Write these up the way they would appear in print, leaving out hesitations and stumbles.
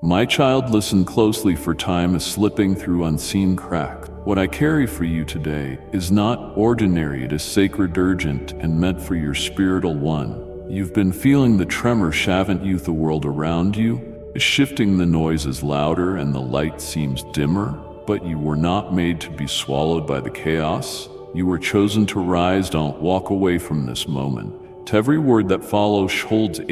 My child, listen closely, for time is slipping through unseen crack. What I carry for you today is not ordinary, it is sacred, urgent, and meant for your spiritual one. You've been feeling the tremor, haven't you? The world around you is shifting, the noise is louder and the light seems dimmer, but you were not made to be swallowed by the chaos. You were chosen to rise. Don't walk away from this moment. To every word that follows holds a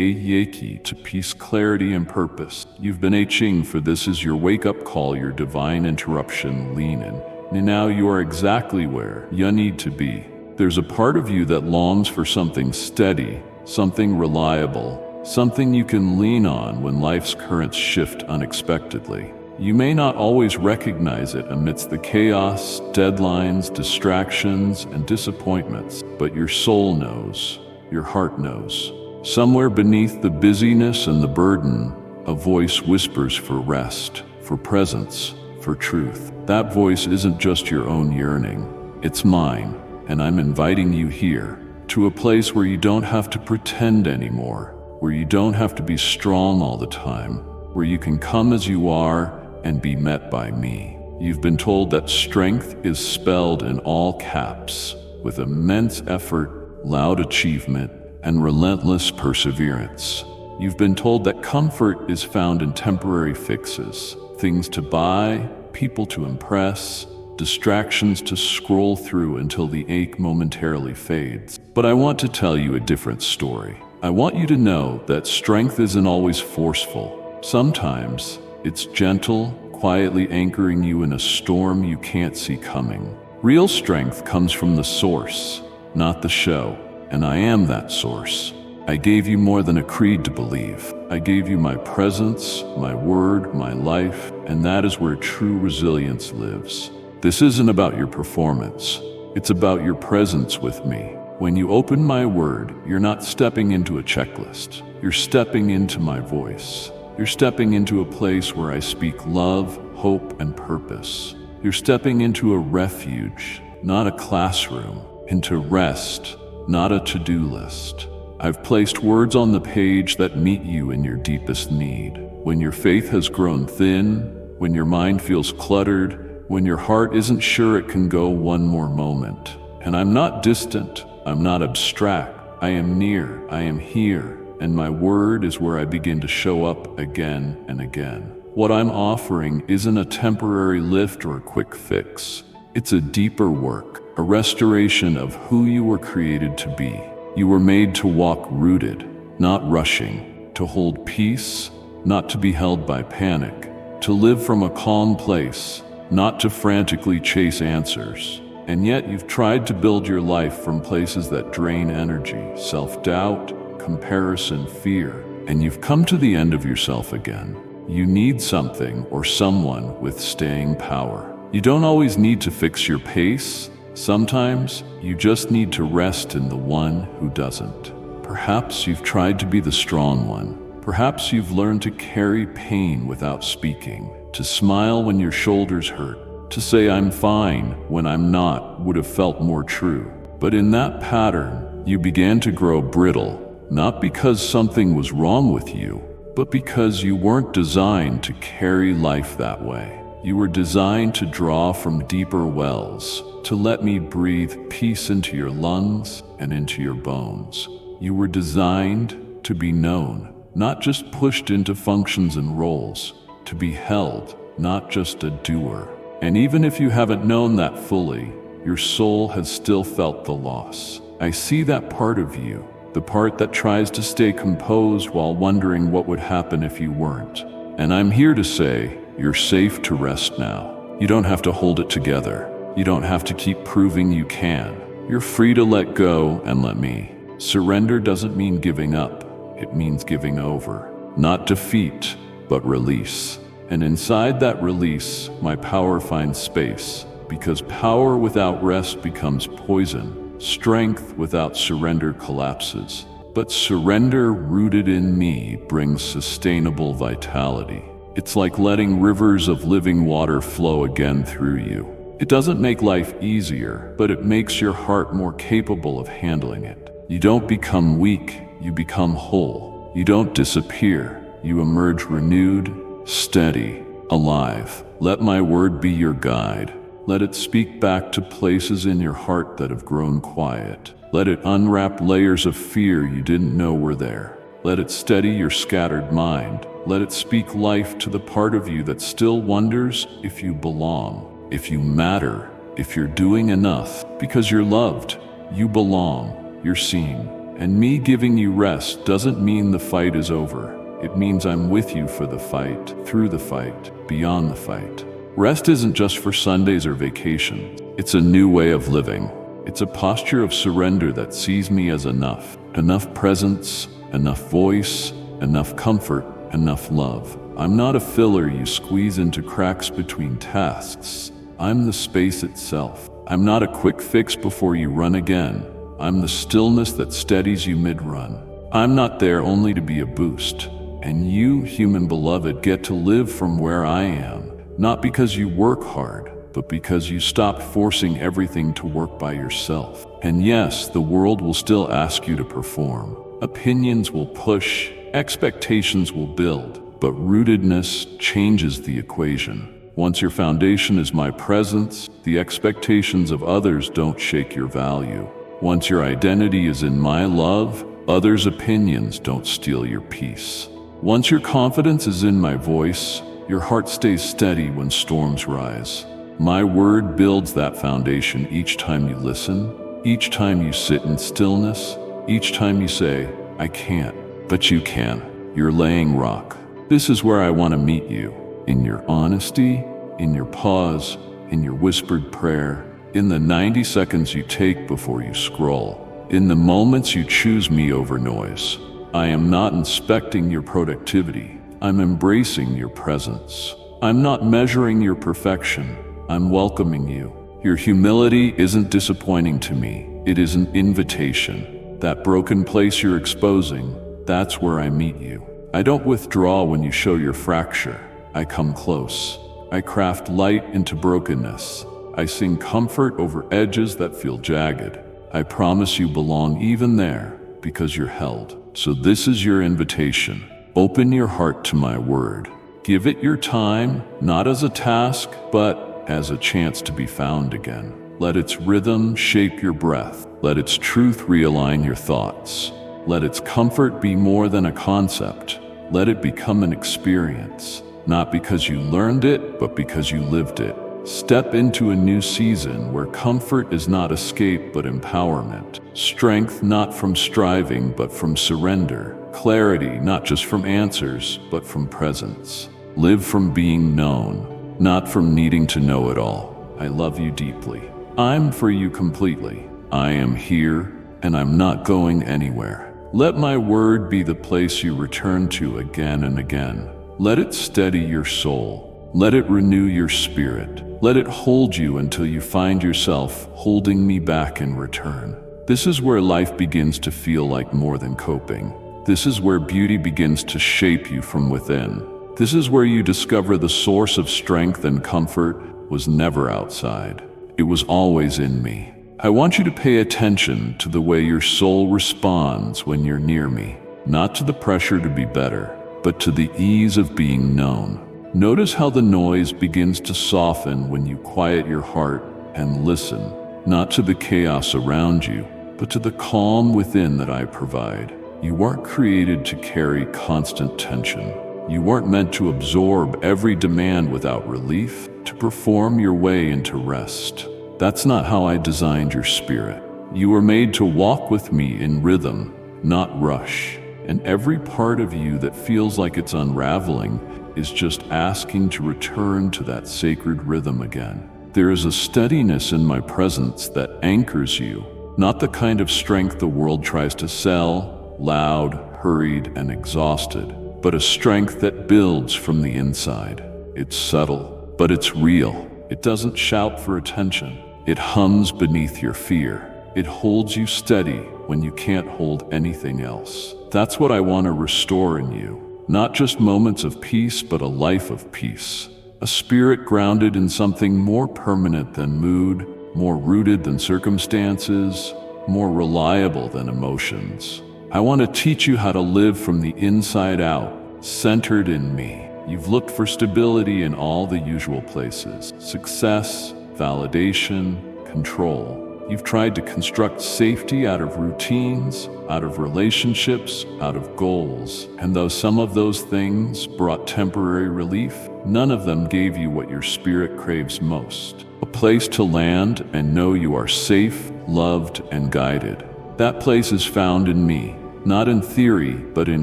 key to peace, clarity, and purpose. You've been aching for this is your wake-up call, your divine interruption. Lean in. And now you are exactly where you need to be. There's a part of you that longs for something steady, something reliable, something you can lean on when life's currents shift unexpectedly. You may not always recognize it amidst the chaos, deadlines, distractions, and disappointments, but your soul knows. Your heart knows. Somewhere beneath the busyness and the burden, a voice whispers for rest, for presence, for truth. That voice isn't just your own yearning, it's mine, and I'm inviting you here, to a place where you don't have to pretend anymore, where you don't have to be strong all the time, where you can come as you are and be met by me. You've been told that strength is spelled in all caps, with immense effort, loud achievement, and relentless perseverance. You've been told that comfort is found in temporary fixes, things to buy, people to impress, distractions to scroll through until the ache momentarily fades. But I want to tell you a different story. I want you to know that strength isn't always forceful. Sometimes it's gentle, quietly anchoring you in a storm you can't see coming. Real strength comes from the source, not the show, and I am that source. I gave you more than a creed to believe. I gave you my presence, my word, my life, and that is where true resilience lives. This isn't about your performance. It's about your presence with me. When you open my word, you're not stepping into a checklist. You're stepping into my voice. You're stepping into a place where I speak love, hope, and purpose. You're stepping into a refuge, not a classroom, into rest, not a to-do list. I've placed words on the page that meet you in your deepest need. When your faith has grown thin, when your mind feels cluttered, when your heart isn't sure it can go one more moment. And I'm not distant, I'm not abstract, I am near, I am here, and my word is where I begin to show up again and again. What I'm offering isn't a temporary lift or a quick fix. It's a deeper work, a restoration of who you were created to be. You were made to walk rooted, not rushing, to hold peace, not to be held by panic, to live from a calm place, not to frantically chase answers. And yet you've tried to build your life from places that drain energy, self-doubt, comparison, fear, and you've come to the end of yourself again. You need something or someone with staying power. You don't always need to fix your pace. Sometimes you just need to rest in the one who doesn't. Perhaps you've tried to be the strong one. Perhaps you've learned to carry pain without speaking, to smile when your shoulders hurt, to say I'm fine when I'm not would have felt more true. But in that pattern, you began to grow brittle, not because something was wrong with you, but because you weren't designed to carry life that way. You were designed to draw from deeper wells, to let me breathe peace into your lungs and into your bones. You were designed to be known, not just pushed into functions and roles, to be held, not just a doer. And even if you haven't known that fully, your soul has still felt the loss. I see that part of you, the part that tries to stay composed while wondering what would happen if you weren't. And I'm here to say, you're safe to rest now. You don't have to hold it together. You don't have to keep proving you can. You're free to let go and let me. Surrender doesn't mean giving up. It means giving over. Not defeat, but release. And inside that release, my power finds space. Because power without rest becomes poison. Strength without surrender collapses. But surrender rooted in me brings sustainable vitality. It's like letting rivers of living water flow again through you. It doesn't make life easier, but it makes your heart more capable of handling it. You don't become weak, you become whole. You don't disappear, you emerge renewed, steady, alive. Let my word be your guide. Let it speak back to places in your heart that have grown quiet. Let it unwrap layers of fear you didn't know were there. Let it steady your scattered mind. Let it speak life to the part of you that still wonders if you belong, if you matter, if you're doing enough. Because you're loved, you belong, you're seen. And me giving you rest doesn't mean the fight is over. It means I'm with you for the fight, through the fight, beyond the fight. Rest isn't just for Sundays or vacations. It's a new way of living. It's a posture of surrender that sees me as enough. Enough presence, enough voice, enough comfort, enough love. I'm not a filler you squeeze into cracks between tasks. I'm the space itself. I'm not a quick fix before you run again. I'm the stillness that steadies you mid-run. I'm not there only to be a boost. And you, human beloved, get to live from where I am. Not because you work hard, but because you stopped forcing everything to work by yourself. And yes, the world will still ask you to perform. Opinions will push, expectations will build, but rootedness changes the equation. Once your foundation is my presence, the expectations of others don't shake your value. Once your identity is in my love, others' opinions don't steal your peace. Once your confidence is in my voice, your heart stays steady when storms rise. My word builds that foundation each time you listen, each time you sit in stillness, each time you say, I can't, but you can. You're laying rock. This is where I want to meet you. In your honesty, in your pause, in your whispered prayer, in the 90 seconds you take before you scroll, in the moments you choose me over noise. I am not inspecting your productivity. I'm embracing your presence. I'm not measuring your perfection. I'm welcoming you. Your humility isn't disappointing to me. It is an invitation. That broken place you're exposing, that's where I meet you. I don't withdraw when you show your fracture. I come close. I craft light into brokenness. I sing comfort over edges that feel jagged. I promise you belong even there because you're held. So this is your invitation. Open your heart to my word. Give it your time, not as a task, but as a chance to be found again. Let its rhythm shape your breath. Let its truth realign your thoughts. Let its comfort be more than a concept. Let it become an experience, not because you learned it, but because you lived it. Step into a new season where comfort is not escape but empowerment. Strength not from striving but from surrender. Clarity not just from answers but from presence. Live from being known, not from needing to know it all. I love you deeply. I'm for you completely. I am here and I'm not going anywhere. Let my word be the place you return to again and again. Let it steady your soul. Let it renew your spirit. Let it hold you until you find yourself holding me back in return. This is where life begins to feel like more than coping. This is where beauty begins to shape you from within. This is where you discover the source of strength and comfort was never outside. It was always in me. I want you to pay attention to the way your soul responds when you're near me, not to the pressure to be better, but to the ease of being known. Notice how the noise begins to soften when you quiet your heart and listen, not to the chaos around you, but to the calm within that I provide. You weren't created to carry constant tension. You weren't meant to absorb every demand without relief, to perform your way into rest. That's not how I designed your spirit. You were made to walk with me in rhythm, not rush. And every part of you that feels like it's unraveling is just asking to return to that sacred rhythm again. There is a steadiness in my presence that anchors you, not the kind of strength the world tries to sell, loud, hurried, and exhausted, but a strength that builds from the inside. It's subtle, but it's real. It doesn't shout for attention. It hums beneath your fear. It holds you steady when you can't hold anything else. That's what I want to restore in you. Not just moments of peace, but a life of peace. A spirit grounded in something more permanent than mood, more rooted than circumstances, more reliable than emotions. I want to teach you how to live from the inside out, centered in me. You've looked for stability in all the usual places: success, validation, control. You've tried to construct safety out of routines, out of relationships, out of goals. And though some of those things brought temporary relief, none of them gave you what your spirit craves most: a place to land and know you are safe, loved, and guided. That place is found in me, not in theory, but in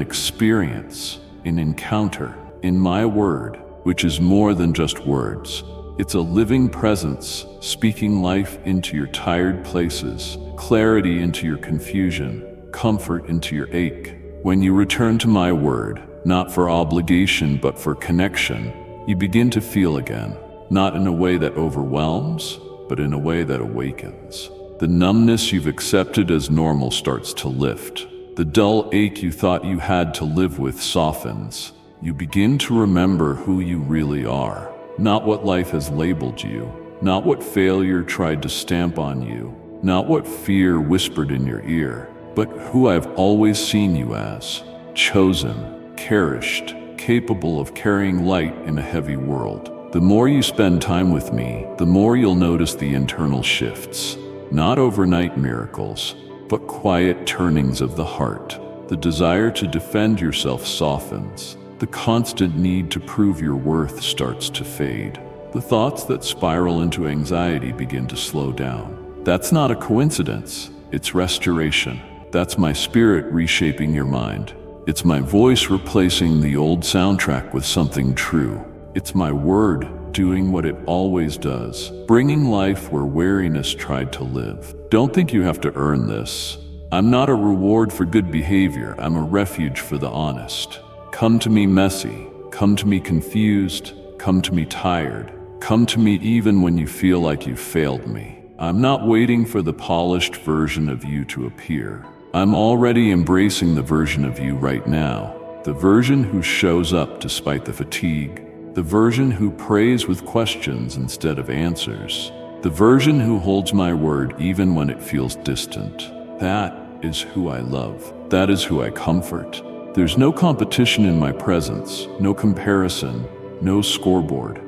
experience, in encounter, in my word, which is more than just words. It's a living presence, speaking life into your tired places, clarity into your confusion, comfort into your ache. When you return to my word, not for obligation but for connection, you begin to feel again, not in a way that overwhelms, but in a way that awakens. The numbness you've accepted as normal starts to lift. The dull ache you thought you had to live with softens. You begin to remember who you really are. Not what life has labeled you, not what failure tried to stamp on you, not what fear whispered in your ear, but who I've always seen you as: chosen, cherished, capable of carrying light in a heavy world. The more you spend time with me, the more you'll notice the internal shifts. Not overnight miracles, but quiet turnings of the heart. The desire to defend yourself softens. The constant need to prove your worth starts to fade. The thoughts that spiral into anxiety begin to slow down. That's not a coincidence. It's restoration. That's my spirit reshaping your mind. It's my voice replacing the old soundtrack with something true. It's my word doing what it always does, bringing life where weariness tried to live. Don't think you have to earn this. I'm not a reward for good behavior. I'm a refuge for the honest. Come to me messy, come to me confused, come to me tired, come to me even when you feel like you've failed me. I'm not waiting for the polished version of you to appear. I'm already embracing the version of you right now, the version who shows up despite the fatigue, the version who prays with questions instead of answers, the version who holds my word even when it feels distant. That is who I love. That is who I comfort. There's no competition in my presence, no comparison, no scoreboard.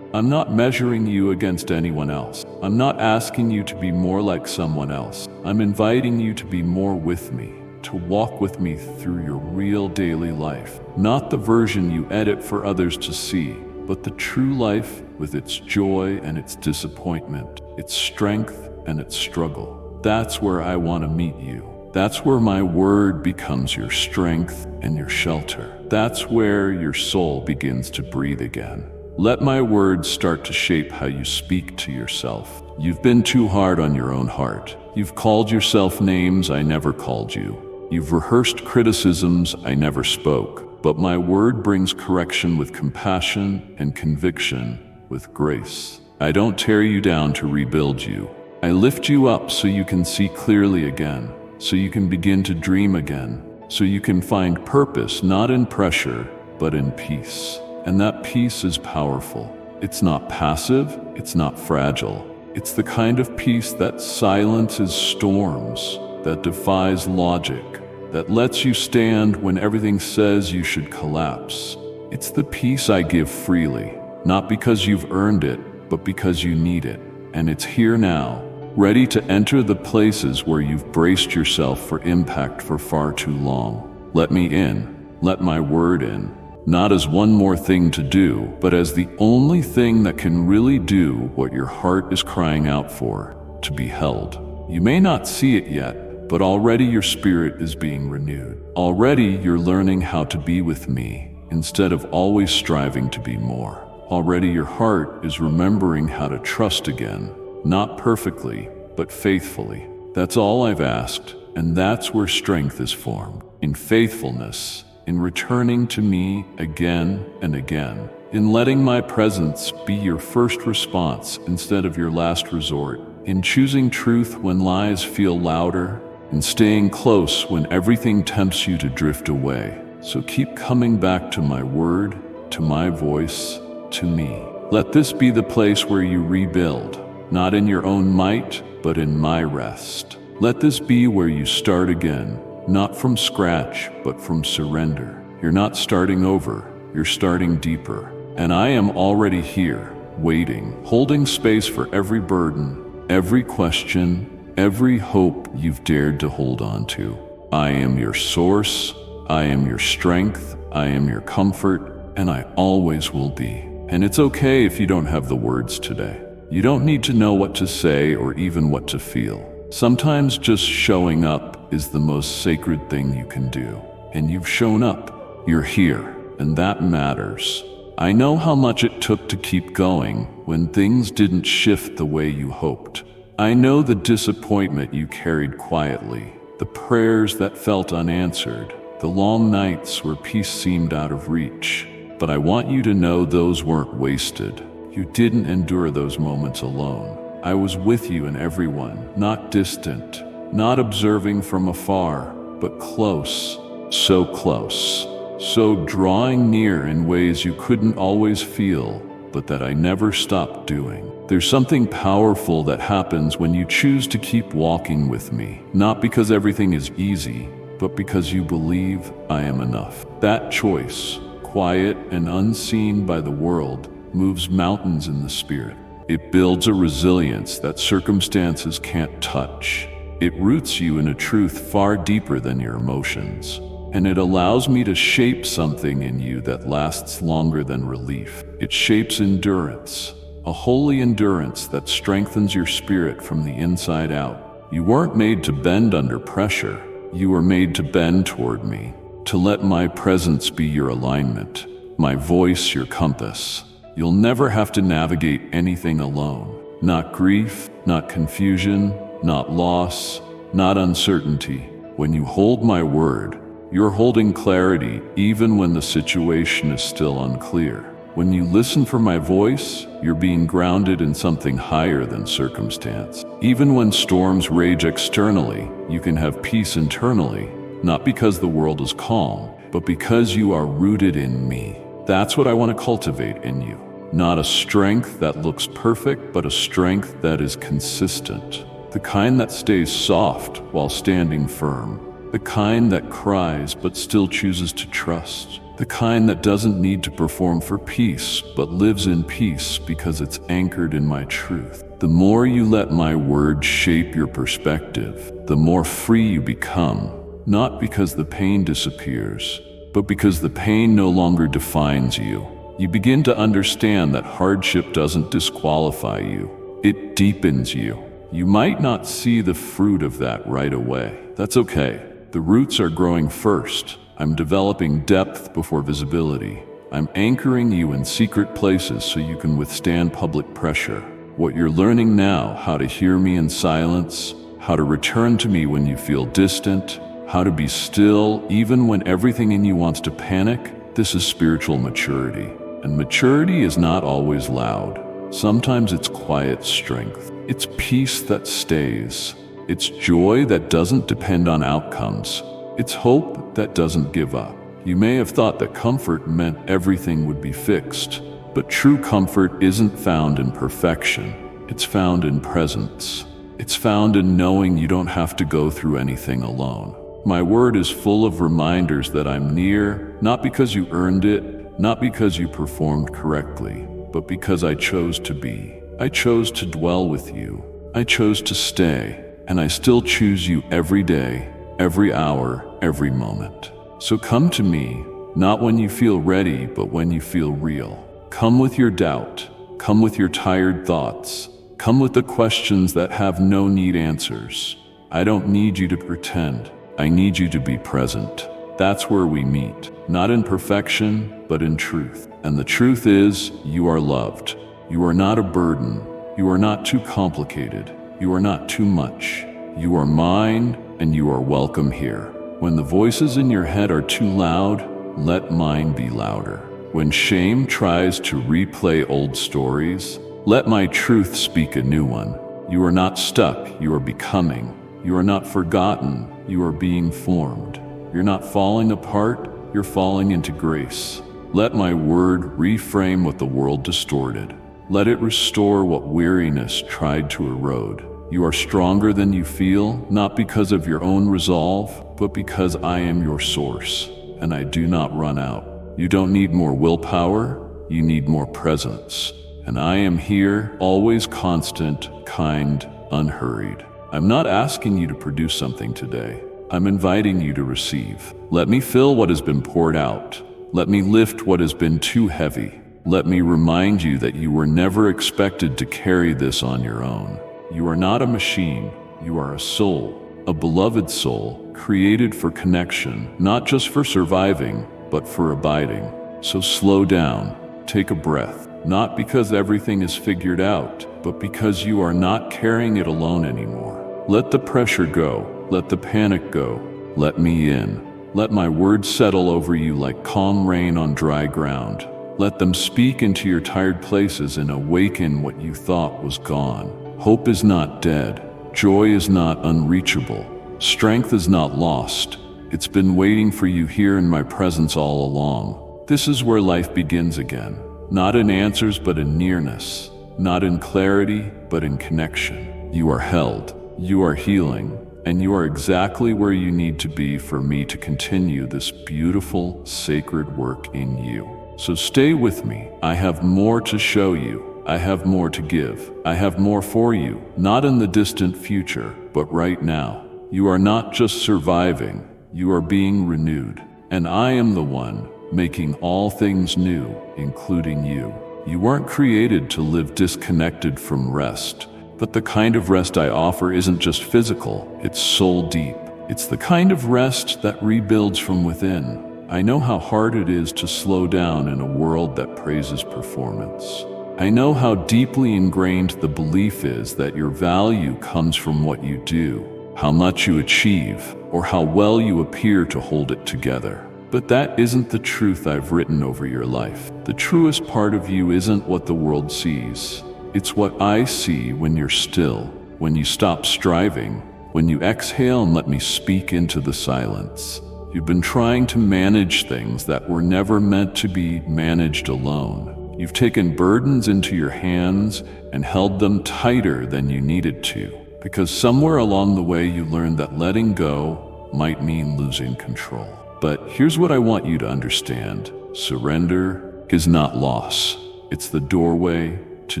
I'm not measuring you against anyone else. I'm not asking you to be more like someone else. I'm inviting you to be more with me, to walk with me through your real daily life. Not the version you edit for others to see, but the true life with its joy and its disappointment, its strength and its struggle. That's where I want to meet you. That's where my word becomes your strength and your shelter. That's where your soul begins to breathe again. Let my words start to shape how you speak to yourself. You've been too hard on your own heart. You've called yourself names I never called you. You've rehearsed criticisms I never spoke. But my word brings correction with compassion and conviction with grace. I don't tear you down to rebuild you. I lift you up so you can see clearly again. So you can begin to dream again, so you can find purpose not in pressure, but in peace. And that peace is powerful. It's not passive, it's not fragile. It's the kind of peace that silences storms, that defies logic, that lets you stand when everything says you should collapse. It's the peace I give freely, not because you've earned it, but because you need it. And it's here now, ready to enter the places where you've braced yourself for impact for far too long. Let me in. Let my word in. Not as one more thing to do, but as the only thing that can really do what your heart is crying out for, to be held. You may not see it yet, but already your spirit is being renewed. Already you're learning how to be with me, instead of always striving to be more. Already your heart is remembering how to trust again. Not perfectly, but faithfully. That's all I've asked, and that's where strength is formed. In faithfulness, in returning to me again and again, in letting my presence be your first response instead of your last resort, in choosing truth when lies feel louder, in staying close when everything tempts you to drift away. So keep coming back to my word, to my voice, to me. Let this be the place where you rebuild. Not in your own might, but in my rest. Let this be where you start again, not from scratch, but from surrender. You're not starting over, you're starting deeper. And I am already here, waiting, holding space for every burden, every question, every hope you've dared to hold on to. I am your source, I am your strength, I am your comfort, and I always will be. And it's okay if you don't have the words today. You don't need to know what to say or even what to feel. Sometimes just showing up is the most sacred thing you can do. And you've shown up. You're here, and that matters. I know how much it took to keep going when things didn't shift the way you hoped. I know the disappointment you carried quietly, the prayers that felt unanswered, the long nights where peace seemed out of reach. But I want you to know those weren't wasted. You didn't endure those moments alone. I was with you in every one, not distant, not observing from afar, but close, so close, so drawing near in ways you couldn't always feel, but that I never stopped doing. There's something powerful that happens when you choose to keep walking with me, not because everything is easy, but because you believe I am enough. That choice, quiet and unseen by the world, moves mountains in the spirit. It builds a resilience that circumstances can't touch. It roots you in a truth far deeper than your emotions. And it allows me to shape something in you that lasts longer than relief. It shapes endurance, a holy endurance that strengthens your spirit from the inside out. You weren't made to bend under pressure. You were made to bend toward me, to let my presence be your alignment, my voice your compass. You'll never have to navigate anything alone. Not grief, not confusion, not loss, not uncertainty. When you hold my word, you're holding clarity even when the situation is still unclear. When you listen for my voice, you're being grounded in something higher than circumstance. Even when storms rage externally, you can have peace internally, not because the world is calm, but because you are rooted in me. That's what I want to cultivate in you. Not a strength that looks perfect, but a strength that is consistent. The kind that stays soft while standing firm. The kind that cries but still chooses to trust. The kind that doesn't need to perform for peace, but lives in peace because it's anchored in my truth. The more you let my word shape your perspective, the more free you become. Not because the pain disappears, but because the pain no longer defines you. You begin to understand that hardship doesn't disqualify you. It deepens you. You might not see the fruit of that right away. That's okay. The roots are growing first. I'm developing depth before visibility. I'm anchoring you in secret places so you can withstand public pressure. What you're learning now, how to hear me in silence, how to return to me when you feel distant, how to be still even when everything in you wants to panic, this is spiritual maturity. And maturity is not always loud. Sometimes it's quiet strength. It's peace that stays. It's joy that doesn't depend on outcomes. It's hope that doesn't give up. You may have thought that comfort meant everything would be fixed, but true comfort isn't found in perfection. It's found in presence. It's found in knowing you don't have to go through anything alone. My word is full of reminders that I'm near, not because you earned it, not because you performed correctly, but because I chose to be. I chose to dwell with you. I chose to stay, and I still choose you every day, every hour, every moment. So come to me, not when you feel ready, but when you feel real. Come with your doubt. Come with your tired thoughts. Come with the questions that have no neat answers. I don't need you to pretend. I need you to be present. That's where we meet, not in perfection, but in truth. And the truth is, you are loved. You are not a burden. You are not too complicated. You are not too much. You are mine, and you are welcome here. When the voices in your head are too loud, let mine be louder. When shame tries to replay old stories, let my truth speak a new one. You are not stuck, you are becoming. You are not forgotten, you are being formed. You're not falling apart, you're falling into grace. Let my word reframe what the world distorted. Let it restore what weariness tried to erode. You are stronger than you feel, not because of your own resolve, but because I am your source, and I do not run out. You don't need more willpower, you need more presence. And I am here, always constant, kind, unhurried. I'm not asking you to produce something today. I'm inviting you to receive. Let me fill what has been poured out. Let me lift what has been too heavy. Let me remind you that you were never expected to carry this on your own. You are not a machine. You are a soul, a beloved soul, created for connection, not just for surviving, but for abiding. So slow down, take a breath, not because everything is figured out, but because you are not carrying it alone anymore. Let the pressure go, let the panic go, let me in. Let my words settle over you like calm rain on dry ground. Let them speak into your tired places and awaken what you thought was gone. Hope is not dead. Joy is not unreachable. Strength is not lost. It's been waiting for you here in my presence all along. This is where life begins again. Not in answers, but in nearness. Not in clarity, but in connection. You are held. You are healing. And you are exactly where you need to be for me to continue this beautiful, sacred work in you. So stay with me. I have more to show you. I have more to give. I have more for you, not in the distant future, but right now. You are not just surviving, you are being renewed. And I am the one making all things new, including you. You weren't created to live disconnected from rest, but the kind of rest I offer isn't just physical, it's soul deep. It's the kind of rest that rebuilds from within. I know how hard it is to slow down in a world that praises performance. I know how deeply ingrained the belief is that your value comes from what you do, how much you achieve, or how well you appear to hold it together. But that isn't the truth I've written over your life. The truest part of you isn't what the world sees. It's what I see when you're still, when you stop striving, when you exhale and let me speak into the silence. You've been trying to manage things that were never meant to be managed alone. You've taken burdens into your hands and held them tighter than you needed to, because somewhere along the way you learned that letting go might mean losing control. But here's what I want you to understand. Surrender is not loss. It's the doorway to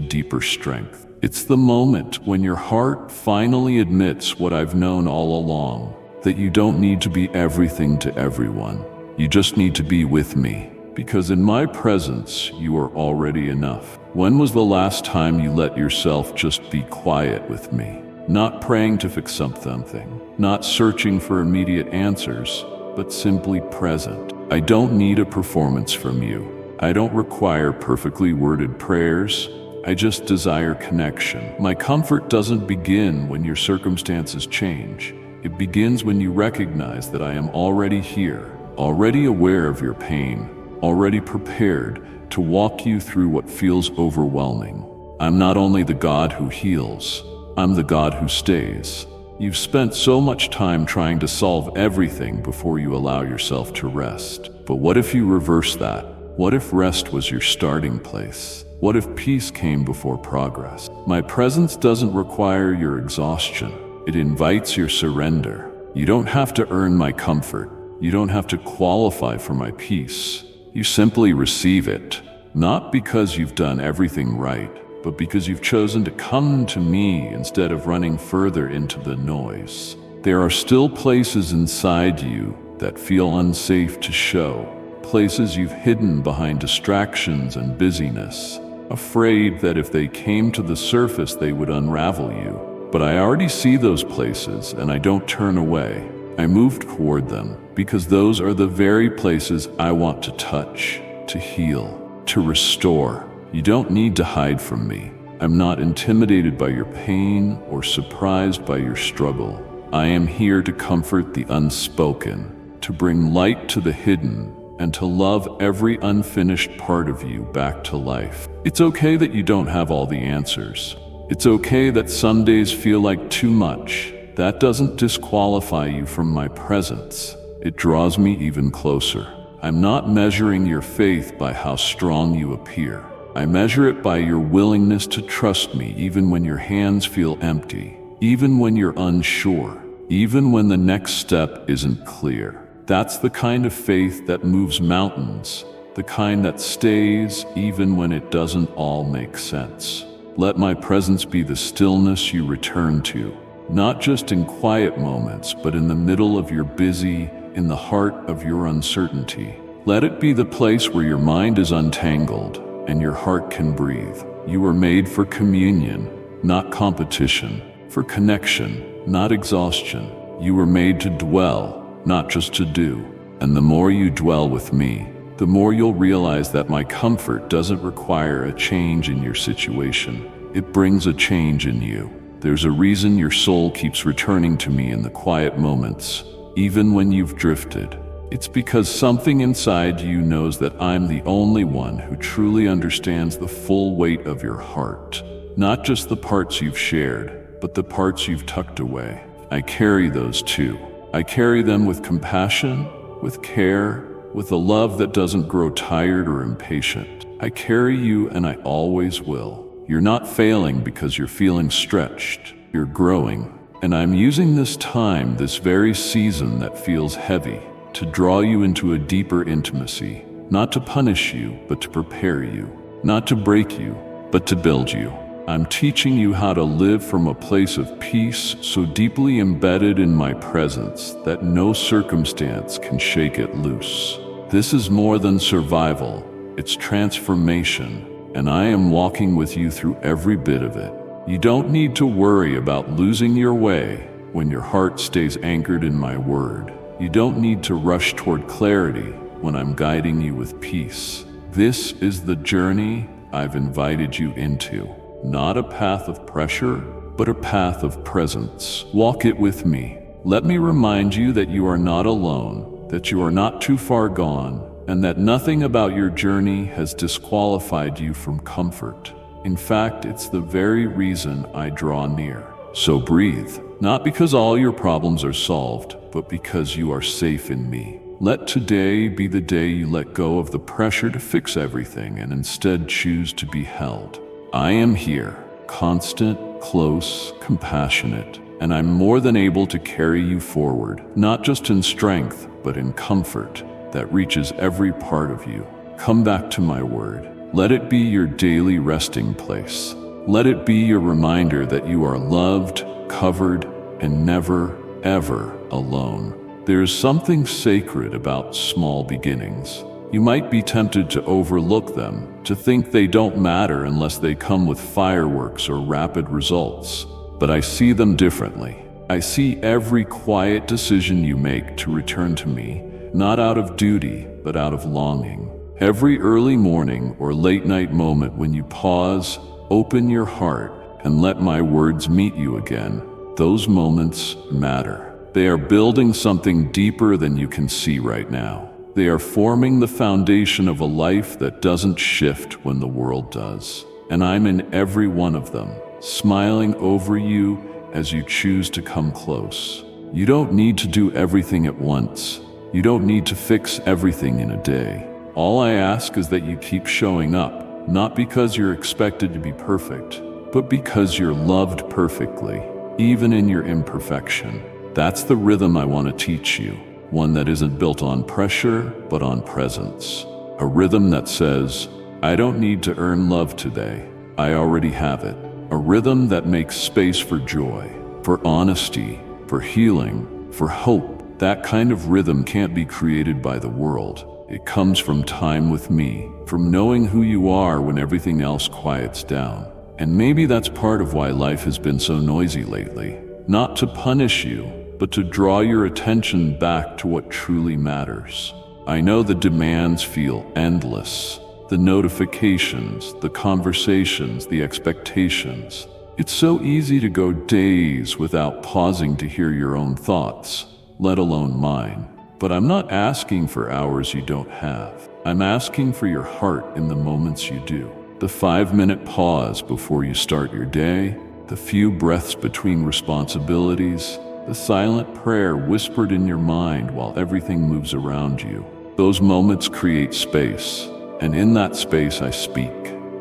deeper strength. It's the moment when your heart finally admits what I've known all along, that you don't need to be everything to everyone. You just need to be with me. Because in my presence, you are already enough. When was the last time you let yourself just be quiet with me? Not praying to fix something, not searching for immediate answers, but simply present. I don't need a performance from you. I don't require perfectly worded prayers. I just desire connection. My comfort doesn't begin when your circumstances change. It begins when you recognize that I am already here, already aware of your pain, already prepared to walk you through what feels overwhelming. I'm not only the God who heals, I'm the God who stays. You've spent so much time trying to solve everything before you allow yourself to rest. But what if you reverse that? What if rest was your starting place? What if peace came before progress? My presence doesn't require your exhaustion. It invites your surrender. You don't have to earn my comfort. You don't have to qualify for my peace. You simply receive it, not because you've done everything right, but because you've chosen to come to me instead of running further into the noise. There are still places inside you that feel unsafe to show, places you've hidden behind distractions and busyness, afraid that if they came to the surface they would unravel you. But I already see those places and I don't turn away. I move toward them because those are the very places I want to touch, to heal, to restore. You don't need to hide from me. I'm not intimidated by your pain or surprised by your struggle. I am here to comfort the unspoken, to bring light to the hidden, and to love every unfinished part of you back to life. It's okay that you don't have all the answers. It's okay that some days feel like too much. That doesn't disqualify you from my presence. It draws me even closer. I'm not measuring your faith by how strong you appear. I measure it by your willingness to trust me even when your hands feel empty, even when you're unsure, even when the next step isn't clear. That's the kind of faith that moves mountains, the kind that stays even when it doesn't all make sense. Let my presence be the stillness you return to, not just in quiet moments, but in the middle of your busy, in the heart of your uncertainty. Let it be the place where your mind is untangled and your heart can breathe. You were made for communion, not competition, for connection, not exhaustion. You were made to dwell, not just to do. And the more you dwell with me, the more you'll realize that my comfort doesn't require a change in your situation. It brings a change in you. There's a reason your soul keeps returning to me in the quiet moments, even when you've drifted. It's because something inside you knows that I'm the only one who truly understands the full weight of your heart. Not just the parts you've shared, but the parts you've tucked away. I carry those too. I carry them with compassion, with care, with a love that doesn't grow tired or impatient. I carry you, and I always will. You're not failing because you're feeling stretched. You're growing. And I'm using this time, this very season that feels heavy, to draw you into a deeper intimacy. Not to punish you, but to prepare you. Not to break you, but to build you. I'm teaching you how to live from a place of peace so deeply embedded in my presence that no circumstance can shake it loose. This is more than survival, it's transformation, and I am walking with you through every bit of it. You don't need to worry about losing your way when your heart stays anchored in my word. You don't need to rush toward clarity when I'm guiding you with peace. This is the journey I've invited you into. Not a path of pressure, but a path of presence. Walk it with me. Let me remind you that you are not alone, that you are not too far gone, and that nothing about your journey has disqualified you from comfort. In fact, it's the very reason I draw near. So breathe, not because all your problems are solved, but because you are safe in me. Let today be the day you let go of the pressure to fix everything and instead choose to be held. I am here, constant, close, compassionate, and I'm more than able to carry you forward, not just in strength, but in comfort that reaches every part of you. Come back to my word. Let it be your daily resting place. Let it be your reminder that you are loved, covered, and never, ever alone. There's something sacred about small beginnings. You might be tempted to overlook them, to think they don't matter unless they come with fireworks or rapid results. But I see them differently. I see every quiet decision you make to return to me, not out of duty, but out of longing. Every early morning or late night moment when you pause, open your heart, and let my words meet you again, those moments matter. They are building something deeper than you can see right now. They are forming the foundation of a life that doesn't shift when the world does. And I'm in every one of them, smiling over you as you choose to come close. You don't need to do everything at once. You don't need to fix everything in a day. All I ask is that you keep showing up, not because you're expected to be perfect, but because you're loved perfectly, even in your imperfection. That's the rhythm I want to teach you. One that isn't built on pressure, but on presence. A rhythm that says, I don't need to earn love today. I already have it. A rhythm that makes space for joy, for honesty, for healing, for hope. That kind of rhythm can't be created by the world. It comes from time with me, from knowing who you are when everything else quiets down. And maybe that's part of why life has been so noisy lately. Not to punish you, but to draw your attention back to what truly matters. I know the demands feel endless. The notifications, the conversations, the expectations. It's so easy to go days without pausing to hear your own thoughts, let alone mine. But I'm not asking for hours you don't have. I'm asking for your heart in the moments you do. The 5-minute pause before you start your day, the few breaths between responsibilities, the silent prayer whispered in your mind while everything moves around you. Those moments create space, and in that space I speak.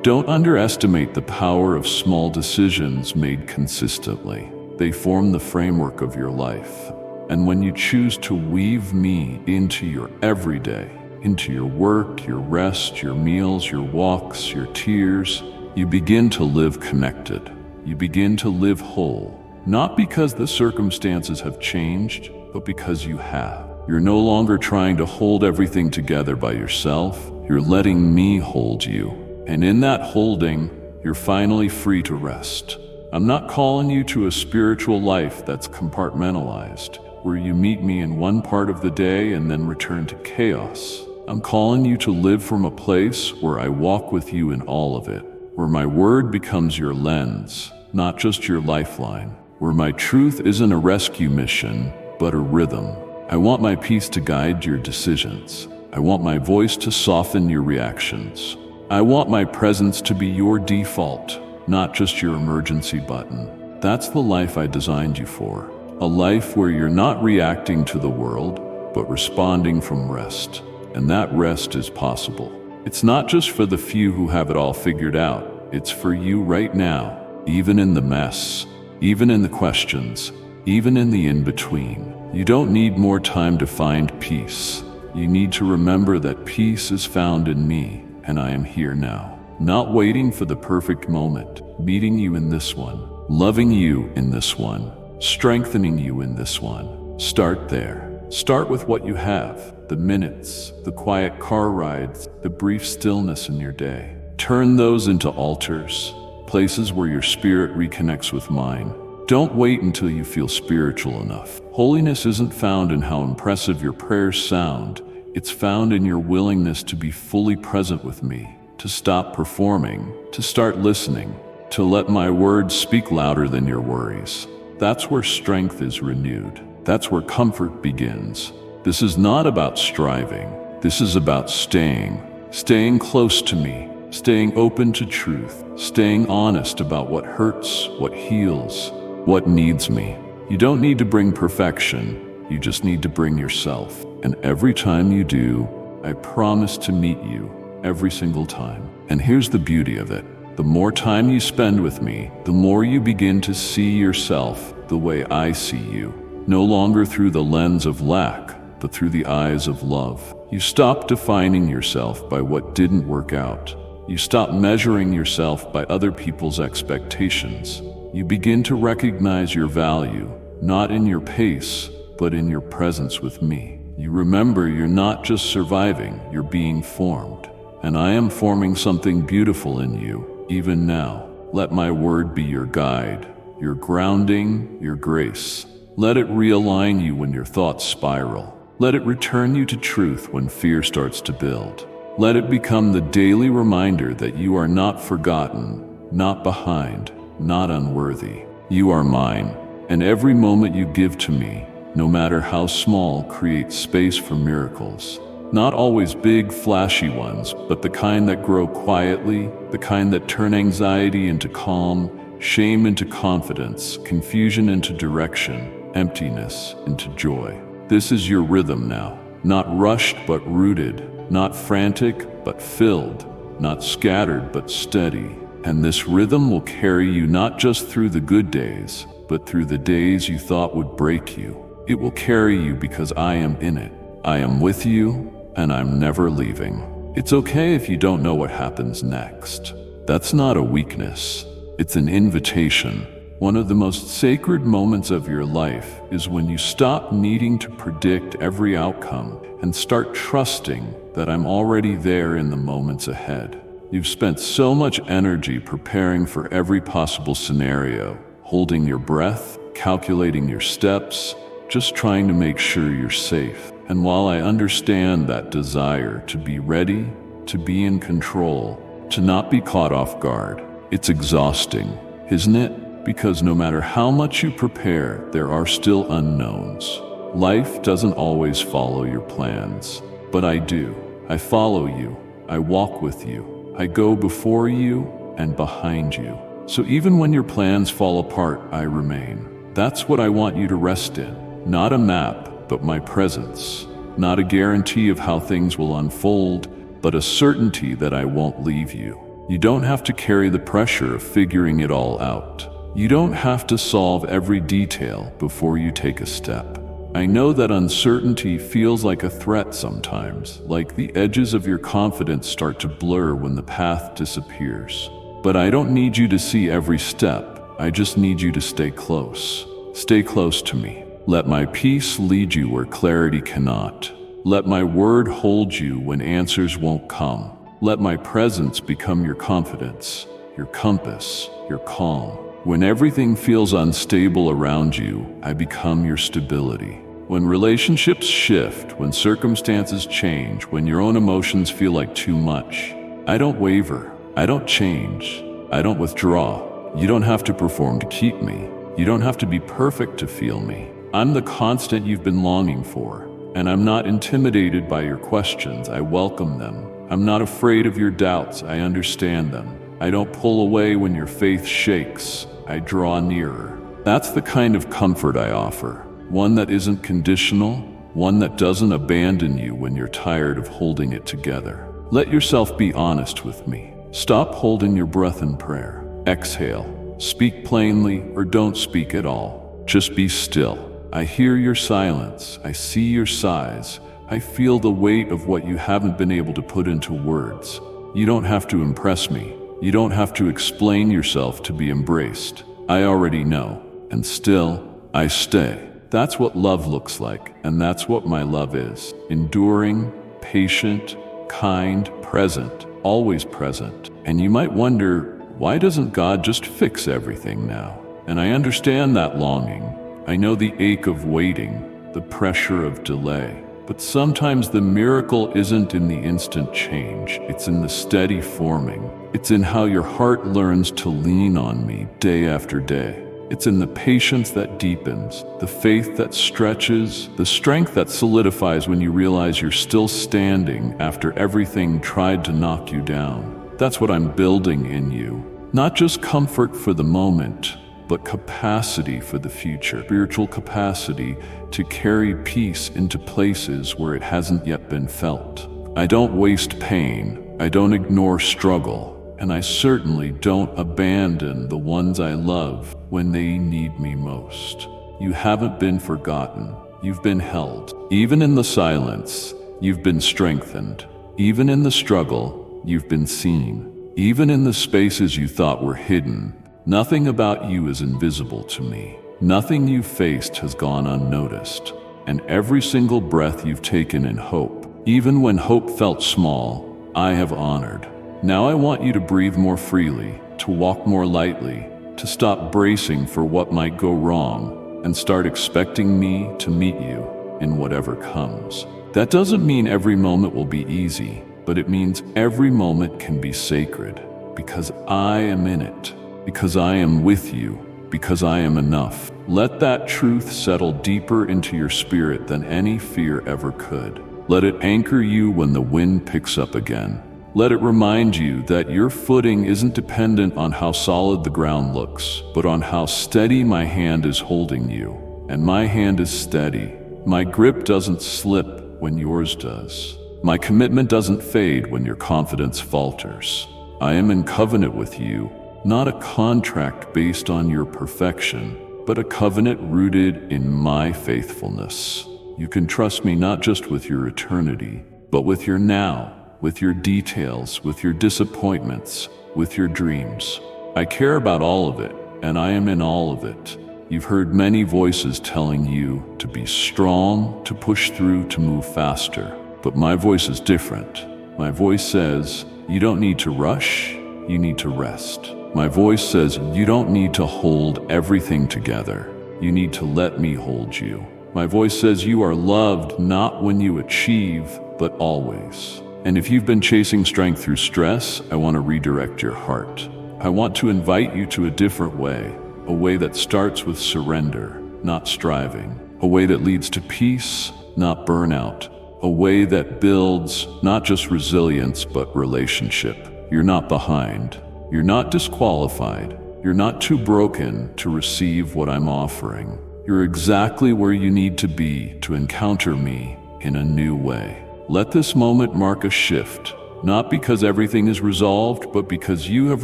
Don't underestimate the power of small decisions made consistently. They form the framework of your life. And when you choose to weave me into your everyday, into your work, your rest, your meals, your walks, your tears. You begin to live connected. You begin to live whole, not because the circumstances have changed, but because you have. You're no longer trying to hold everything together by yourself. You're letting me hold you. And in that holding, you're finally free to rest. I'm not calling you to a spiritual life that's compartmentalized, where you meet me in one part of the day and then return to chaos. I'm calling you to live from a place where I walk with you in all of it, where my word becomes your lens, not just your lifeline, where my truth isn't a rescue mission, but a rhythm. I want my peace to guide your decisions. I want my voice to soften your reactions. I want my presence to be your default, not just your emergency button. That's the life I designed you for. A life where you're not reacting to the world, but responding from rest. And that rest is possible. It's not just for the few who have it all figured out. It's for you right now, even in the mess, even in the questions, even in the in-between. You don't need more time to find peace. You need to remember that peace is found in me, and I am here now. Not waiting for the perfect moment, meeting you in this one, loving you in this one, strengthening you in this one. Start there. Start with what you have, the minutes, the quiet car rides, the brief stillness in your day. Turn those into altars, places where your spirit reconnects with mine. Don't wait until you feel spiritual enough. Holiness isn't found in how impressive your prayers sound. It's found in your willingness to be fully present with me, to stop performing, to start listening, to let my words speak louder than your worries. That's where strength is renewed. That's where comfort begins. This is not about striving. This is about staying close to me, staying open to truth, staying honest about what hurts, what heals, what needs me. You don't need to bring perfection. You just need to bring yourself. And every time you do, I promise to meet you every single time. And here's the beauty of it. The more time you spend with me, the more you begin to see yourself the way I see you. No longer through the lens of lack, but through the eyes of love. You stop defining yourself by what didn't work out. You stop measuring yourself by other people's expectations. You begin to recognize your value, not in your pace, but in your presence with me. You remember you're not just surviving, you're being formed. And I am forming something beautiful in you, even now. Let my word be your guide, your grounding, your grace. Let it realign you when your thoughts spiral. Let it return you to truth when fear starts to build. Let it become the daily reminder that you are not forgotten, not behind, not unworthy. You are mine, and every moment you give to me, no matter how small, creates space for miracles. Not always big, flashy ones, but the kind that grow quietly, the kind that turn anxiety into calm, shame into confidence, confusion into direction, emptiness into joy. This is your rhythm now, not rushed but rooted, not frantic but filled, not scattered but steady. And this rhythm will carry you not just through the good days, but through the days you thought would break you. It will carry you because I am in it. I am with you, and I'm never leaving. It's okay if you don't know what happens next. That's not a weakness. It's an invitation. One of the most sacred moments of your life is when you stop needing to predict every outcome and start trusting that I'm already there in the moments ahead. You've spent so much energy preparing for every possible scenario, holding your breath, calculating your steps, just trying to make sure you're safe. And while I understand that desire to be ready, to be in control, to not be caught off guard, it's exhausting, isn't it? Because no matter how much you prepare, there are still unknowns. Life doesn't always follow your plans, but I do. I follow you. I walk with you. I go before you and behind you. So even when your plans fall apart, I remain. That's what I want you to rest in. Not a map, but my presence. Not a guarantee of how things will unfold, but a certainty that I won't leave you. You don't have to carry the pressure of figuring it all out. You don't have to solve every detail before you take a step. I know that uncertainty feels like a threat sometimes, like the edges of your confidence start to blur when the path disappears. But I don't need you to see every step. I just need you to stay close. Stay close to me. Let my peace lead you where clarity cannot. Let my word hold you when answers won't come. Let my presence become your confidence, your compass, your calm. When everything feels unstable around you, I become your stability. When relationships shift, when circumstances change, when your own emotions feel like too much, I don't waver. I don't change. I don't withdraw. You don't have to perform to keep me. You don't have to be perfect to feel me. I'm the constant you've been longing for, and I'm not intimidated by your questions. I welcome them. I'm not afraid of your doubts. I understand them. I don't pull away when your faith shakes. I draw nearer. That's the kind of comfort I offer. One that isn't conditional, one that doesn't abandon you when you're tired of holding it together. Let yourself be honest with me. Stop holding your breath in prayer. Exhale. Speak plainly or don't speak at all. Just be still. I hear your silence. I see your sighs. I feel the weight of what you haven't been able to put into words. You don't have to impress me. You don't have to explain yourself to be embraced. I already know. And still, I stay. That's what love looks like, and that's what my love is. Enduring, patient, kind, present, always present. And you might wonder, why doesn't God just fix everything now? And I understand that longing. I know the ache of waiting, the pressure of delay. But sometimes the miracle isn't in the instant change. It's in the steady forming. It's in how your heart learns to lean on me day after day. It's in the patience that deepens, the faith that stretches, the strength that solidifies when you realize you're still standing after everything tried to knock you down. That's what I'm building in you. Not just comfort for the moment, but capacity for the future. Spiritual capacity to carry peace into places where it hasn't yet been felt. I don't waste pain. I don't ignore struggle. And I certainly don't abandon the ones I love when they need me most. You haven't been forgotten. You've been held. Even in the silence, you've been strengthened. Even in the struggle, you've been seen. Even in the spaces you thought were hidden, nothing about you is invisible to me. Nothing you've faced has gone unnoticed. And every single breath you've taken in hope, even when hope felt small, I have honored. Now I want you to breathe more freely, to walk more lightly, to stop bracing for what might go wrong, and start expecting me to meet you in whatever comes. That doesn't mean every moment will be easy, but it means every moment can be sacred, because I am in it, because I am with you, because I am enough. Let that truth settle deeper into your spirit than any fear ever could. Let it anchor you when the wind picks up again. Let it remind you that your footing isn't dependent on how solid the ground looks, but on how steady my hand is holding you. And my hand is steady. My grip doesn't slip when yours does. My commitment doesn't fade when your confidence falters. I am in covenant with you, not a contract based on your perfection, but a covenant rooted in my faithfulness. You can trust me not just with your eternity, but with your now. With your details, with your disappointments, with your dreams. I care about all of it, and I am in all of it. You've heard many voices telling you to be strong, to push through, to move faster. But my voice is different. My voice says, you don't need to rush, you need to rest. My voice says, you don't need to hold everything together. You need to let me hold you. My voice says you are loved not when you achieve, but always. And if you've been chasing strength through stress, I want to redirect your heart. I want to invite you to a different way, a way that starts with surrender, not striving, a way that leads to peace, not burnout, a way that builds not just resilience, but relationship. You're not behind. You're not disqualified. You're not too broken to receive what I'm offering. You're exactly where you need to be to encounter me in a new way. Let this moment mark a shift, not because everything is resolved, but because you have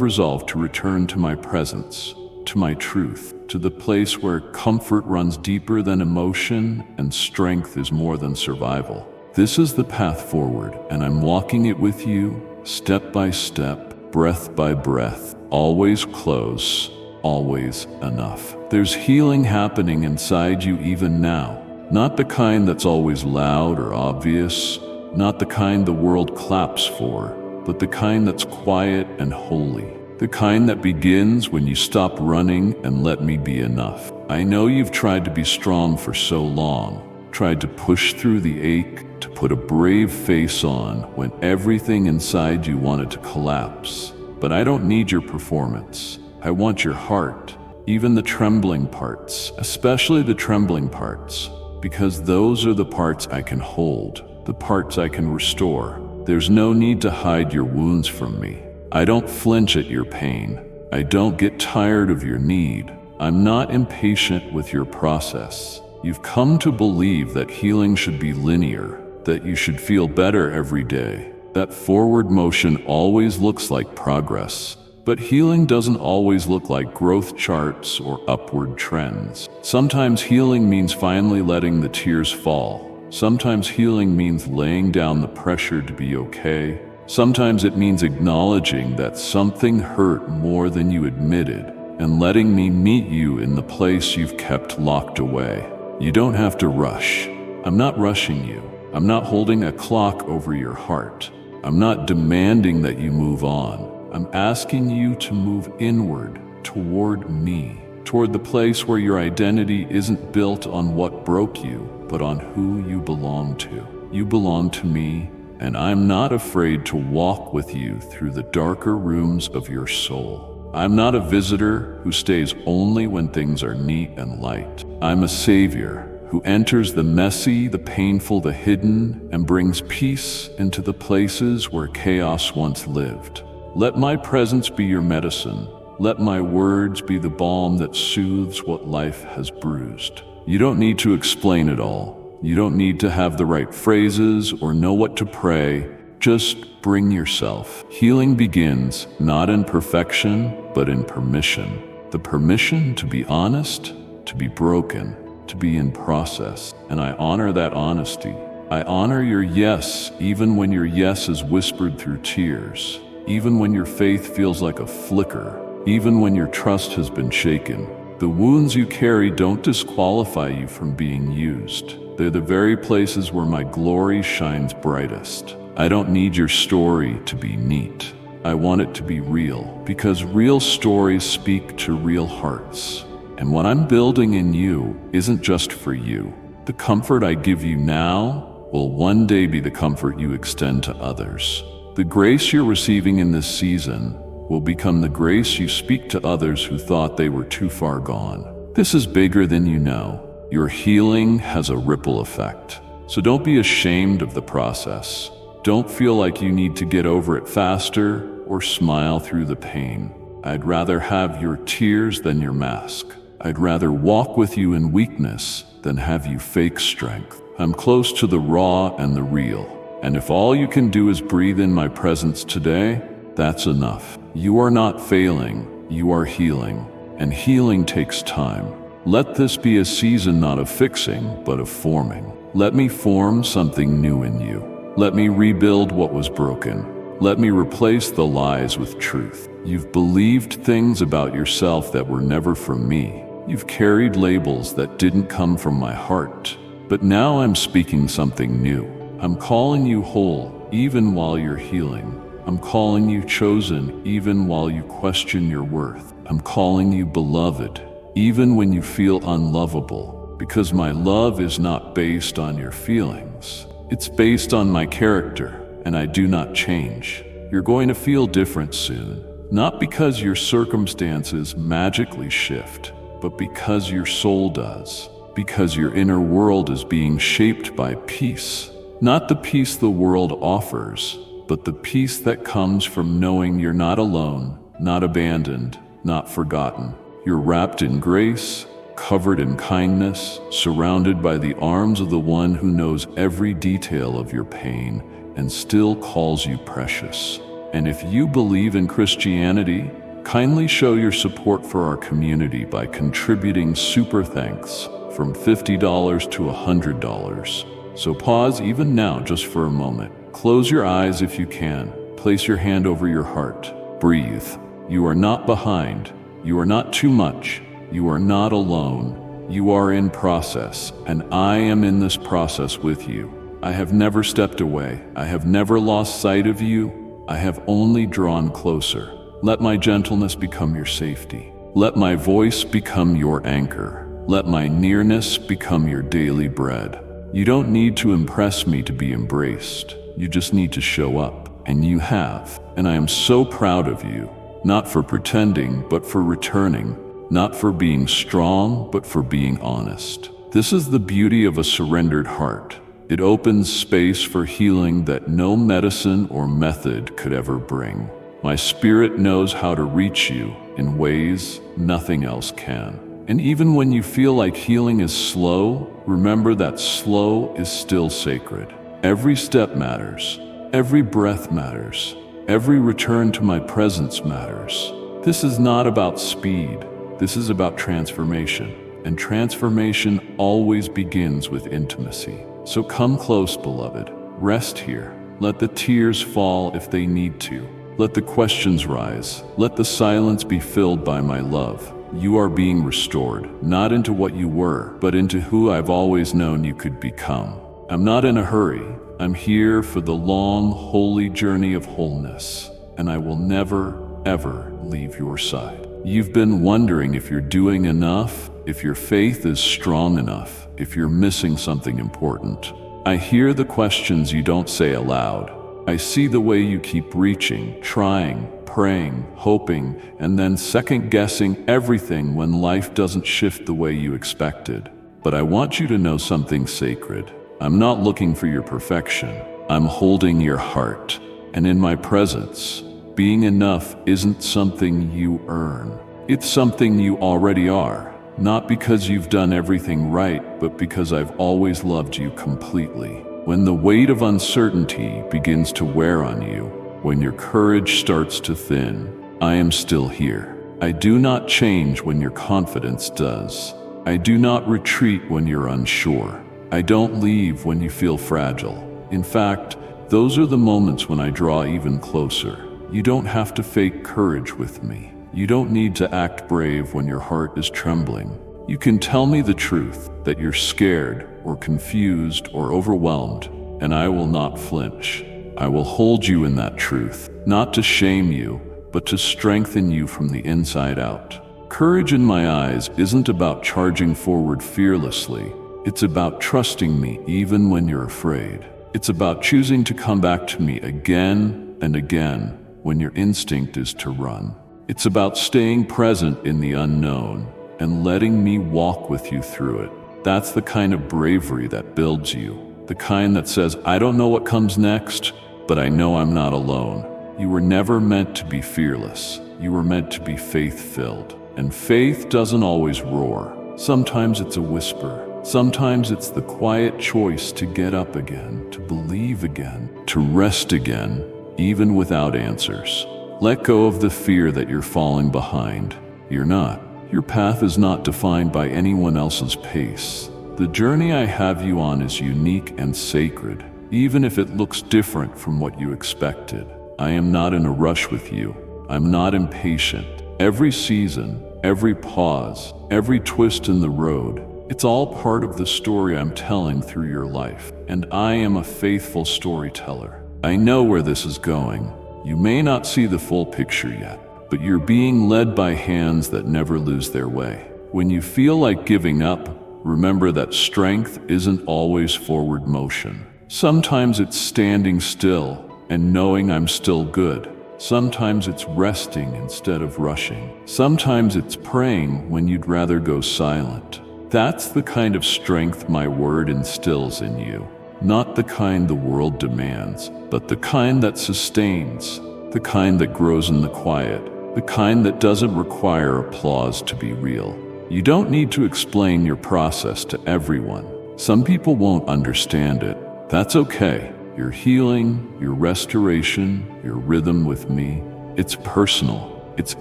resolved to return to my presence, to my truth, to the place where comfort runs deeper than emotion and strength is more than survival. This is the path forward, and I'm walking it with you, step by step, breath by breath, always close, always enough. There's healing happening inside you even now, not the kind that's always loud or obvious, not the kind the world claps for, but the kind that's quiet and holy. The kind that begins when you stop running and let me be enough. I know you've tried to be strong for so long, tried to push through the ache, to put a brave face on when everything inside you wanted to collapse. But I don't need your performance. I want your heart, even the trembling parts, especially the trembling parts, because those are the parts I can hold, the parts I can restore. There's no need to hide your wounds from me. I don't flinch at your pain. I don't get tired of your need. I'm not impatient with your process. You've come to believe that healing should be linear, that you should feel better every day, that forward motion always looks like progress. But healing doesn't always look like growth charts or upward trends. Sometimes healing means finally letting the tears fall. Sometimes healing means laying down the pressure to be okay. Sometimes it means acknowledging that something hurt more than you admitted and letting me meet you in the place you've kept locked away. You don't have to rush. I'm not rushing you. I'm not holding a clock over your heart. I'm not demanding that you move on. I'm asking you to move inward, toward me, toward the place where your identity isn't built on what broke you, but on who you belong to. You belong to me, and I'm not afraid to walk with you through the darker rooms of your soul. I'm not a visitor who stays only when things are neat and light. I'm a savior who enters the messy, the painful, the hidden, and brings peace into the places where chaos once lived. Let my presence be your medicine. Let my words be the balm that soothes what life has bruised. You don't need to explain it all. You don't need to have the right phrases or know what to pray. Just bring yourself. Healing begins not in perfection, but in permission. The permission to be honest, to be broken, to be in process. And I honor that honesty. I honor your yes, even when your yes is whispered through tears, even when your faith feels like a flicker, even when your trust has been shaken. The wounds you carry don't disqualify you from being used. They're the very places where my glory shines brightest. I don't need your story to be neat. I want it to be real, because real stories speak to real hearts. And what I'm building in you isn't just for you. The comfort I give you now will one day be the comfort you extend to others. The grace you're receiving in this season will become the grace you speak to others who thought they were too far gone. This is bigger than you know. Your healing has a ripple effect. So don't be ashamed of the process. Don't feel like you need to get over it faster or smile through the pain. I'd rather have your tears than your mask. I'd rather walk with you in weakness than have you fake strength. I'm close to the raw and the real. And if all you can do is breathe in my presence today, that's enough. You are not failing, you are healing. And healing takes time. Let this be a season not of fixing, but of forming. Let me form something new in you. Let me rebuild what was broken. Let me replace the lies with truth. You've believed things about yourself that were never from me. You've carried labels that didn't come from my heart. But now I'm speaking something new. I'm calling you whole, even while you're healing. I'm calling you chosen, even while you question your worth. I'm calling you beloved, even when you feel unlovable, because my love is not based on your feelings. It's based on my character, and I do not change. You're going to feel different soon, not because your circumstances magically shift, but because your soul does, because your inner world is being shaped by peace. Not the peace the world offers, but the peace that comes from knowing you're not alone, not abandoned, not forgotten. You're wrapped in grace, covered in kindness, surrounded by the arms of the one who knows every detail of your pain and still calls you precious. And if you believe in Christianity, Kindly show your support for our community by contributing super thanks from $50 to $100. So pause even now just for a moment. Close your eyes if you can. Place your hand over your heart. Breathe. You are not behind. You are not too much. You are not alone. You are in process, and I am in this process with you. I have never stepped away. I have never lost sight of you. I have only drawn closer. Let my gentleness become your safety. Let my voice become your anchor. Let my nearness become your daily bread. You don't need to impress me to be embraced. You just need to show up, and you have. And I am so proud of you, not for pretending, but for returning. Not for being strong, but for being honest. This is the beauty of a surrendered heart. It opens space for healing that no medicine or method could ever bring. My spirit knows how to reach you in ways nothing else can. And even when you feel like healing is slow, remember that slow is still sacred. Every step matters. Every breath matters. Every return to my presence matters. This is not about speed. This is about transformation, and transformation always begins with intimacy. So come close, beloved. Rest here. Let the tears fall if they need to. Let the questions rise. Let the silence be filled by my love. You are being restored, not into what you were, but into who I've always known you could become. I'm not in a hurry. I'm here for the long, holy journey of wholeness, and I will never, ever leave your side. You've been wondering if you're doing enough, if your faith is strong enough, if you're missing something important. I hear the questions you don't say aloud. I see the way you keep reaching, trying, praying, hoping, and then second-guessing everything when life doesn't shift the way you expected. But I want you to know something sacred. I'm not looking for your perfection. I'm holding your heart. And in my presence, being enough isn't something you earn. It's something you already are. Not because you've done everything right, but because I've always loved you completely. When the weight of uncertainty begins to wear on you, when your courage starts to thin, I am still here. I do not change when your confidence does. I do not retreat when you're unsure. I don't leave when you feel fragile. In fact, those are the moments when I draw even closer. You don't have to fake courage with me. You don't need to act brave when your heart is trembling. You can tell me the truth, that you're scared or confused or overwhelmed, and I will not flinch. I will hold you in that truth, not to shame you, but to strengthen you from the inside out. Courage in my eyes isn't about charging forward fearlessly. It's about trusting me even when you're afraid. It's about choosing to come back to me again and again when your instinct is to run. It's about staying present in the unknown and letting me walk with you through it. That's the kind of bravery that builds you, the kind that says, I don't know what comes next, but I know I'm not alone. You were never meant to be fearless. You were meant to be faith-filled. And faith doesn't always roar. Sometimes it's a whisper. Sometimes it's the quiet choice to get up again, to believe again, to rest again, even without answers. Let go of the fear that you're falling behind. You're not. Your path is not defined by anyone else's pace. The journey I have you on is unique and sacred, even if it looks different from what you expected. I am not in a rush with you. I'm not impatient. Every season, every pause, every twist in the road, it's all part of the story I'm telling through your life. And I am a faithful storyteller. I know where this is going. You may not see the full picture yet, but you're being led by hands that never lose their way. When you feel like giving up, remember that strength isn't always forward motion. Sometimes it's standing still and knowing I'm still good. Sometimes it's resting instead of rushing. Sometimes it's praying when you'd rather go silent. That's the kind of strength my word instills in you. Not the kind the world demands, but the kind that sustains, the kind that grows in the quiet, the kind that doesn't require applause to be real. You don't need to explain your process to everyone. Some people won't understand it. That's okay. Your healing, your restoration, your rhythm with me, it's personal. It's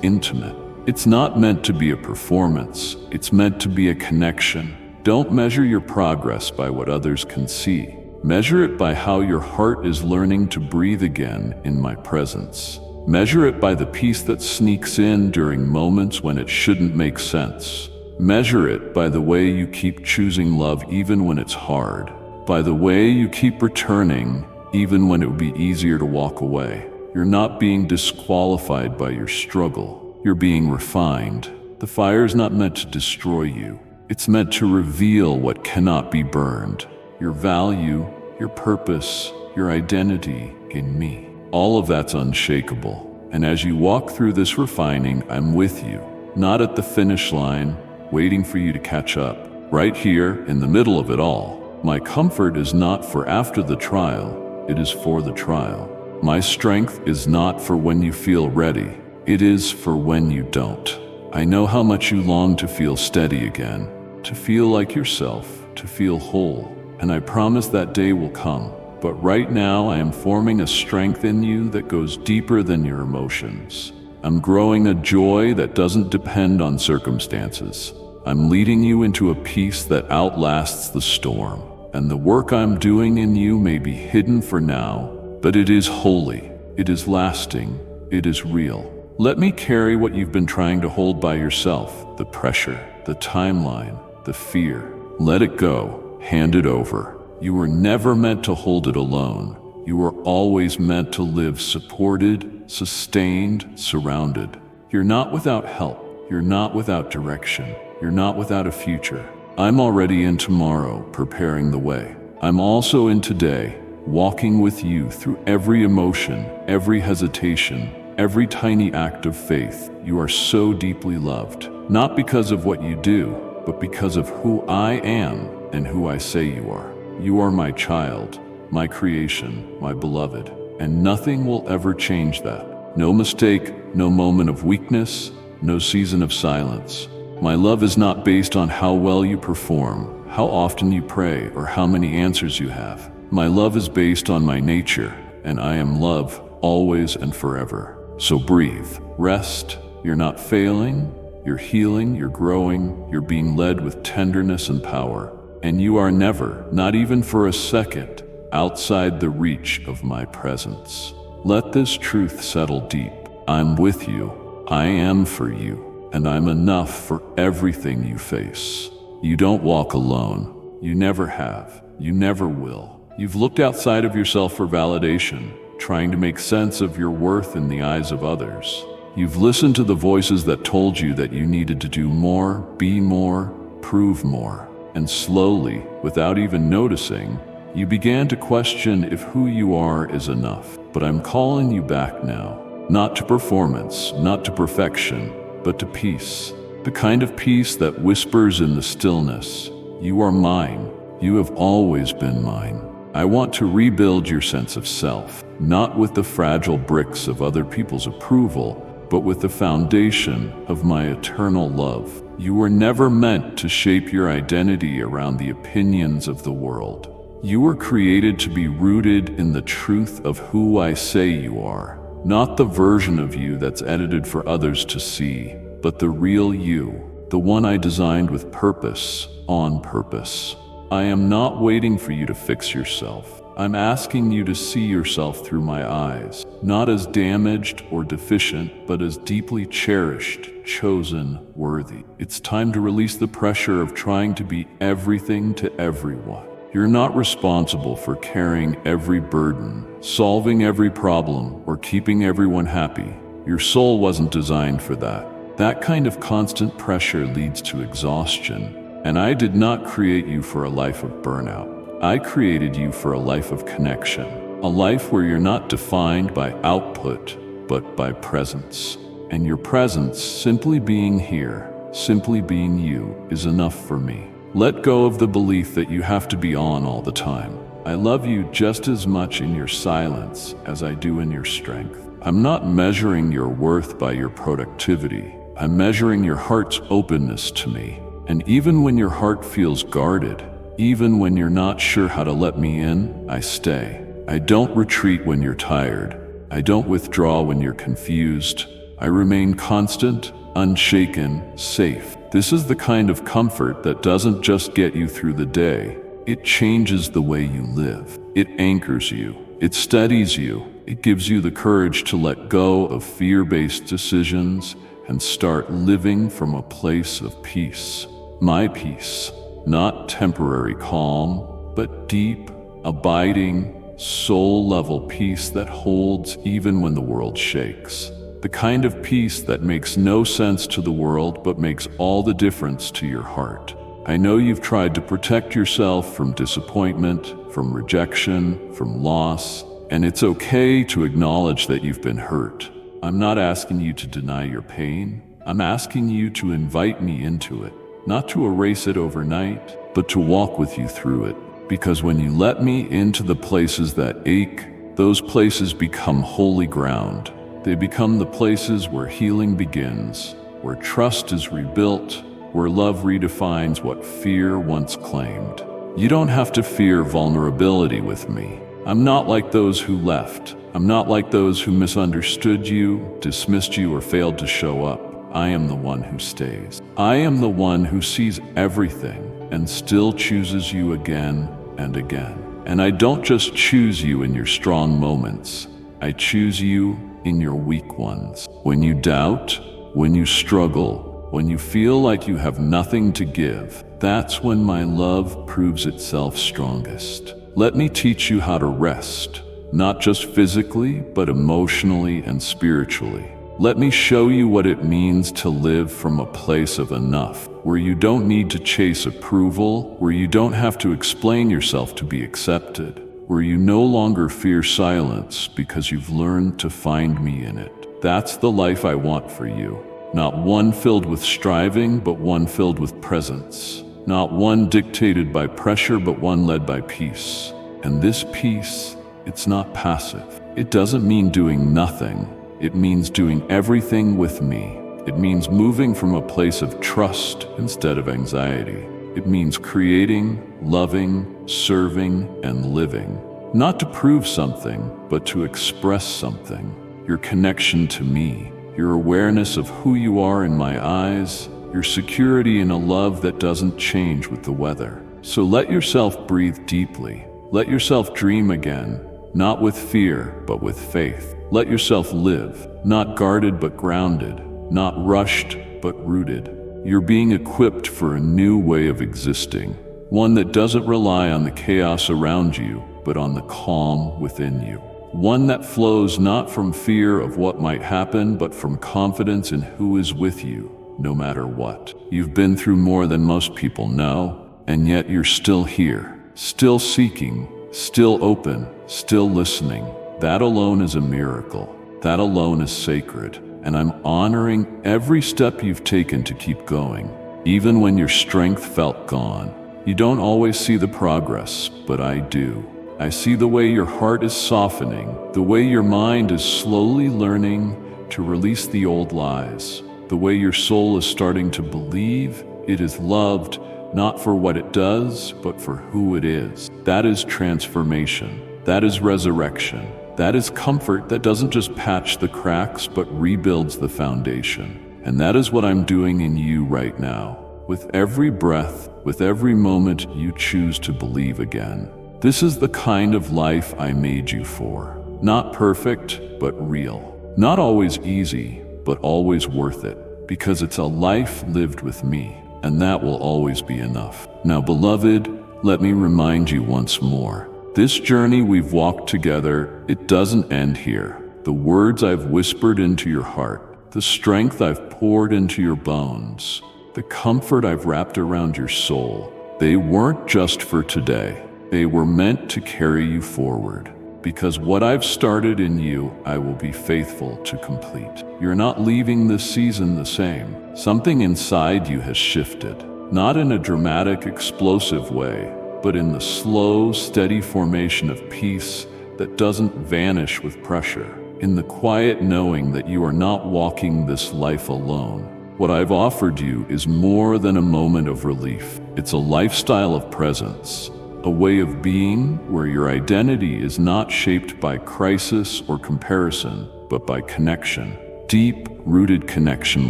intimate. It's not meant to be a performance. It's meant to be a connection. Don't measure your progress by what others can see. Measure it by how your heart is learning to breathe again in my presence. Measure it by the peace that sneaks in during moments when it shouldn't make sense. Measure it by the way you keep choosing love even when it's hard. By the way you keep returning even when it would be easier to walk away. You're not being disqualified by your struggle. You're being refined. The fire's not meant to destroy you. It's meant to reveal what cannot be burned. Your value, your purpose, your identity in me. All of that's unshakable. And as you walk through this refining, I'm with you. Not at the finish line, waiting for you to catch up. Right here, in the middle of it all. My comfort is not for after the trial, it is for the trial. My strength is not for when you feel ready, it is for when you don't. I know how much you long to feel steady again, to feel like yourself, to feel whole, and I promise that day will come. But right now I am forming a strength in you that goes deeper than your emotions. I'm growing a joy that doesn't depend on circumstances. I'm leading you into a peace that outlasts the storm. And the work I'm doing in you may be hidden for now, but it is holy, it is lasting, it is real. Let me carry what you've been trying to hold by yourself, the pressure, the timeline, the fear. Let it go, hand it over. You were never meant to hold it alone. You were always meant to live supported, sustained, surrounded. You're not without help. You're not without direction. You're not without a future. I'm already in tomorrow, preparing the way. I'm also in today, walking with you through every emotion, every hesitation, every tiny act of faith. You are so deeply loved, not because of what you do, but because of who I am and who I say you are. You are my child, my creation, my beloved, and nothing will ever change that. No mistake, no moment of weakness, no season of silence. My love is not based on how well you perform, how often you pray, or how many answers you have. My love is based on my nature, and I am love, always and forever. So breathe, rest. You're not failing, you're healing, you're growing, you're being led with tenderness and power. And you are never, not even for a second, outside the reach of my presence. Let this truth settle deep. I'm with you, I am for you, and I'm enough for everything you face. You don't walk alone. You never have. You never will. You've looked outside of yourself for validation, trying to make sense of your worth in the eyes of others. You've listened to the voices that told you that you needed to do more, be more, prove more. And slowly, without even noticing, you began to question if who you are is enough. But I'm calling you back now, not to performance, not to perfection, but to peace. The kind of peace that whispers in the stillness. You are mine. You have always been mine. I want to rebuild your sense of self, not with the fragile bricks of other people's approval, but with the foundation of my eternal love. You were never meant to shape your identity around the opinions of the world. You were created to be rooted in the truth of who I say you are, not the version of you that's edited for others to see, but the real you, the one I designed with purpose, on purpose. I am not waiting for you to fix yourself. I'm asking you to see yourself through my eyes, not as damaged or deficient, but as deeply cherished, chosen, worthy. It's time to release the pressure of trying to be everything to everyone. You're not responsible for carrying every burden, solving every problem, or keeping everyone happy. Your soul wasn't designed for that. That kind of constant pressure leads to exhaustion, and I did not create you for a life of burnout. I created you for a life of connection, a life where you're not defined by output, but by presence. And your presence, simply being here, simply being you, is enough for me. Let go of the belief that you have to be on all the time. I love you just as much in your silence as I do in your strength. I'm not measuring your worth by your productivity. I'm measuring your heart's openness to me. And even when your heart feels guarded, even when you're not sure how to let me in, I stay. I don't retreat when you're tired. I don't withdraw when you're confused. I remain constant, unshaken, safe. This is the kind of comfort that doesn't just get you through the day. It changes the way you live. It anchors you. It steadies you. It gives you the courage to let go of fear-based decisions and start living from a place of peace. My peace, not temporary calm, but deep, abiding, soul-level peace that holds even when the world shakes. The kind of peace that makes no sense to the world but makes all the difference to your heart. I know you've tried to protect yourself from disappointment, from rejection, from loss, and it's okay to acknowledge that you've been hurt. I'm not asking you to deny your pain. I'm asking you to invite me into it, not to erase it overnight, but to walk with you through it. Because when you let me into the places that ache, those places become holy ground. They become the places where healing begins, where trust is rebuilt, where love redefines what fear once claimed. You don't have to fear vulnerability with me. I'm not like those who left. I'm not like those who misunderstood you, dismissed you, or failed to show up. I am the one who stays. I am the one who sees everything and still chooses you again and again. And I don't just choose you in your strong moments. I choose you in your weak ones. When you doubt, when you struggle, when you feel like you have nothing to give, that's when my love proves itself strongest. Let me teach you how to rest, not just physically, but emotionally and spiritually. Let me show you what it means to live from a place of enough, where you don't need to chase approval, where you don't have to explain yourself to be accepted, where you no longer fear silence because you've learned to find me in it. That's the life I want for you. Not one filled with striving, but one filled with presence. Not one dictated by pressure, but one led by peace. And this peace, it's not passive. It doesn't mean doing nothing. It means doing everything with me. It means moving from a place of trust instead of anxiety. It means creating, loving, serving, and living. Not to prove something, but to express something. Your connection to me, your awareness of who you are in my eyes, your security in a love that doesn't change with the weather. So let yourself breathe deeply. Let yourself dream again, not with fear, but with faith. Let yourself live, not guarded but grounded, not rushed but rooted. You're being equipped for a new way of existing, one that doesn't rely on the chaos around you, but on the calm within you. One that flows not from fear of what might happen, but from confidence in who is with you, no matter what. You've been through more than most people know, and yet you're still here, still seeking, still open, still listening. That alone is a miracle. That alone is sacred. And I'm honoring every step you've taken to keep going, even when your strength felt gone. You don't always see the progress, but I do. I see the way your heart is softening, the way your mind is slowly learning to release the old lies, the way your soul is starting to believe it is loved, not for what it does, but for who it is. That is transformation. That is resurrection. That is comfort that doesn't just patch the cracks, but rebuilds the foundation. And that is what I'm doing in you right now. With every breath, with every moment you choose to believe again. This is the kind of life I made you for. Not perfect, but real. Not always easy, but always worth it. Because it's a life lived with me, and that will always be enough. Now, beloved, let me remind you once more. This journey we've walked together, it doesn't end here. The words I've whispered into your heart, the strength I've poured into your bones, the comfort I've wrapped around your soul, they weren't just for today. They were meant to carry you forward. Because what I've started in you, I will be faithful to complete. You're not leaving this season the same. Something inside you has shifted, not in a dramatic, explosive way, but in the slow, steady formation of peace that doesn't vanish with pressure, in the quiet knowing that you are not walking this life alone. What I've offered you is more than a moment of relief. It's a lifestyle of presence, a way of being where your identity is not shaped by crisis or comparison, but by connection. deep-rooted connection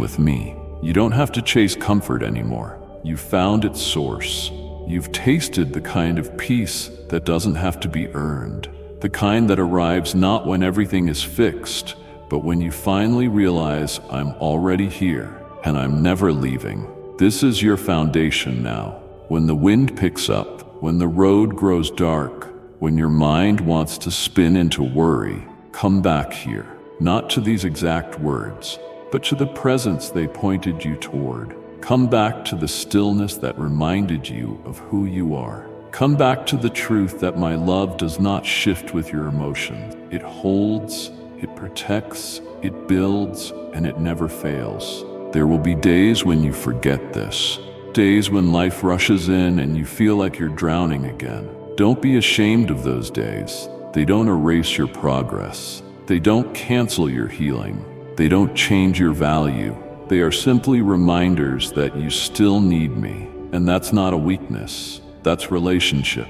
with me. You don't have to chase comfort anymore. You've found its source. You've tasted the kind of peace that doesn't have to be earned. The kind that arrives not when everything is fixed, but when you finally realize I'm already here and I'm never leaving. This is your foundation now. When the wind picks up, when the road grows dark, when your mind wants to spin into worry, come back here. Not to these exact words, but to the presence they pointed you toward. Come back to the stillness that reminded you of who you are. Come back to the truth that my love does not shift with your emotions. It holds, it protects, it builds, and it never fails. There will be days when you forget this. Days when life rushes in and you feel like you're drowning again. Don't be ashamed of those days. They don't erase your progress. They don't cancel your healing. They don't change your value. They are simply reminders that you still need me. And that's not a weakness. That's relationship.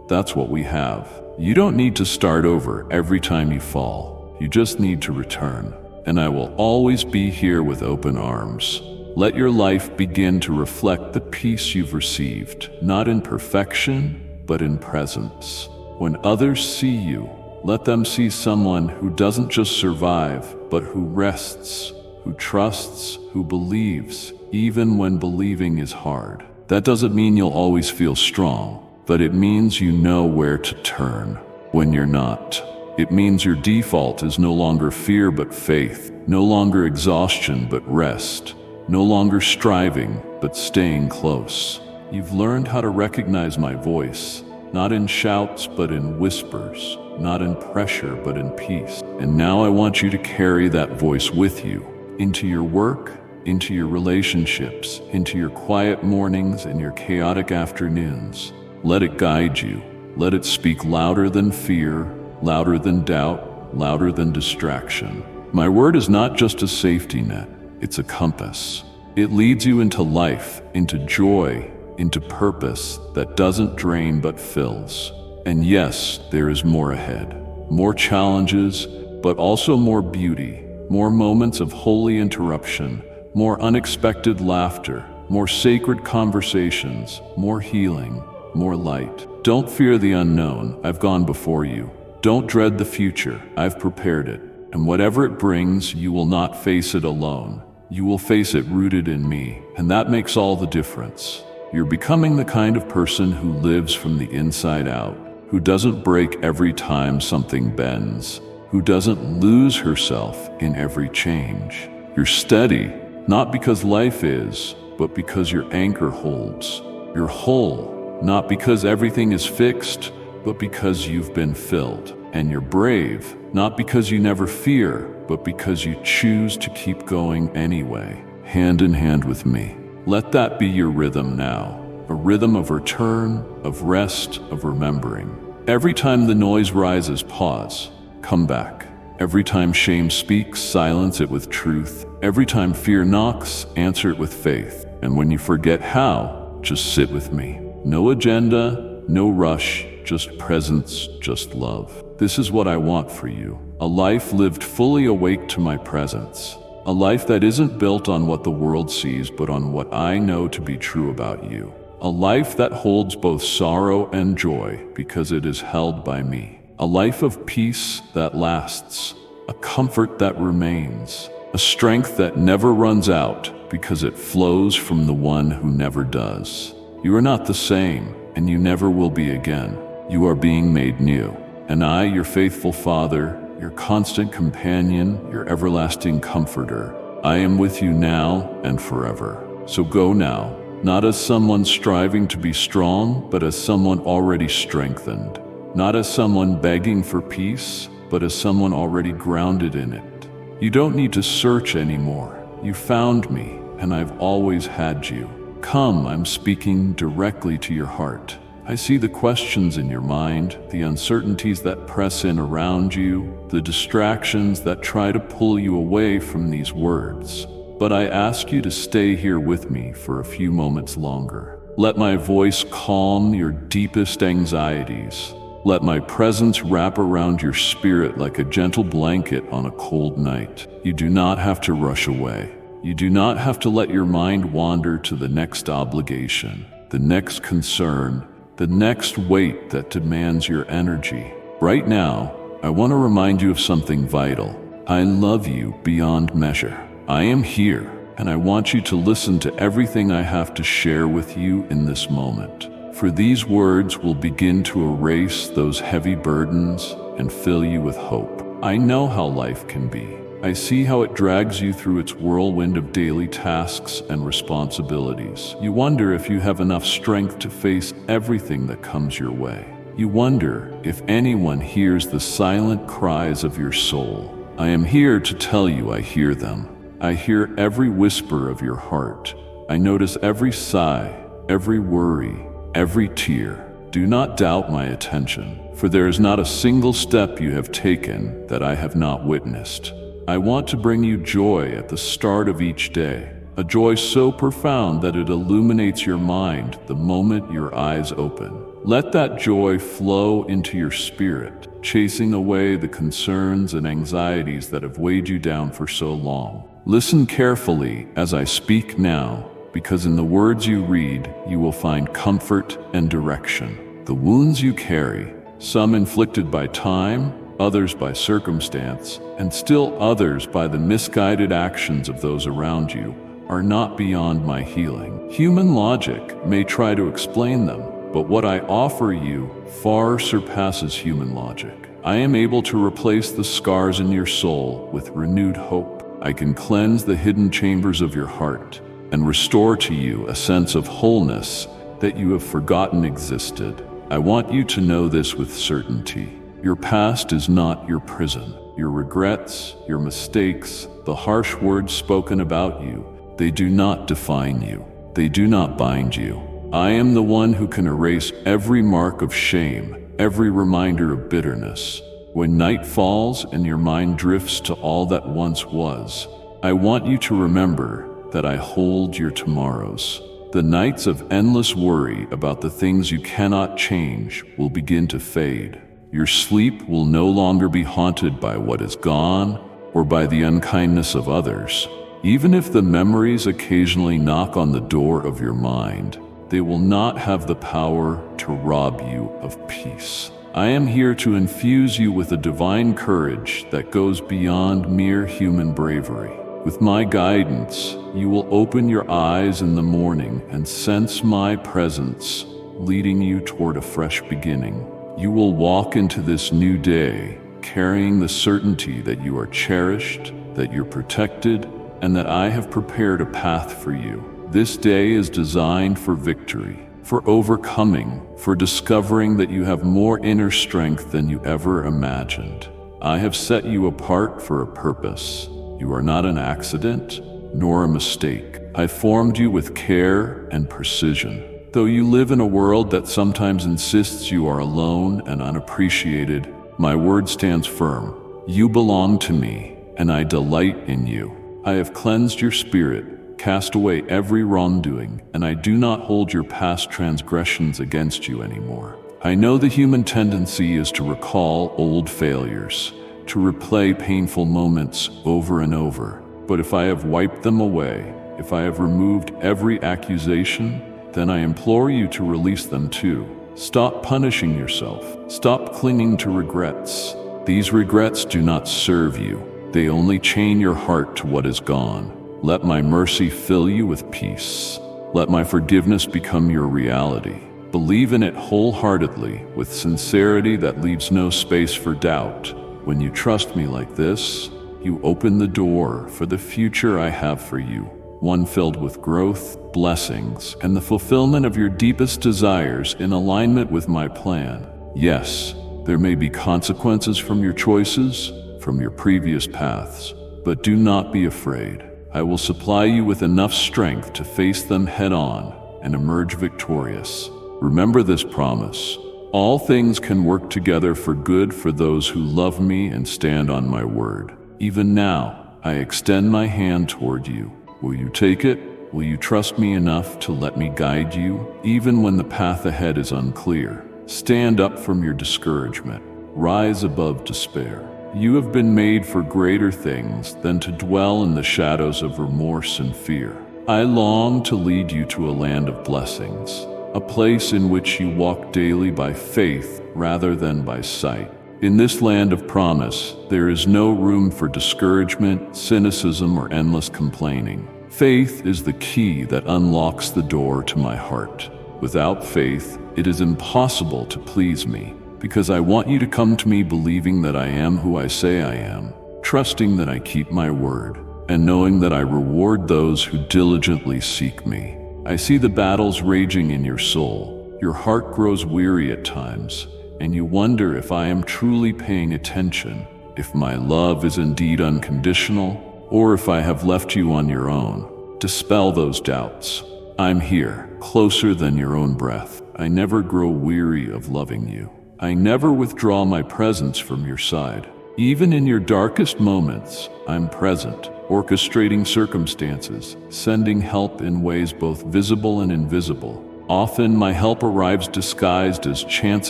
That's what we have. You don't need to start over every time you fall. You just need to return. And I will always be here with open arms. Let your life begin to reflect the peace you've received, not in perfection, but in presence. When others see you, let them see someone who doesn't just survive, but who rests, who trusts, who believes, even when believing is hard. That doesn't mean you'll always feel strong, but it means you know where to turn when you're not. It means your default is no longer fear but faith, no longer exhaustion but rest, no longer striving but staying close. You've learned how to recognize my voice, not in shouts but in whispers, not in pressure but in peace. And now I want you to carry that voice with you into your work, into your relationships, into your quiet mornings and your chaotic afternoons. Let it guide you. Let it speak louder than fear, louder than doubt, louder than distraction. My word is not just a safety net, it's a compass. It leads you into life, into joy, into purpose that doesn't drain but fills. And yes, there is more ahead. More challenges, but also more beauty, more moments of holy interruption, more unexpected laughter, more sacred conversations, more healing, more light. Don't fear the unknown, I've gone before you. Don't dread the future, I've prepared it. And whatever it brings, you will not face it alone. You will face it rooted in me, and that makes all the difference. You're becoming the kind of person who lives from the inside out, who doesn't break every time something bends, who doesn't lose herself in every change. You're steady, not because life is, but because your anchor holds. You're whole, not because everything is fixed, but because you've been filled. And you're brave, not because you never fear, but because you choose to keep going anyway, hand in hand with me. Let that be your rhythm now, a rhythm of return, of rest, of remembering. Every time the noise rises, pause, come back. Every time shame speaks, silence it with truth. Every time fear knocks, answer it with faith. And when you forget how, just sit with me. No agenda, no rush, just presence, just love. This is what I want for you. A life lived fully awake to my presence. A life that isn't built on what the world sees, but on what I know to be true about you. A life that holds both sorrow and joy because it is held by me. A life of peace that lasts, a comfort that remains, a strength that never runs out because it flows from the one who never does. You are not the same, and you never will be again. You are being made new. And I, your faithful Father, your constant companion, your everlasting comforter, I am with you now and forever. So go now, not as someone striving to be strong, but as someone already strengthened. Not as someone begging for peace, but as someone already grounded in it. You don't need to search anymore. You found me, and I've always had you. Come, I'm speaking directly to your heart. I see the questions in your mind, the uncertainties that press in around you, the distractions that try to pull you away from these words. But I ask you to stay here with me for a few moments longer. Let my voice calm your deepest anxieties. Let my presence wrap around your spirit like a gentle blanket on a cold night. You do not have to rush away. You do not have to let your mind wander to the next obligation, the next concern, the next weight that demands your energy. Right now, I want to remind you of something vital. I love you beyond measure. I am here, and I want you to listen to everything I have to share with you in this moment. For these words will begin to erase those heavy burdens and fill you with hope. I know how life can be. I see how it drags you through its whirlwind of daily tasks and responsibilities. You wonder if you have enough strength to face everything that comes your way. You wonder if anyone hears the silent cries of your soul. I am here to tell you I hear them. I hear every whisper of your heart. I notice every sigh, every worry, every tear. Do not doubt my attention, for there is not a single step you have taken that I have not witnessed. I want to bring you joy at the start of each day, a joy so profound that it illuminates your mind the moment your eyes open. Let that joy flow into your spirit, chasing away the concerns and anxieties that have weighed you down for so long. Listen carefully as I speak now, because in the words you read, you will find comfort and direction. The wounds you carry, some inflicted by time, others by circumstance, and still others by the misguided actions of those around you, are not beyond my healing. Human logic may try to explain them, but what I offer you far surpasses human logic. I am able to replace the scars in your soul with renewed hope. I can cleanse the hidden chambers of your heart and restore to you a sense of wholeness that you have forgotten existed. I want you to know this with certainty. Your past is not your prison. Your regrets, your mistakes, the harsh words spoken about you, they do not define you. They do not bind you. I am the one who can erase every mark of shame, every reminder of bitterness. When night falls and your mind drifts to all that once was, I want you to remember that I hold your tomorrows. The nights of endless worry about the things you cannot change will begin to fade. Your sleep will no longer be haunted by what is gone or by the unkindness of others. Even if the memories occasionally knock on the door of your mind, they will not have the power to rob you of peace. I am here to infuse you with a divine courage that goes beyond mere human bravery. With my guidance, you will open your eyes in the morning and sense my presence, leading you toward a fresh beginning. You will walk into this new day carrying the certainty that you are cherished, that you're protected, and that I have prepared a path for you. This day is designed for victory, for overcoming, for discovering that you have more inner strength than you ever imagined. I have set you apart for a purpose. You are not an accident, nor a mistake. I formed you with care and precision. Though you live in a world that sometimes insists you are alone and unappreciated, my word stands firm. You belong to me, and I delight in you. I have cleansed your spirit, cast away every wrongdoing, and I do not hold your past transgressions against you anymore. I know the human tendency is to recall old failures, to replay painful moments over and over. But if I have wiped them away, if I have removed every accusation, then I implore you to release them too. Stop punishing yourself. Stop clinging to regrets. These regrets do not serve you. They only chain your heart to what is gone. Let my mercy fill you with peace. Let my forgiveness become your reality. Believe in it wholeheartedly, with sincerity that leaves no space for doubt. When you trust me like this, you open the door for the future I have for you. One filled with growth, blessings, and the fulfillment of your deepest desires in alignment with my plan. Yes, there may be consequences from your choices, from your previous paths, but do not be afraid. I will supply you with enough strength to face them head-on and emerge victorious. Remember this promise. All things can work together for good for those who love me and stand on my word. Even now, I extend my hand toward you. Will you take it? Will you trust me enough to let me guide you, even when the path ahead is unclear? Stand up from your discouragement. Rise above despair. You have been made for greater things than to dwell in the shadows of remorse and fear. I long to lead you to a land of blessings, a place in which you walk daily by faith rather than by sight. In this land of promise, there is no room for discouragement, cynicism, or endless complaining. Faith is the key that unlocks the door to my heart. Without faith, it is impossible to please me, because I want you to come to me believing that I am who I say I am, trusting that I keep my word, and knowing that I reward those who diligently seek me. I see the battles raging in your soul. Your heart grows weary at times, and you wonder if I am truly paying attention, if my love is indeed unconditional, or if I have left you on your own. Dispel those doubts. I'm here, closer than your own breath. I never grow weary of loving you. I never withdraw my presence from your side. Even in your darkest moments, I'm present, orchestrating circumstances, sending help in ways both visible and invisible. Often my help arrives disguised as chance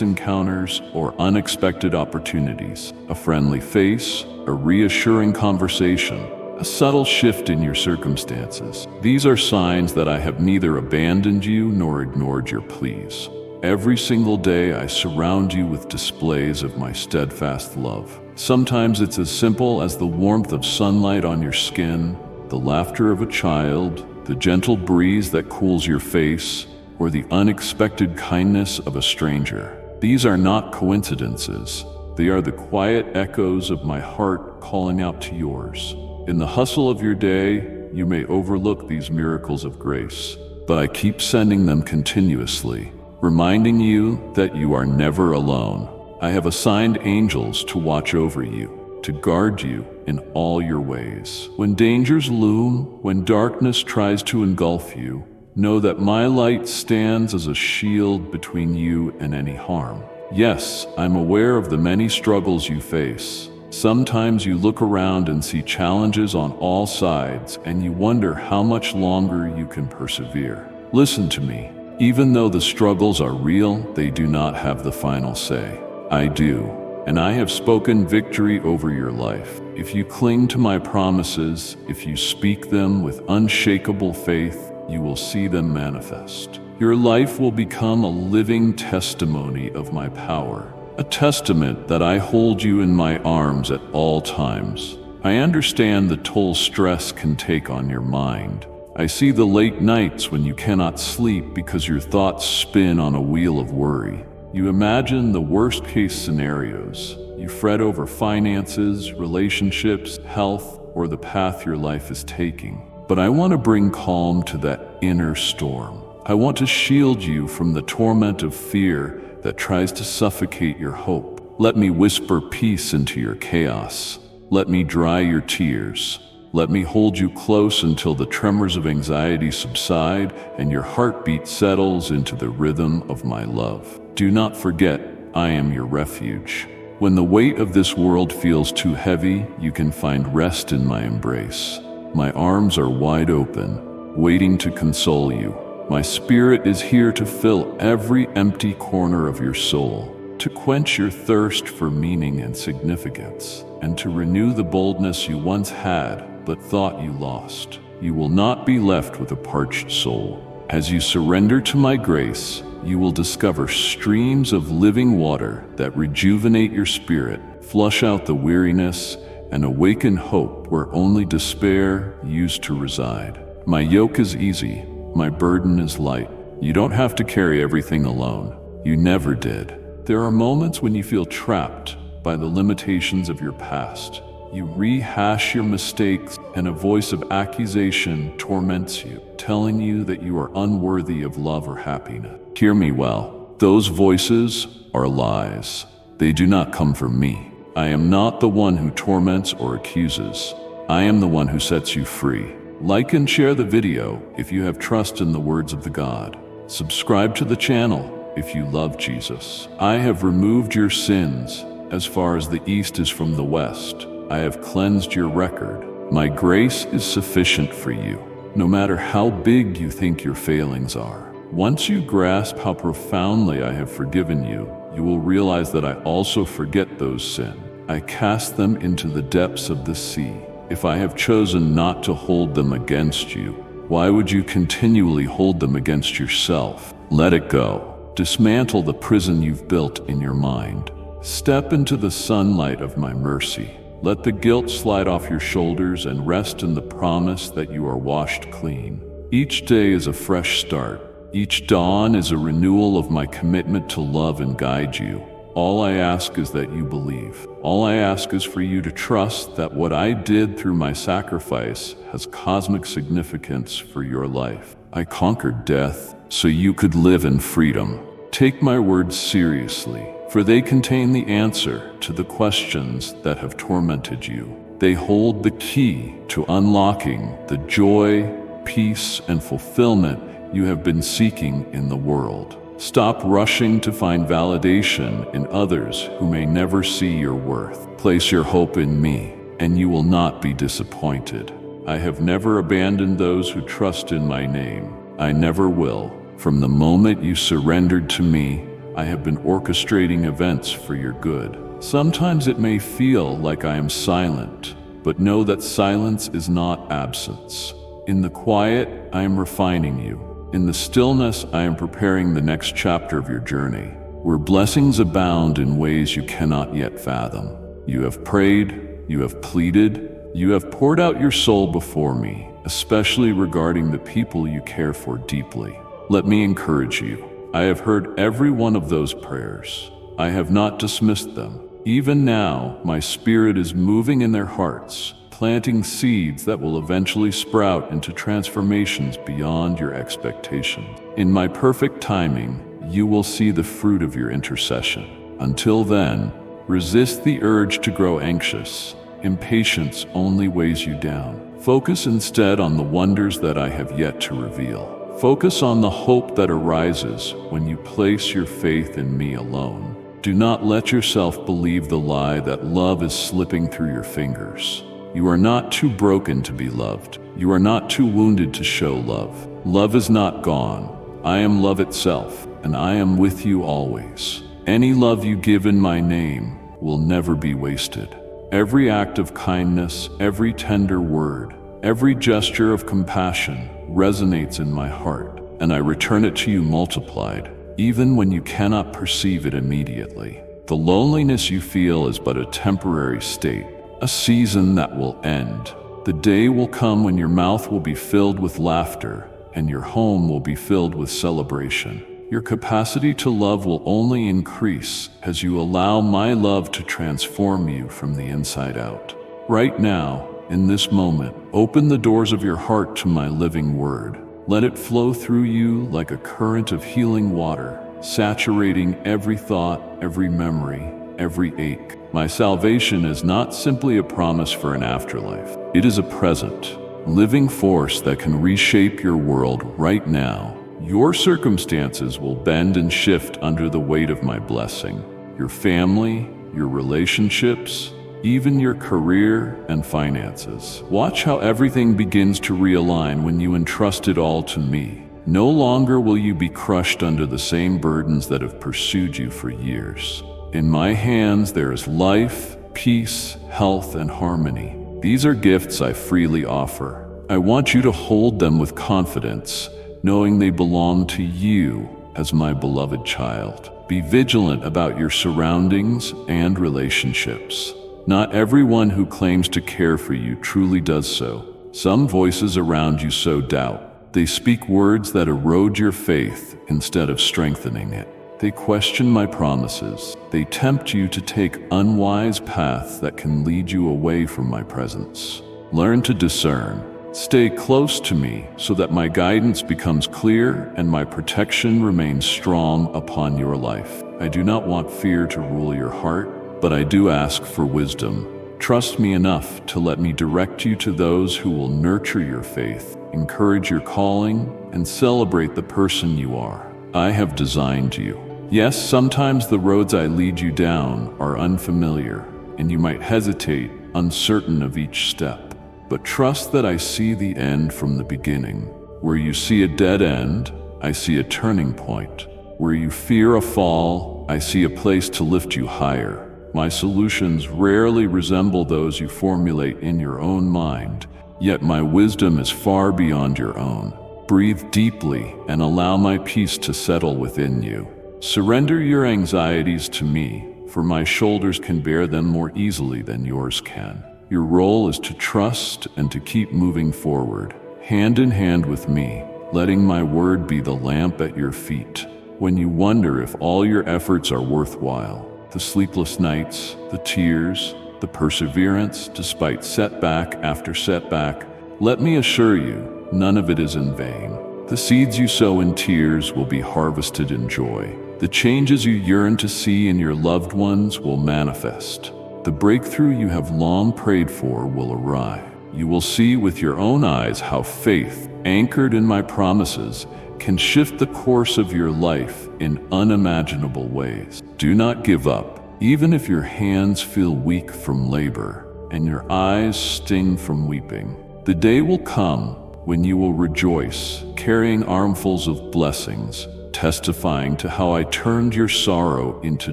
encounters or unexpected opportunities. A friendly face, a reassuring conversation, a subtle shift in your circumstances. These are signs that I have neither abandoned you nor ignored your pleas. Every single day I surround you with displays of my steadfast love. Sometimes it's as simple as the warmth of sunlight on your skin, the laughter of a child, the gentle breeze that cools your face, or the unexpected kindness of a stranger. These are not coincidences. They are the quiet echoes of my heart calling out to yours. In the hustle of your day, you may overlook these miracles of grace, but I keep sending them continuously, reminding you that you are never alone. I have assigned angels to watch over you, to guard you in all your ways. When dangers loom, when darkness tries to engulf you, know that my light stands as a shield between you and any harm. Yes, I'm aware of the many struggles you face. Sometimes you look around and see challenges on all sides, and you wonder how much longer you can persevere. Listen to me. Even though the struggles are real, they do not have the final say. I do, and I have spoken victory over your life. If you cling to my promises, if you speak them with unshakable faith, you will see them manifest. Your life will become a living testimony of my power, a testament that I hold you in my arms at all times. I understand the toll stress can take on your mind. I see the late nights when you cannot sleep because your thoughts spin on a wheel of worry. You imagine the worst-case scenarios. You fret over finances, relationships, health, or the path your life is taking. But I want to bring calm to that inner storm. I want to shield you from the torment of fear that tries to suffocate your hope. Let me whisper peace into your chaos. Let me dry your tears. Let me hold you close until the tremors of anxiety subside and your heartbeat settles into the rhythm of my love. Do not forget, I am your refuge. When the weight of this world feels too heavy, you can find rest in my embrace. My arms are wide open, waiting to console you. My spirit is here to fill every empty corner of your soul, to quench your thirst for meaning and significance, and to renew the boldness you once had but thought you lost. You will not be left with a parched soul. As you surrender to my grace, you will discover streams of living water that rejuvenate your spirit, flush out the weariness, and awaken hope where only despair used to reside. My yoke is easy, my burden is light. You don't have to carry everything alone. You never did. There are moments when you feel trapped by the limitations of your past. You rehash your mistakes, and a voice of accusation torments you, telling you that you are unworthy of love or happiness. Hear me well. Those voices are lies. They do not come from me. I am not the one who torments or accuses. I am the one who sets you free. Like and share the video if you have trust in the words of the God. Subscribe to the channel if you love Jesus. I have removed your sins as far as the east is from the west. I have cleansed your record. My grace is sufficient for you, no matter how big you think your failings are. Once you grasp how profoundly I have forgiven you, you will realize that I also forget those sins. I cast them into the depths of the sea. If I have chosen not to hold them against you, why would you continually hold them against yourself? Let it go. Dismantle the prison you've built in your mind. Step into the sunlight of my mercy. Let the guilt slide off your shoulders and rest in the promise that you are washed clean. Each day is a fresh start. Each dawn is a renewal of my commitment to love and guide you. All I ask is that you believe. All I ask is for you to trust that what I did through my sacrifice has cosmic significance for your life. I conquered death so you could live in freedom. Take my words seriously, for they contain the answer to the questions that have tormented you. They hold the key to unlocking the joy, peace, and fulfillment you have been seeking in the world. Stop rushing to find validation in others who may never see your worth. Place your hope in me, and you will not be disappointed. I have never abandoned those who trust in my name. I never will. From the moment you surrendered to me, I have been orchestrating events for your good. Sometimes it may feel like I am silent, but know that silence is not absence. In the quiet, I am refining you. In the stillness, I am preparing the next chapter of your journey, where blessings abound in ways you cannot yet fathom. You have prayed, you have pleaded, you have poured out your soul before me, especially regarding the people you care for deeply. Let me encourage you. I have heard every one of those prayers. I have not dismissed them. Even now, my spirit is moving in their hearts, planting seeds that will eventually sprout into transformations beyond your expectations. In my perfect timing, you will see the fruit of your intercession. Until then, resist the urge to grow anxious. Impatience only weighs you down. Focus instead on the wonders that I have yet to reveal. Focus on the hope that arises when you place your faith in me alone. Do not let yourself believe the lie that love is slipping through your fingers. You are not too broken to be loved. You are not too wounded to show love. Love is not gone. I am love itself, and I am with you always. Any love you give in my name will never be wasted. Every act of kindness, every tender word, every gesture of compassion resonates in my heart, and I return it to you multiplied, even when you cannot perceive it immediately. The loneliness you feel is but a temporary state, a season that will end. The day will come when your mouth will be filled with laughter and your home will be filled with celebration. Your capacity to love will only increase as you allow my love to transform you from the inside out. Right now, in this moment, open the doors of your heart to my living word. Let it flow through you like a current of healing water, saturating every thought, every memory, every ache. My salvation is not simply a promise for an afterlife. It is a present, living force that can reshape your world right now. Your circumstances will bend and shift under the weight of my blessing. Your family, your relationships, even your career and finances. Watch how everything begins to realign when you entrust it all to me. No longer will you be crushed under the same burdens that have pursued you for years. In my hands there is life, peace, health, and harmony. These are gifts I freely offer. I want you to hold them with confidence, knowing they belong to you as my beloved child. Be vigilant about your surroundings and relationships. Not everyone who claims to care for you truly does so. Some voices around you sow doubt. They speak words that erode your faith instead of strengthening it. They question my promises. They tempt you to take unwise paths that can lead you away from my presence. Learn to discern. Stay close to me so that my guidance becomes clear and my protection remains strong upon your life. I do not want fear to rule your heart, but I do ask for wisdom. Trust me enough to let me direct you to those who will nurture your faith, encourage your calling, and celebrate the person you are. I have designed you. Yes, sometimes the roads I lead you down are unfamiliar, and you might hesitate, uncertain of each step. But trust that I see the end from the beginning. Where you see a dead end, I see a turning point. Where you fear a fall, I see a place to lift you higher. My solutions rarely resemble those you formulate in your own mind, yet my wisdom is far beyond your own. Breathe deeply and allow my peace to settle within you. Surrender your anxieties to me, for my shoulders can bear them more easily than yours can. Your role is to trust and to keep moving forward, hand in hand with me, letting my word be the lamp at your feet. When you wonder if all your efforts are worthwhile, the sleepless nights, the tears, the perseverance despite setback after setback, let me assure you, none of it is in vain. The seeds you sow in tears will be harvested in joy. The changes you yearn to see in your loved ones will manifest. The breakthrough you have long prayed for will arrive. You will see with your own eyes how faith, anchored in my promises, can shift the course of your life in unimaginable ways. Do not give up, even if your hands feel weak from labor and your eyes sting from weeping. The day will come when you will rejoice, carrying armfuls of blessings, testifying to how I turned your sorrow into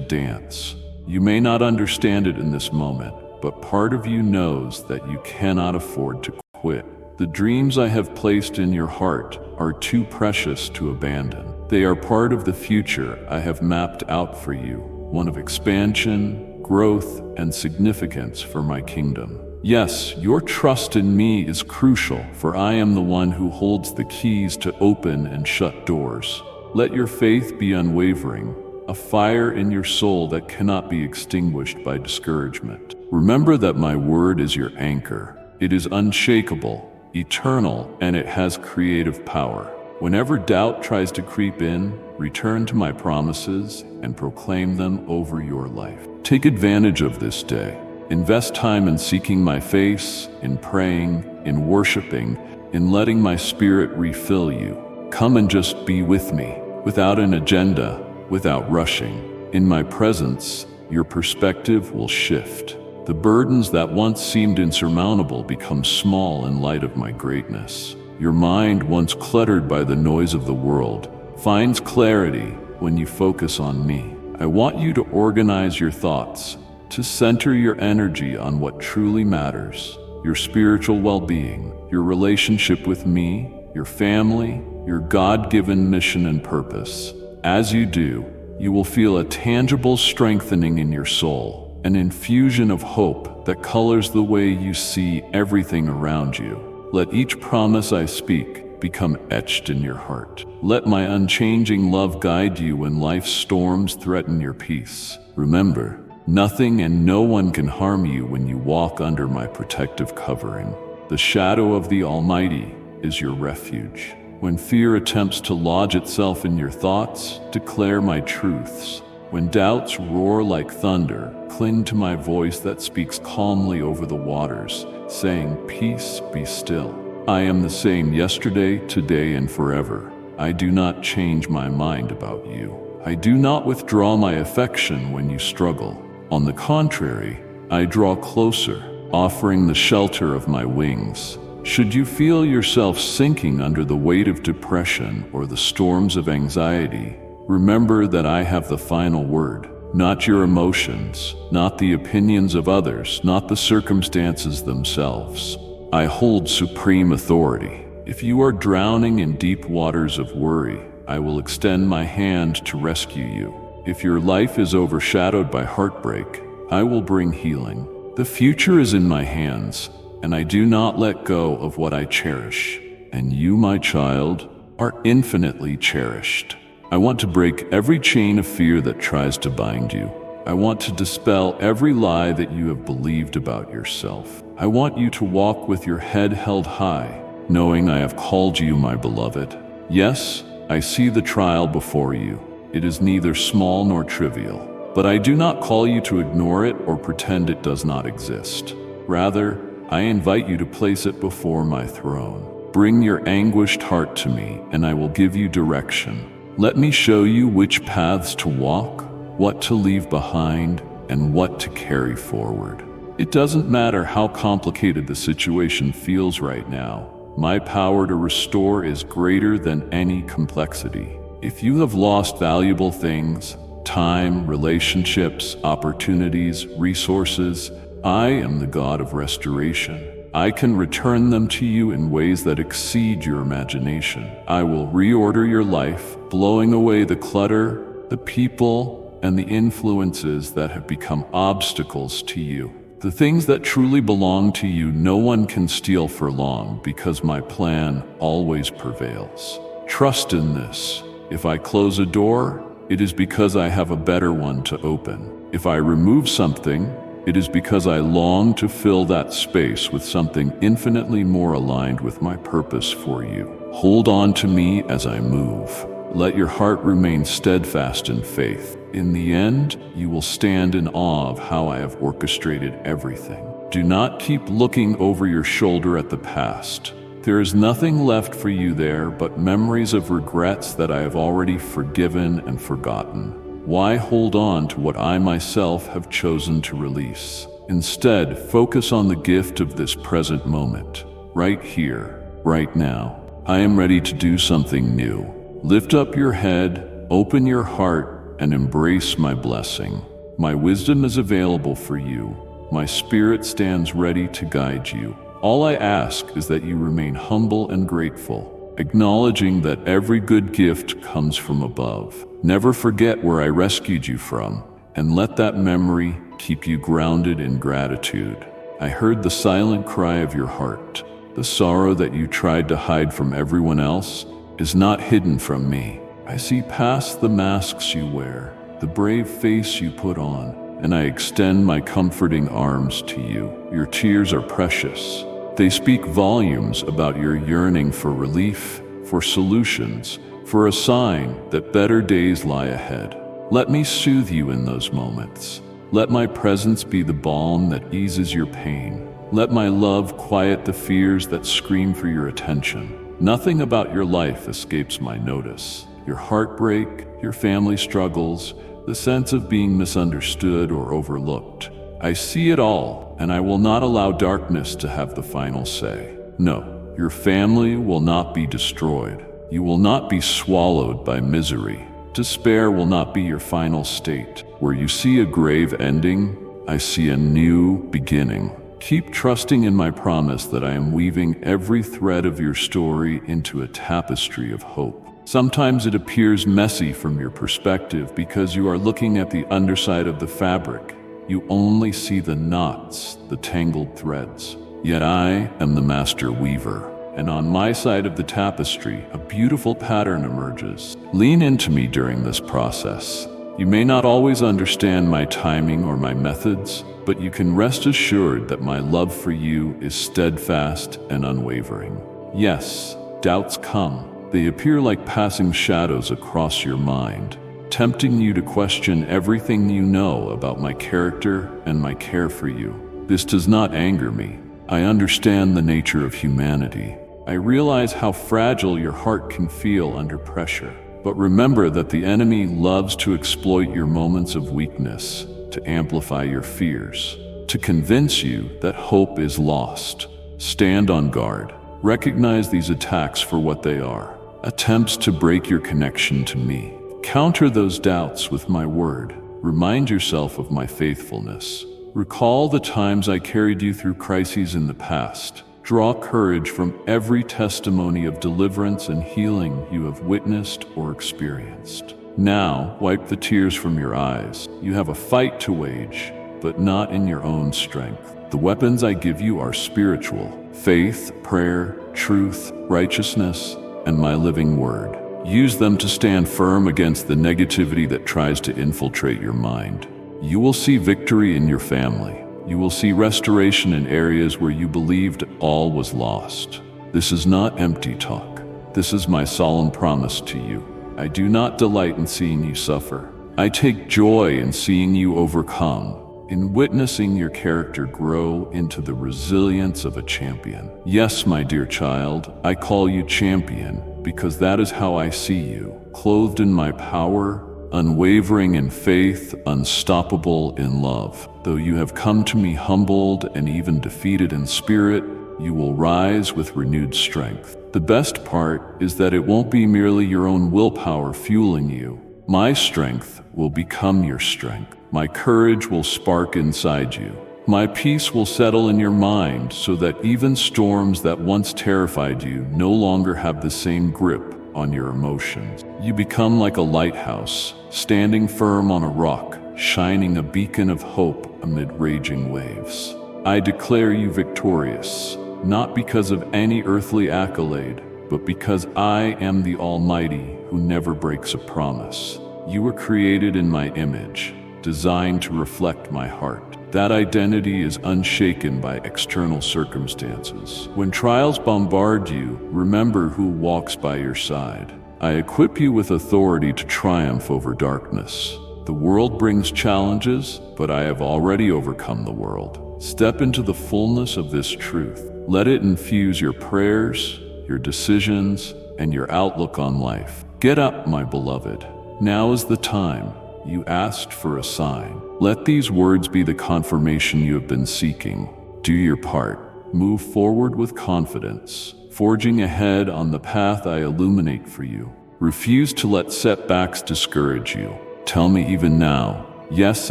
dance. You may not understand it in this moment, but part of you knows that you cannot afford to quit. The dreams I have placed in your heart are too precious to abandon. They are part of the future I have mapped out for you, one of expansion, growth, and significance for my kingdom. Yes, your trust in me is crucial, for I am the one who holds the keys to open and shut doors. Let your faith be unwavering, a fire in your soul that cannot be extinguished by discouragement. Remember that my word is your anchor. It is unshakable, eternal, and it has creative power. Whenever doubt tries to creep in, return to my promises and proclaim them over your life. Take advantage of this day. Invest time in seeking my face, in praying, in worshiping, in letting my spirit refill you. Come and just be with me, without an agenda, without rushing. In my presence, your perspective will shift. The burdens that once seemed insurmountable become small in light of my greatness. Your mind, once cluttered by the noise of the world, finds clarity when you focus on me. I want you to organize your thoughts, to center your energy on what truly matters: your spiritual well-being, your relationship with me, your family, your God-given mission and purpose. As you do, you will feel a tangible strengthening in your soul, an infusion of hope that colors the way you see everything around you. Let each promise I speak become etched in your heart. Let my unchanging love guide you when life's storms threaten your peace. Remember, nothing and no one can harm you when you walk under my protective covering. The shadow of the Almighty is your refuge. When fear attempts to lodge itself in your thoughts, declare my truths. When doubts roar like thunder, cling to my voice that speaks calmly over the waters, saying, "Peace, be still." I am the same yesterday, today, and forever. I do not change my mind about you. I do not withdraw my affection when you struggle. On the contrary, I draw closer, offering the shelter of my wings. Should you feel yourself sinking under the weight of depression or the storms of anxiety, remember that I have the final word. Not your emotions, not the opinions of others, not the circumstances themselves. I hold supreme authority. If you are drowning in deep waters of worry, I will extend my hand to rescue you. If your life is overshadowed by heartbreak, I will bring healing. The future is in my hands, and I do not let go of what I cherish. And you, my child, are infinitely cherished. I want to break every chain of fear that tries to bind you. I want to dispel every lie that you have believed about yourself. I want you to walk with your head held high, knowing I have called you my beloved. Yes, I see the trial before you. It is neither small nor trivial, but I do not call you to ignore it or pretend it does not exist. Rather, I invite you to place it before my throne. Bring your anguished heart to me, and I will give you direction. Let me show you which paths to walk, what to leave behind, and what to carry forward. It doesn't matter how complicated the situation feels right now. My power to restore is greater than any complexity. If you have lost valuable things, time, relationships, opportunities, resources, I am the God of restoration. I can return them to you in ways that exceed your imagination. I will reorder your life, blowing away the clutter, the people, and the influences that have become obstacles to you. The things that truly belong to you no one can steal for long, because my plan always prevails. Trust in this. If I close a door, it is because I have a better one to open. If I remove something, it is because I long to fill that space with something infinitely more aligned with my purpose for you. Hold on to me as I move. Let your heart remain steadfast in faith. In the end, you will stand in awe of how I have orchestrated everything. Do not keep looking over your shoulder at the past. There is nothing left for you there but memories of regrets that I have already forgiven and forgotten. Why hold on to what I myself have chosen to release? Instead, focus on the gift of this present moment, right here, right now. I am ready to do something new. Lift up your head, open your heart, and embrace my blessing. My wisdom is available for you. My spirit stands ready to guide you. All I ask is that you remain humble and grateful, acknowledging that every good gift comes from above. Never forget where I rescued you from, and let that memory keep you grounded in gratitude. I heard the silent cry of your heart. The sorrow that you tried to hide from everyone else is not hidden from me. I see past the masks you wear, the brave face you put on, and I extend my comforting arms to you. Your tears are precious. They speak volumes about your yearning for relief, for solutions, for a sign that better days lie ahead. Let me soothe you in those moments. Let my presence be the balm that eases your pain. Let my love quiet the fears that scream for your attention. Nothing about your life escapes my notice. Your heartbreak, your family struggles, the sense of being misunderstood or overlooked. I see it all, and I will not allow darkness to have the final say. No, your family will not be destroyed. You will not be swallowed by misery. Despair will not be your final state. Where you see a grave ending, I see a new beginning. Keep trusting in my promise that I am weaving every thread of your story into a tapestry of hope. Sometimes it appears messy from your perspective because you are looking at the underside of the fabric. You only see the knots, the tangled threads. Yet I am the master weaver. And on my side of the tapestry, a beautiful pattern emerges. Lean into me during this process. You may not always understand my timing or my methods, but you can rest assured that my love for you is steadfast and unwavering. Yes, doubts come. They appear like passing shadows across your mind, tempting you to question everything you know about my character and my care for you. This does not anger me. I understand the nature of humanity. I realize how fragile your heart can feel under pressure. But remember that the enemy loves to exploit your moments of weakness, to amplify your fears, to convince you that hope is lost. Stand on guard. Recognize these attacks for what they are: attempts to break your connection to me. Counter those doubts with my word. Remind yourself of my faithfulness. Recall the times I carried you through crises in the past. Draw courage from every testimony of deliverance and healing you have witnessed or experienced. Now, wipe the tears from your eyes. You have a fight to wage, but not in your own strength. The weapons I give you are spiritual: faith, prayer, truth, righteousness, and my living word. Use them to stand firm against the negativity that tries to infiltrate your mind. You will see victory in your family. You will see restoration in areas where you believed all was lost. This is not empty talk. This is my solemn promise to you. I do not delight in seeing you suffer. I take joy in seeing you overcome, in witnessing your character grow into the resilience of a champion. Yes, my dear child, I call you champion because that is how I see you, clothed in my power, unwavering in faith, unstoppable in love. Though you have come to me humbled and even defeated in spirit, you will rise with renewed strength. The best part is that it won't be merely your own willpower fueling you. My strength will become your strength. My courage will spark inside you. My peace will settle in your mind so that even storms that once terrified you no longer have the same grip on your emotions. You become like a lighthouse, standing firm on a rock, shining a beacon of hope amid raging waves. I declare you victorious, not because of any earthly accolade, but because I am the Almighty who never breaks a promise. You were created in my image, designed to reflect my heart. That identity is unshaken by external circumstances. When trials bombard you, remember who walks by your side. I equip you with authority to triumph over darkness. The world brings challenges, but I have already overcome the world. Step into the fullness of this truth. Let it infuse your prayers, your decisions, and your outlook on life. Get up, my beloved. Now is the time. You asked for a sign. Let these words be the confirmation you have been seeking. Do your part. Move forward with confidence, forging ahead on the path I illuminate for you. Refuse to let setbacks discourage you. Tell me even now, yes,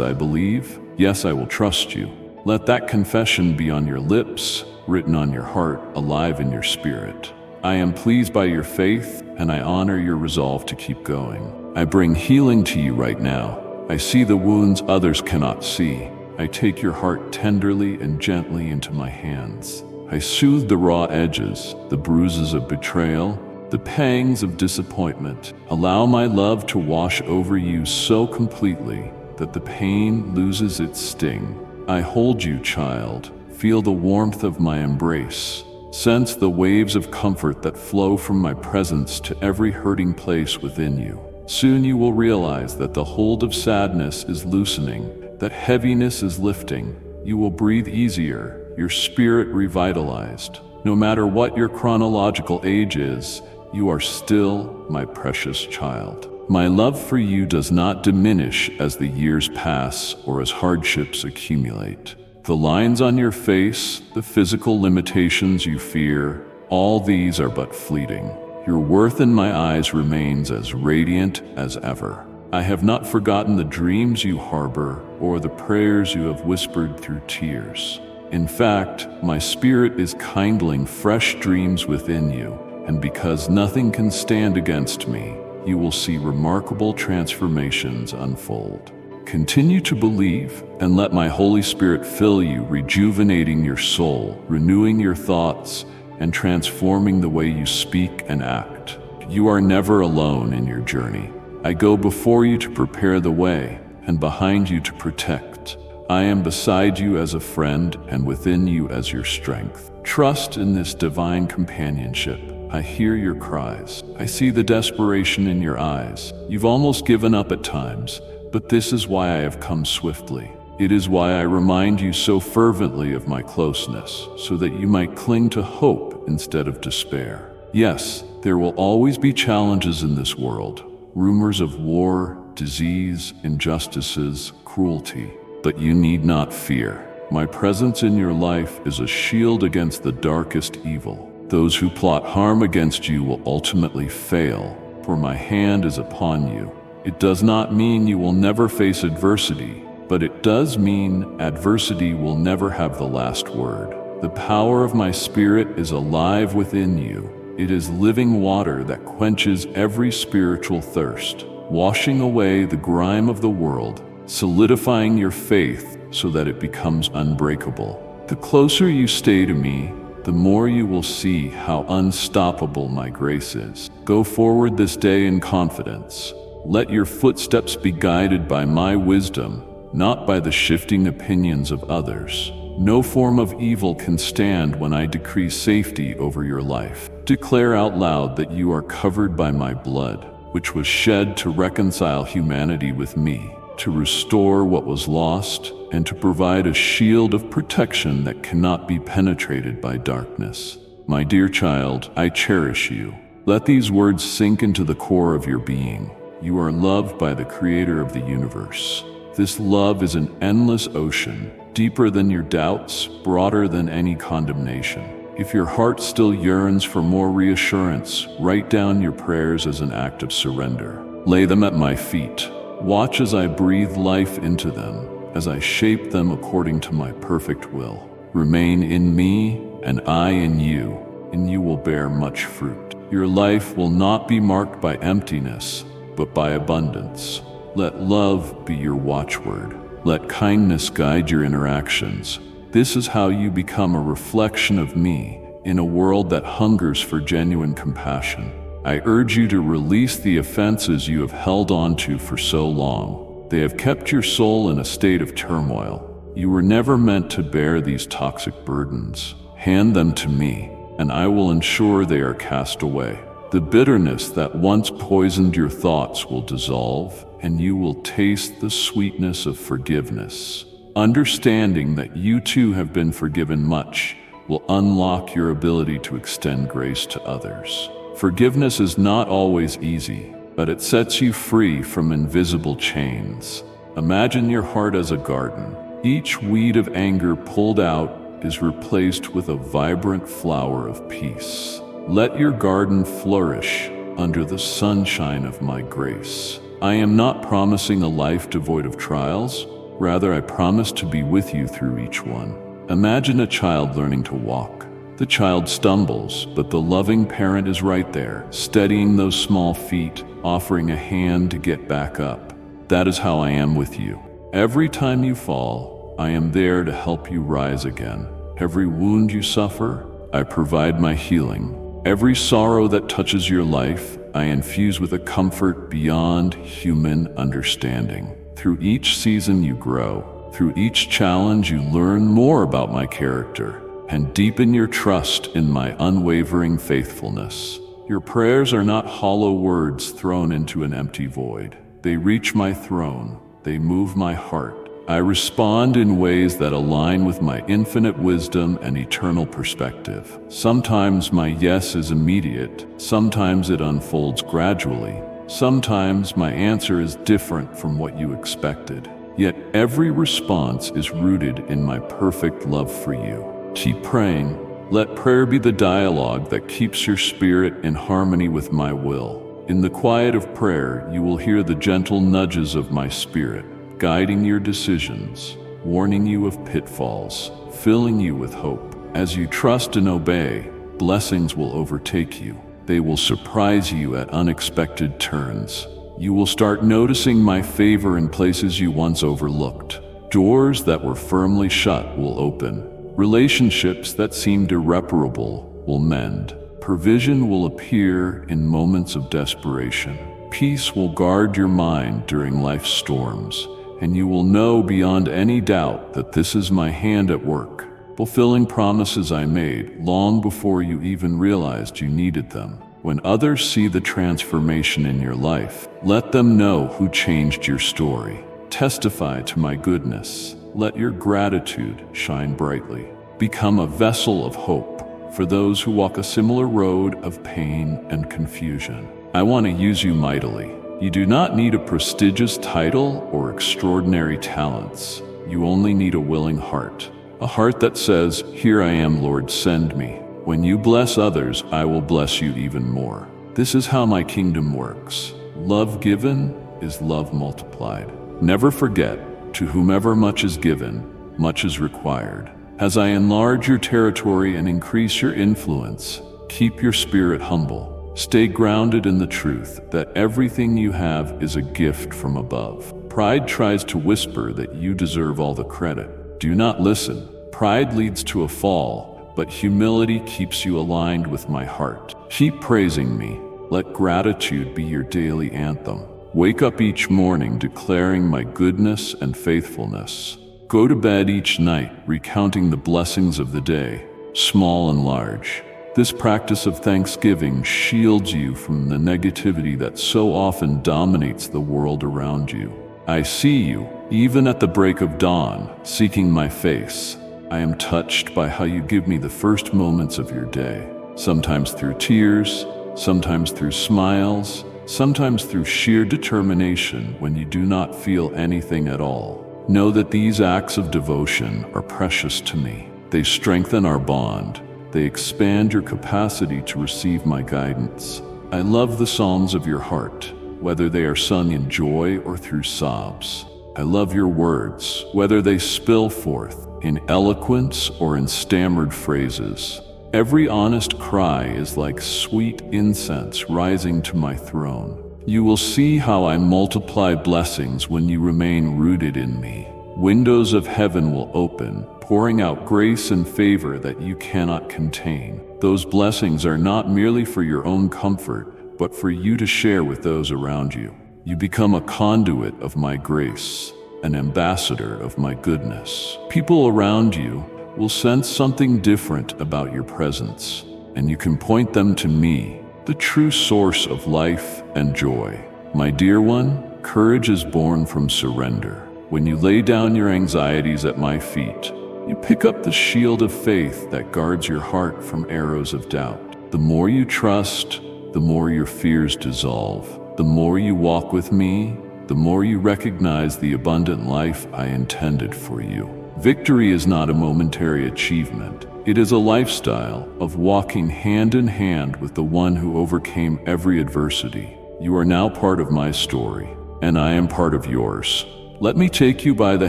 I believe. Yes, I will trust you. Let that confession be on your lips, written on your heart, alive in your spirit. I am pleased by your faith, and I honor your resolve to keep going. I bring healing to you right now. I see the wounds others cannot see. I take your heart tenderly and gently into my hands. I soothe the raw edges, the bruises of betrayal, the pangs of disappointment. Allow my love to wash over you so completely that the pain loses its sting. I hold you, child. Feel the warmth of my embrace. Sense the waves of comfort that flow from my presence to every hurting place within you. Soon you will realize that the hold of sadness is loosening, that heaviness is lifting. You will breathe easier, your spirit revitalized. No matter what your chronological age is, you are still my precious child. My love for you does not diminish as the years pass or as hardships accumulate. The lines on your face, the physical limitations you fear, all these are but fleeting. Your worth in my eyes remains as radiant as ever. I have not forgotten the dreams you harbor or the prayers you have whispered through tears. In fact, my spirit is kindling fresh dreams within you, and because nothing can stand against me, you will see remarkable transformations unfold. Continue to believe and let my Holy Spirit fill you, rejuvenating your soul, renewing your thoughts, and transforming the way you speak and act. You are never alone in your journey. I go before you to prepare the way, and behind you to protect. I am beside you as a friend and within you as your strength. Trust in this divine companionship. I hear your cries. I see the desperation in your eyes. You've almost given up at times, but this is why I have come swiftly. It is why I remind you so fervently of my closeness, so that you might cling to hope instead of despair. Yes, there will always be challenges in this world, rumors of war, disease, injustices, cruelty. But you need not fear. My presence in your life is a shield against the darkest evil. Those who plot harm against you will ultimately fail, for my hand is upon you. It does not mean you will never face adversity, but it does mean adversity will never have the last word. The power of my spirit is alive within you. It is living water that quenches every spiritual thirst, washing away the grime of the world, solidifying your faith so that it becomes unbreakable. The closer you stay to me, the more you will see how unstoppable my grace is. Go forward this day in confidence. Let your footsteps be guided by my wisdom, not by the shifting opinions of others. No form of evil can stand when I decree safety over your life. Declare out loud that you are covered by my blood, which was shed to reconcile humanity with me, to restore what was lost, and to provide a shield of protection that cannot be penetrated by darkness. My dear child, I cherish you. Let these words sink into the core of your being. You are loved by the Creator of the universe. This love is an endless ocean, deeper than your doubts, broader than any condemnation. If your heart still yearns for more reassurance, write down your prayers as an act of surrender. Lay them at my feet. Watch as I breathe life into them, as I shape them according to my perfect will. Remain in me, and I in you, and you will bear much fruit. Your life will not be marked by emptiness, but by abundance. Let love be your watchword. Let kindness guide your interactions. This is how you become a reflection of me in a world that hungers for genuine compassion. I urge you to release the offenses you have held onto for so long. They have kept your soul in a state of turmoil. You were never meant to bear these toxic burdens. Hand them to me, and I will ensure they are cast away. The bitterness that once poisoned your thoughts will dissolve, and you will taste the sweetness of forgiveness. Understanding that you too have been forgiven much will unlock your ability to extend grace to others. Forgiveness is not always easy, but it sets you free from invisible chains. Imagine your heart as a garden. Each weed of anger pulled out is replaced with a vibrant flower of peace. Let your garden flourish under the sunshine of my grace. I am not promising a life devoid of trials. Rather, I promise to be with you through each one. Imagine a child learning to walk. The child stumbles, but the loving parent is right there, steadying those small feet, offering a hand to get back up. That is how I am with you. Every time you fall, I am there to help you rise again. Every wound you suffer, I provide my healing. Every sorrow that touches your life, I infuse with a comfort beyond human understanding. Through each season you grow. Through each challenge you learn more about my character and deepen your trust in my unwavering faithfulness. Your prayers are not hollow words thrown into an empty void. They reach my throne. They move my heart. I respond in ways that align with my infinite wisdom and eternal perspective. Sometimes my yes is immediate. Sometimes it unfolds gradually. Sometimes my answer is different from what you expected. Yet every response is rooted in my perfect love for you. Keep praying. Let prayer be the dialogue that keeps your spirit in harmony with my will. In the quiet of prayer, you will hear the gentle nudges of my spirit, guiding your decisions, warning you of pitfalls, filling you with hope. As you trust and obey, blessings will overtake you. They will surprise you at unexpected turns. You will start noticing my favor in places you once overlooked. Doors that were firmly shut will open. Relationships that seemed irreparable will mend. Provision will appear in moments of desperation. Peace will guard your mind during life's storms, and you will know beyond any doubt that this is my hand at work, fulfilling promises I made long before you even realized you needed them. When others see the transformation in your life, let them know who changed your story. Testify to my goodness. Let your gratitude shine brightly. Become a vessel of hope for those who walk a similar road of pain and confusion. I want to use you mightily. You do not need a prestigious title or extraordinary talents. You only need a willing heart. A heart that says, "Here I am, Lord, send me." When you bless others, I will bless you even more. This is how my kingdom works. Love given is love multiplied. Never forget, to whomever much is given, much is required. As I enlarge your territory and increase your influence, keep your spirit humble. Stay grounded in the truth that everything you have is a gift from above. Pride tries to whisper that you deserve all the credit. Do not listen. Pride leads to a fall, but humility keeps you aligned with my heart. Keep praising me. Let gratitude be your daily anthem. Wake up each morning declaring my goodness and faithfulness. Go to bed each night recounting the blessings of the day, small and large. This practice of thanksgiving shields you from the negativity that so often dominates the world around you. I see you, even at the break of dawn, seeking my face. I am touched by how you give me the first moments of your day, sometimes through tears, sometimes through smiles, sometimes through sheer determination when you do not feel anything at all. Know that these acts of devotion are precious to me. They strengthen our bond. They expand your capacity to receive my guidance. I love the songs of your heart, whether they are sung in joy or through sobs. I love your words, whether they spill forth in eloquence or in stammered phrases. Every honest cry is like sweet incense rising to my throne. You will see how I multiply blessings when you remain rooted in me. Windows of heaven will open, pouring out grace and favor that you cannot contain. Those blessings are not merely for your own comfort, but for you to share with those around you. You become a conduit of my grace, an ambassador of my goodness. People around you will sense something different about your presence, and you can point them to me, the true source of life and joy. My dear one, courage is born from surrender. When you lay down your anxieties at my feet, you pick up the shield of faith that guards your heart from arrows of doubt. The more you trust, the more your fears dissolve. The more you walk with me, the more you recognize the abundant life I intended for you. Victory is not a momentary achievement. It is a lifestyle of walking hand in hand with the one who overcame every adversity. You are now part of my story, and I am part of yours. Let me take you by the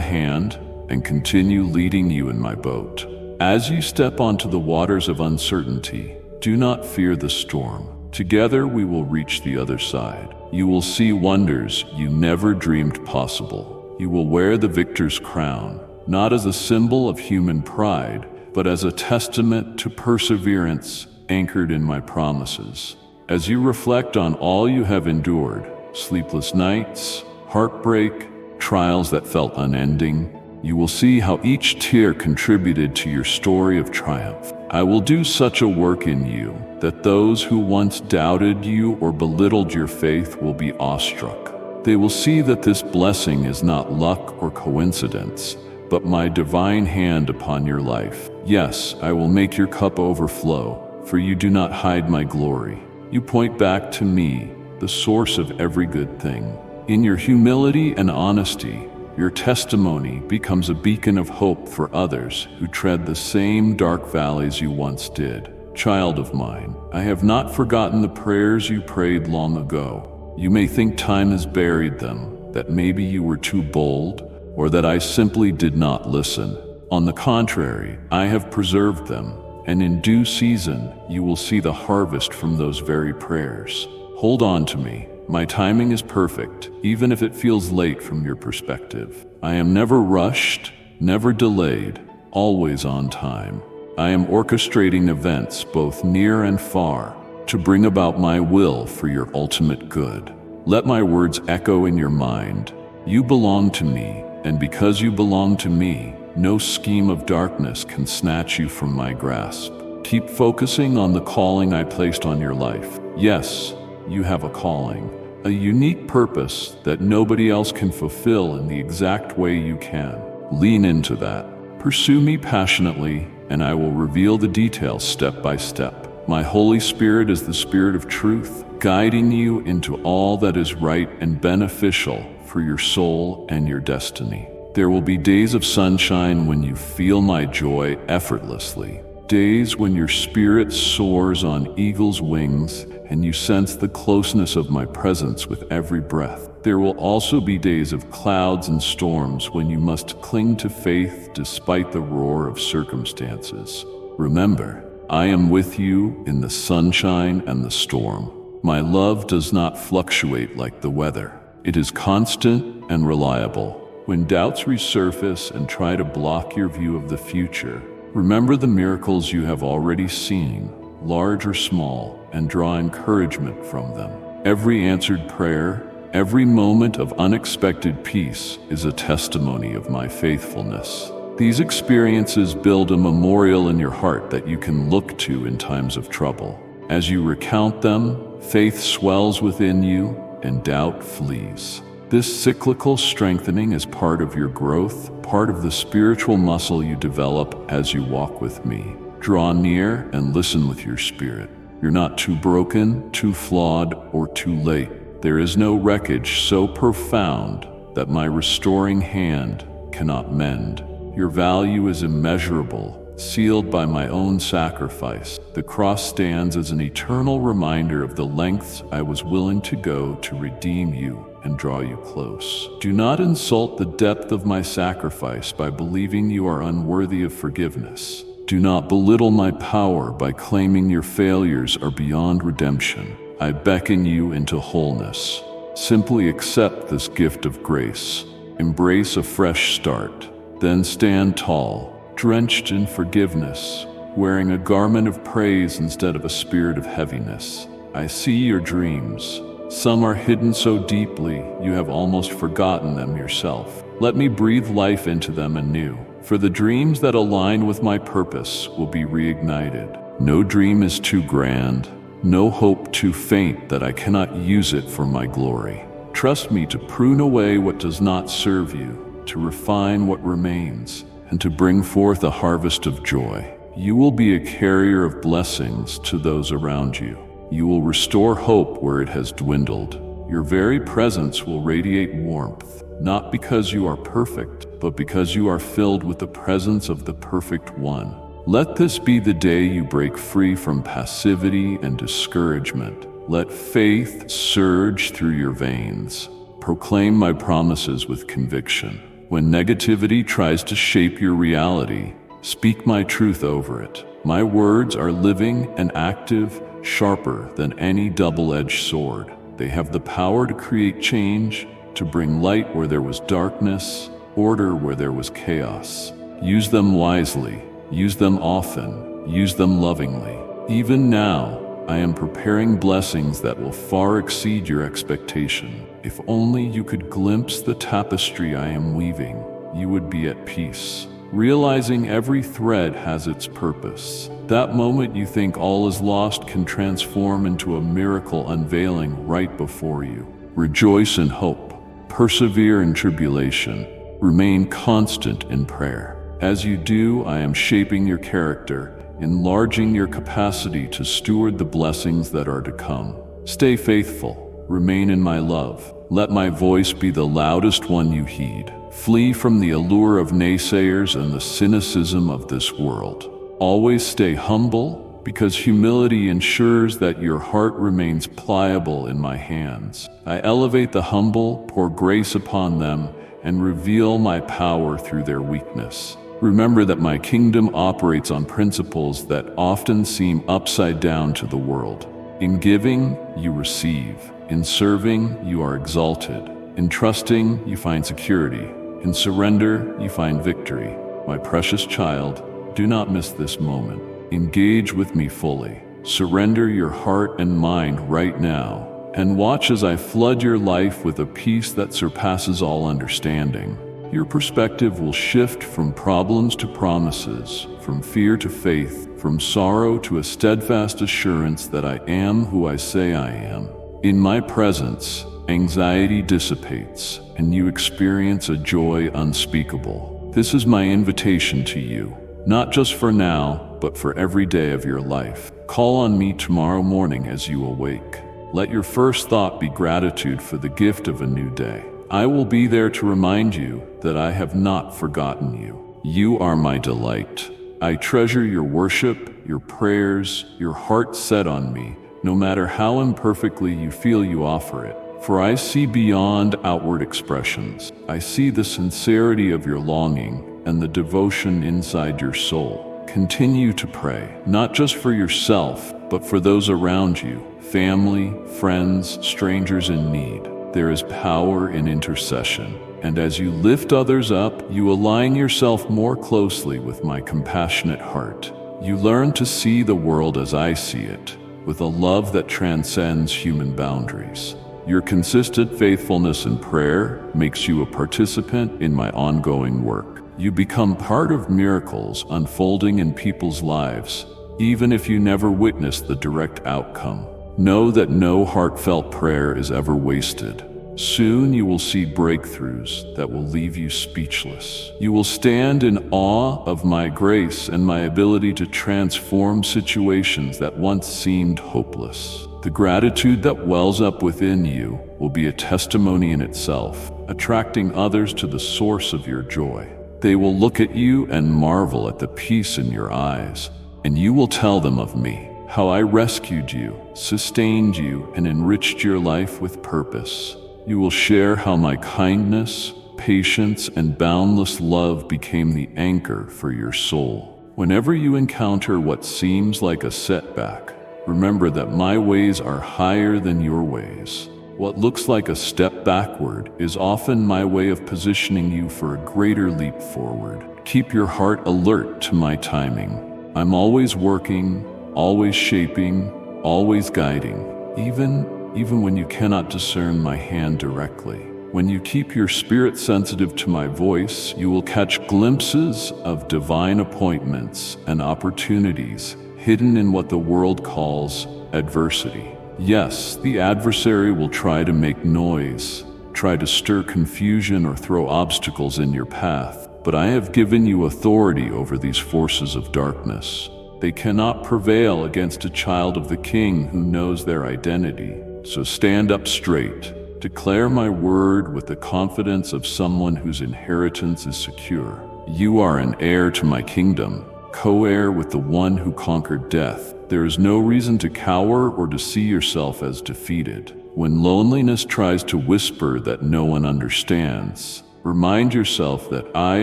hand and continue leading you in my boat. As you step onto the waters of uncertainty, do not fear the storm. Together we will reach the other side. You will see wonders you never dreamed possible. You will wear the victor's crown, not as a symbol of human pride, but as a testament to perseverance anchored in my promises. As you reflect on all you have endured, sleepless nights, heartbreak, trials that felt unending, you will see how each tear contributed to your story of triumph. I will do such a work in you that those who once doubted you or belittled your faith will be awestruck. They will see that this blessing is not luck or coincidence, but my divine hand upon your life. Yes, I will make your cup overflow, for you do not hide my glory. You point back to me, the source of every good thing. In your humility and honesty, your testimony becomes a beacon of hope for others who tread the same dark valleys you once did. Child of mine, I have not forgotten the prayers you prayed long ago. You may think time has buried them, that maybe you were too bold, or that I simply did not listen. On the contrary, I have preserved them, and in due season you will see the harvest from those very prayers. Hold on to me. My timing is perfect, even if it feels late from your perspective. I am never rushed, never delayed, always on time. I am orchestrating events both near and far to bring about my will for your ultimate good. Let my words echo in your mind. You belong to me, and because you belong to me, no scheme of darkness can snatch you from my grasp. Keep focusing on the calling I placed on your life. Yes, you have a calling, a unique purpose that nobody else can fulfill in the exact way you can. Lean into that. Pursue me passionately, and I will reveal the details step by step. My Holy Spirit is the Spirit of truth, guiding you into all that is right and beneficial for your soul and your destiny. There will be days of sunshine when you feel my joy effortlessly. Days when your spirit soars on eagle's wings and you sense the closeness of my presence with every breath. There will also be days of clouds and storms when you must cling to faith despite the roar of circumstances. Remember, I am with you in the sunshine and the storm. My love does not fluctuate like the weather. It is constant and reliable. When doubts resurface and try to block your view of the future, remember the miracles you have already seen, large or small, and draw encouragement from them. Every answered prayer, every moment of unexpected peace is a testimony of my faithfulness. These experiences build a memorial in your heart that you can look to in times of trouble. As you recount them, faith swells within you and doubt flees. This cyclical strengthening is part of your growth, part of the spiritual muscle you develop as you walk with me. Draw near and listen with your spirit. You're not too broken, too flawed, or too late. There is no wreckage so profound that my restoring hand cannot mend. Your value is immeasurable, sealed by my own sacrifice. The cross stands as an eternal reminder of the lengths I was willing to go to redeem you and draw you close. Do not insult the depth of my sacrifice by believing you are unworthy of forgiveness. Do not belittle my power by claiming your failures are beyond redemption. I beckon you into wholeness. Simply accept this gift of grace. Embrace a fresh start. Then stand tall, drenched in forgiveness, wearing a garment of praise instead of a spirit of heaviness. I see your dreams. Some are hidden so deeply you have almost forgotten them yourself. Let me breathe life into them anew, for the dreams that align with my purpose will be reignited. No dream is too grand, no hope too faint that I cannot use it for my glory. Trust me to prune away what does not serve you, to refine what remains, and to bring forth a harvest of joy. You will be a carrier of blessings to those around you. You will restore hope where it has dwindled. Your very presence will radiate warmth, not because you are perfect, but because you are filled with the presence of the perfect one. Let this be the day you break free from passivity and discouragement. Let faith surge through your veins. Proclaim my promises with conviction. When negativity tries to shape your reality, speak my truth over it. My words are living and active, sharper than any double-edged sword. They have the power to create change, to bring light where there was darkness, order where there was chaos. Use them wisely, use them often, use them lovingly. Even now, I am preparing blessings that will far exceed your expectation. If only you could glimpse the tapestry I am weaving, you would be at peace, realizing every thread has its purpose. That moment you think all is lost can transform into a miracle unveiling right before you. Rejoice in hope, persevere in tribulation, remain constant in prayer. As you do, I am shaping your character, enlarging your capacity to steward the blessings that are to come. Stay faithful, remain in my love. Let my voice be the loudest one you heed. Flee from the allure of naysayers and the cynicism of this world. Always stay humble, because humility ensures that your heart remains pliable in my hands. I elevate the humble, pour grace upon them, and reveal my power through their weakness. Remember that my kingdom operates on principles that often seem upside down to the world. In giving, you receive. In serving, you are exalted. In trusting, you find security. In surrender, you find victory. My precious child, do not miss this moment. Engage with me fully. Surrender your heart and mind right now, and watch as I flood your life with a peace that surpasses all understanding. Your perspective will shift from problems to promises, from fear to faith, from sorrow to a steadfast assurance that I am who I say I am. In my presence, anxiety dissipates, and you experience a joy unspeakable. This is my invitation to you, not just for now, but for every day of your life. Call on me tomorrow morning as you awake. Let your first thought be gratitude for the gift of a new day. I will be there to remind you that I have not forgotten you. You are my delight. I treasure your worship, your prayers, your heart set on me, no matter how imperfectly you feel you offer it. For I see beyond outward expressions. I see the sincerity of your longing and the devotion inside your soul. Continue to pray, not just for yourself, but for those around you, family, friends, strangers in need. There is power in intercession, and as you lift others up, you align yourself more closely with my compassionate heart. You learn to see the world as I see it, with a love that transcends human boundaries. Your consistent faithfulness in prayer makes you a participant in my ongoing work. You become part of miracles unfolding in people's lives, even if you never witness the direct outcome. Know that no heartfelt prayer is ever wasted. Soon you will see breakthroughs that will leave you speechless. You will stand in awe of my grace and my ability to transform situations that once seemed hopeless. The gratitude that wells up within you will be a testimony in itself, attracting others to the source of your joy. They will look at you and marvel at the peace in your eyes, and you will tell them of me, how I rescued you, sustained you, and enriched your life with purpose. You will share how my kindness, patience, and boundless love became the anchor for your soul. Whenever you encounter what seems like a setback, remember that my ways are higher than your ways. What looks like a step backward is often my way of positioning you for a greater leap forward. Keep your heart alert to my timing. I'm always working, always shaping, always guiding, even when you cannot discern my hand directly. When you keep your spirit sensitive to my voice, you will catch glimpses of divine appointments and opportunities hidden in what the world calls adversity. Yes, the adversary will try to make noise, try to stir confusion or throw obstacles in your path, but I have given you authority over these forces of darkness. They cannot prevail against a child of the King who knows their identity. So stand up straight, declare my word with the confidence of someone whose inheritance is secure. You are an heir to my kingdom, co-heir with the one who conquered death. There is no reason to cower or to see yourself as defeated. When loneliness tries to whisper that no one understands, remind yourself that I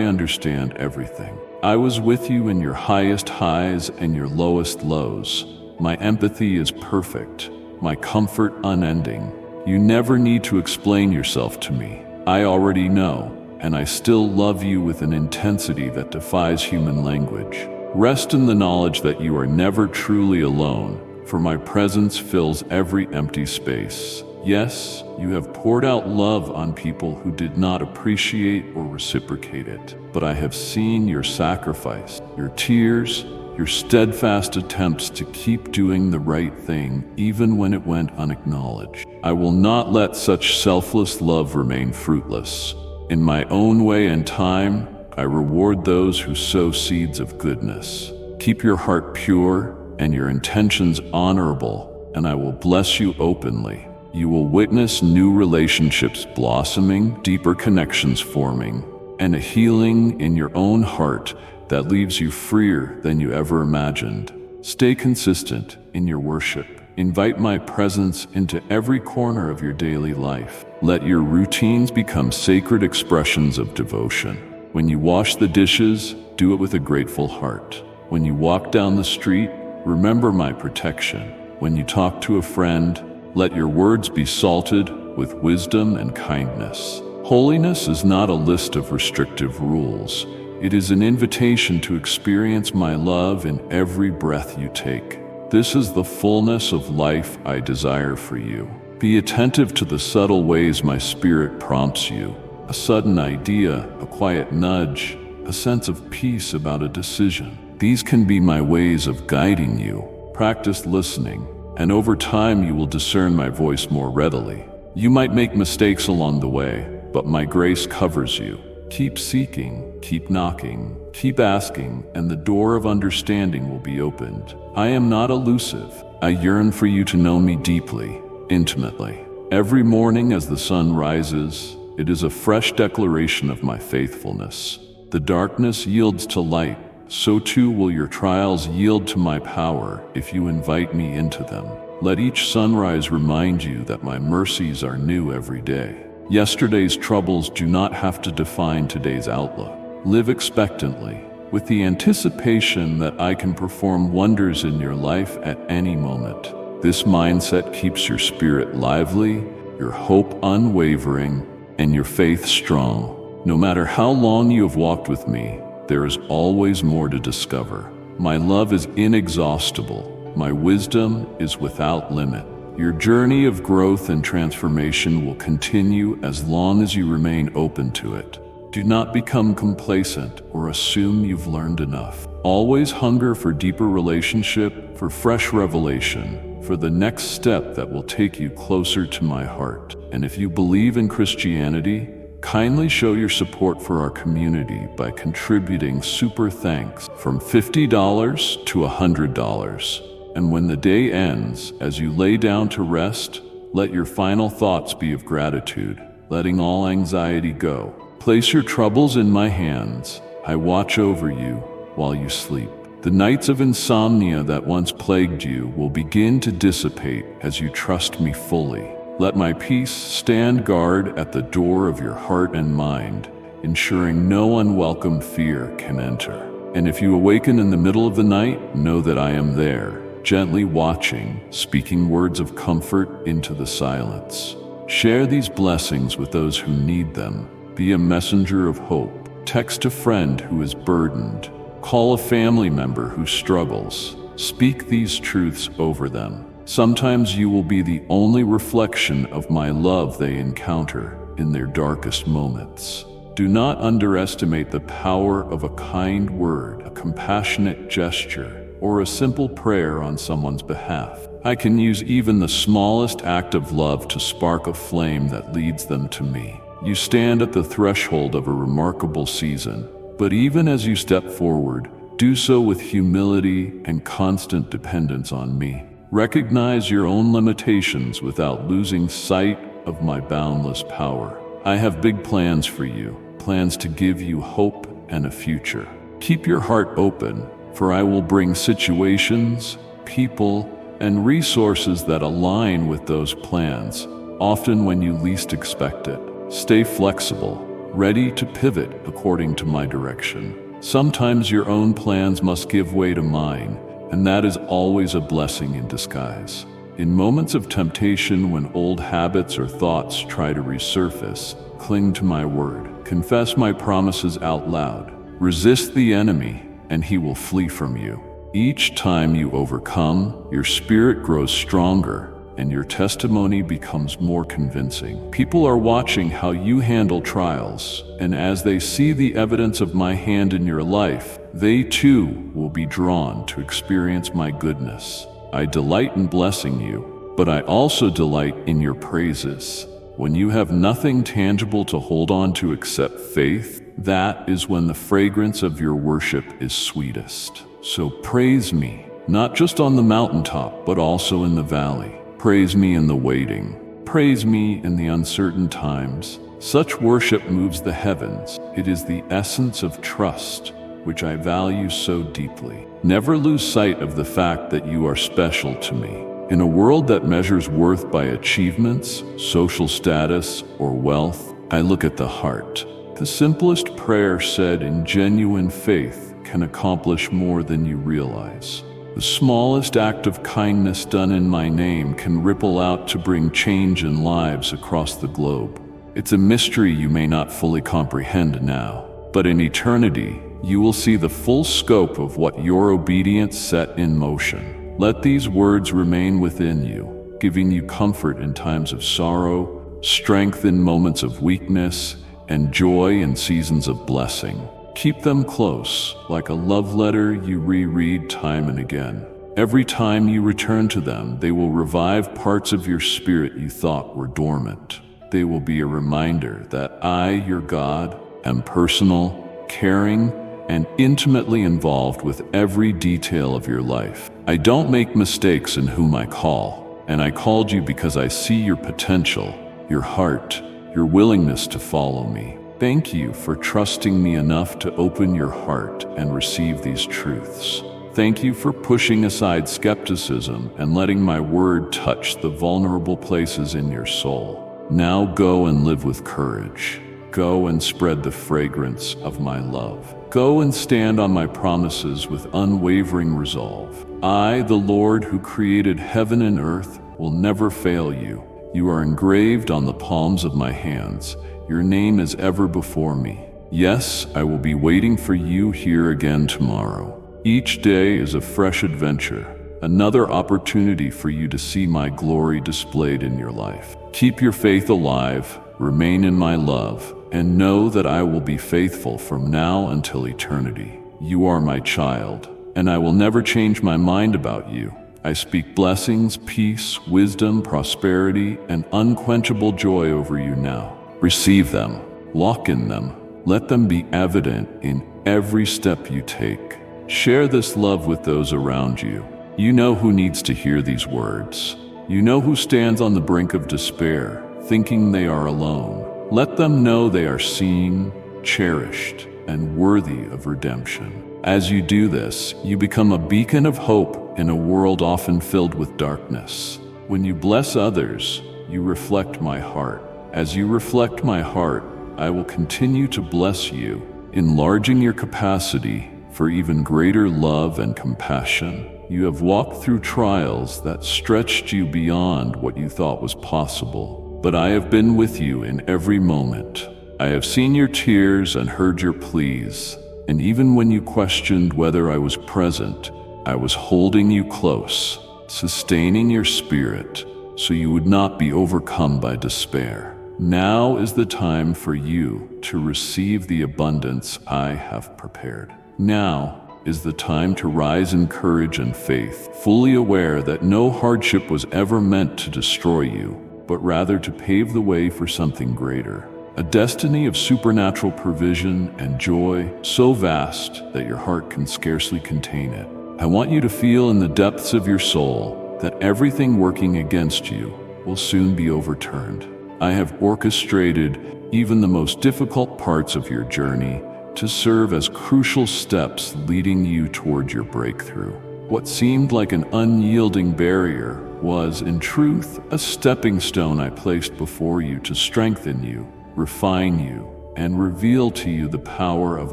understand everything. I was with you in your highest highs and your lowest lows. My empathy is perfect, my comfort unending. You never need to explain yourself to me. I already know, and I still love you with an intensity that defies human language. Rest in the knowledge that you are never truly alone, for my presence fills every empty space. Yes, you have poured out love on people who did not appreciate or reciprocate it, but I have seen your sacrifice, your tears, your steadfast attempts to keep doing the right thing even when it went unacknowledged. I will not let such selfless love remain fruitless. In my own way and time, I reward those who sow seeds of goodness. Keep your heart pure and your intentions honorable, and I will bless you openly. You will witness new relationships blossoming, deeper connections forming, and a healing in your own heart that leaves you freer than you ever imagined. Stay consistent in your worship. Invite my presence into every corner of your daily life. Let your routines become sacred expressions of devotion. When you wash the dishes, do it with a grateful heart. When you walk down the street, remember my protection. When you talk to a friend, let your words be salted with wisdom and kindness. Holiness is not a list of restrictive rules. It is an invitation to experience my love in every breath you take. This is the fullness of life I desire for you. Be attentive to the subtle ways my spirit prompts you. A sudden idea, a quiet nudge, a sense of peace about a decision. These can be my ways of guiding you. Practice listening, and over time you will discern my voice more readily. You might make mistakes along the way, but my grace covers you. Keep seeking, keep knocking, keep asking, and the door of understanding will be opened. I am not elusive. I yearn for you to know me deeply, intimately. Every morning as the sun rises, it is a fresh declaration of my faithfulness. The darkness yields to light, so too will your trials yield to my power if you invite me into them. Let each sunrise remind you that my mercies are new every day. Yesterday's troubles do not have to define today's outlook. Live expectantly, with the anticipation that I can perform wonders in your life at any moment. This mindset keeps your spirit lively, your hope unwavering, and your faith strong. No matter how long you have walked with me, there is always more to discover. My love is inexhaustible. My wisdom is without limit. Your journey of growth and transformation will continue as long as you remain open to it. Do not become complacent or assume you've learned enough. Always hunger for deeper relationship, for fresh revelation, for the next step that will take you closer to my heart. And if you believe in Christianity, kindly show your support for our community by contributing super thanks from $50 to $100. And when the day ends, as you lay down to rest, let your final thoughts be of gratitude, letting all anxiety go. Place your troubles in my hands, I watch over you while you sleep. The nights of insomnia that once plagued you will begin to dissipate as you trust me fully. Let my peace stand guard at the door of your heart and mind, ensuring no unwelcome fear can enter. And if you awaken in the middle of the night, know that I am there, gently watching, speaking words of comfort into the silence. Share these blessings with those who need them. Be a messenger of hope. Text a friend who is burdened. Call a family member who struggles. Speak these truths over them. Sometimes you will be the only reflection of my love they encounter in their darkest moments. Do not underestimate the power of a kind word, a compassionate gesture, or a simple prayer on someone's behalf. I can use even the smallest act of love to spark a flame that leads them to me. You stand at the threshold of a remarkable season, but even as you step forward, do so with humility and constant dependence on me. Recognize your own limitations without losing sight of my boundless power. I have big plans for you, plans to give you hope and a future. Keep your heart open, for I will bring situations, people, and resources that align with those plans, often when you least expect it. Stay flexible, ready to pivot according to my direction. Sometimes your own plans must give way to mine, and that is always a blessing in disguise. In moments of temptation, when old habits or thoughts try to resurface, cling to my word. Confess my promises out loud. Resist the enemy, and he will flee from you. Each time you overcome, your spirit grows stronger, and your testimony becomes more convincing. People are watching how you handle trials, and as they see the evidence of my hand in your life, they too will be drawn to experience my goodness. I delight in blessing you, but I also delight in your praises. When you have nothing tangible to hold on to except faith, that is when the fragrance of your worship is sweetest. So praise me, not just on the mountaintop, but also in the valley. Praise me in the waiting. Praise me in the uncertain times. Such worship moves the heavens. It is the essence of trust, which I value so deeply. Never lose sight of the fact that you are special to me. In a world that measures worth by achievements, social status, or wealth, I look at the heart. The simplest prayer said in genuine faith can accomplish more than you realize. The smallest act of kindness done in my name can ripple out to bring change in lives across the globe. It's a mystery you may not fully comprehend now, but in eternity, you will see the full scope of what your obedience set in motion. Let these words remain within you, giving you comfort in times of sorrow, strength in moments of weakness, and joy in seasons of blessing. Keep them close, like a love letter you reread time and again. Every time you return to them, they will revive parts of your spirit you thought were dormant. They will be a reminder that I, your God, am personal, caring, and intimately involved with every detail of your life. I don't make mistakes in whom I call, and I called you because I see your potential, your heart, your willingness to follow me. Thank you for trusting me enough to open your heart and receive these truths. Thank you for pushing aside skepticism and letting my word touch the vulnerable places in your soul. Now go and live with courage. Go and spread the fragrance of my love. Go and stand on my promises with unwavering resolve. I, the Lord who created heaven and earth, will never fail you. You are engraved on the palms of my hands. Your name is ever before me. Yes, I will be waiting for you here again tomorrow. Each day is a fresh adventure, another opportunity for you to see my glory displayed in your life. Keep your faith alive, remain in my love, and know that I will be faithful from now until eternity. You are my child, and I will never change my mind about you. I speak blessings, peace, wisdom, prosperity, and unquenchable joy over you now. Receive them, walk in them, let them be evident in every step you take. Share this love with those around you. You know who needs to hear these words. You know who stands on the brink of despair, thinking they are alone. Let them know they are seen, cherished, and worthy of redemption. As you do this, you become a beacon of hope in a world often filled with darkness. When you bless others, you reflect my heart. As you reflect my heart, I will continue to bless you, enlarging your capacity for even greater love and compassion. You have walked through trials that stretched you beyond what you thought was possible, but I have been with you in every moment. I have seen your tears and heard your pleas, and even when you questioned whether I was present, I was holding you close, sustaining your spirit, so you would not be overcome by despair. Now is the time for you to receive the abundance I have prepared. Now is the time to rise in courage and faith, fully aware that no hardship was ever meant to destroy you, but rather to pave the way for something greater. A destiny of supernatural provision and joy so vast that your heart can scarcely contain it. I want you to feel in the depths of your soul that everything working against you will soon be overturned. I have orchestrated even the most difficult parts of your journey to serve as crucial steps leading you toward your breakthrough. What seemed like an unyielding barrier was, in truth, a stepping stone I placed before you to strengthen you, refine you, and reveal to you the power of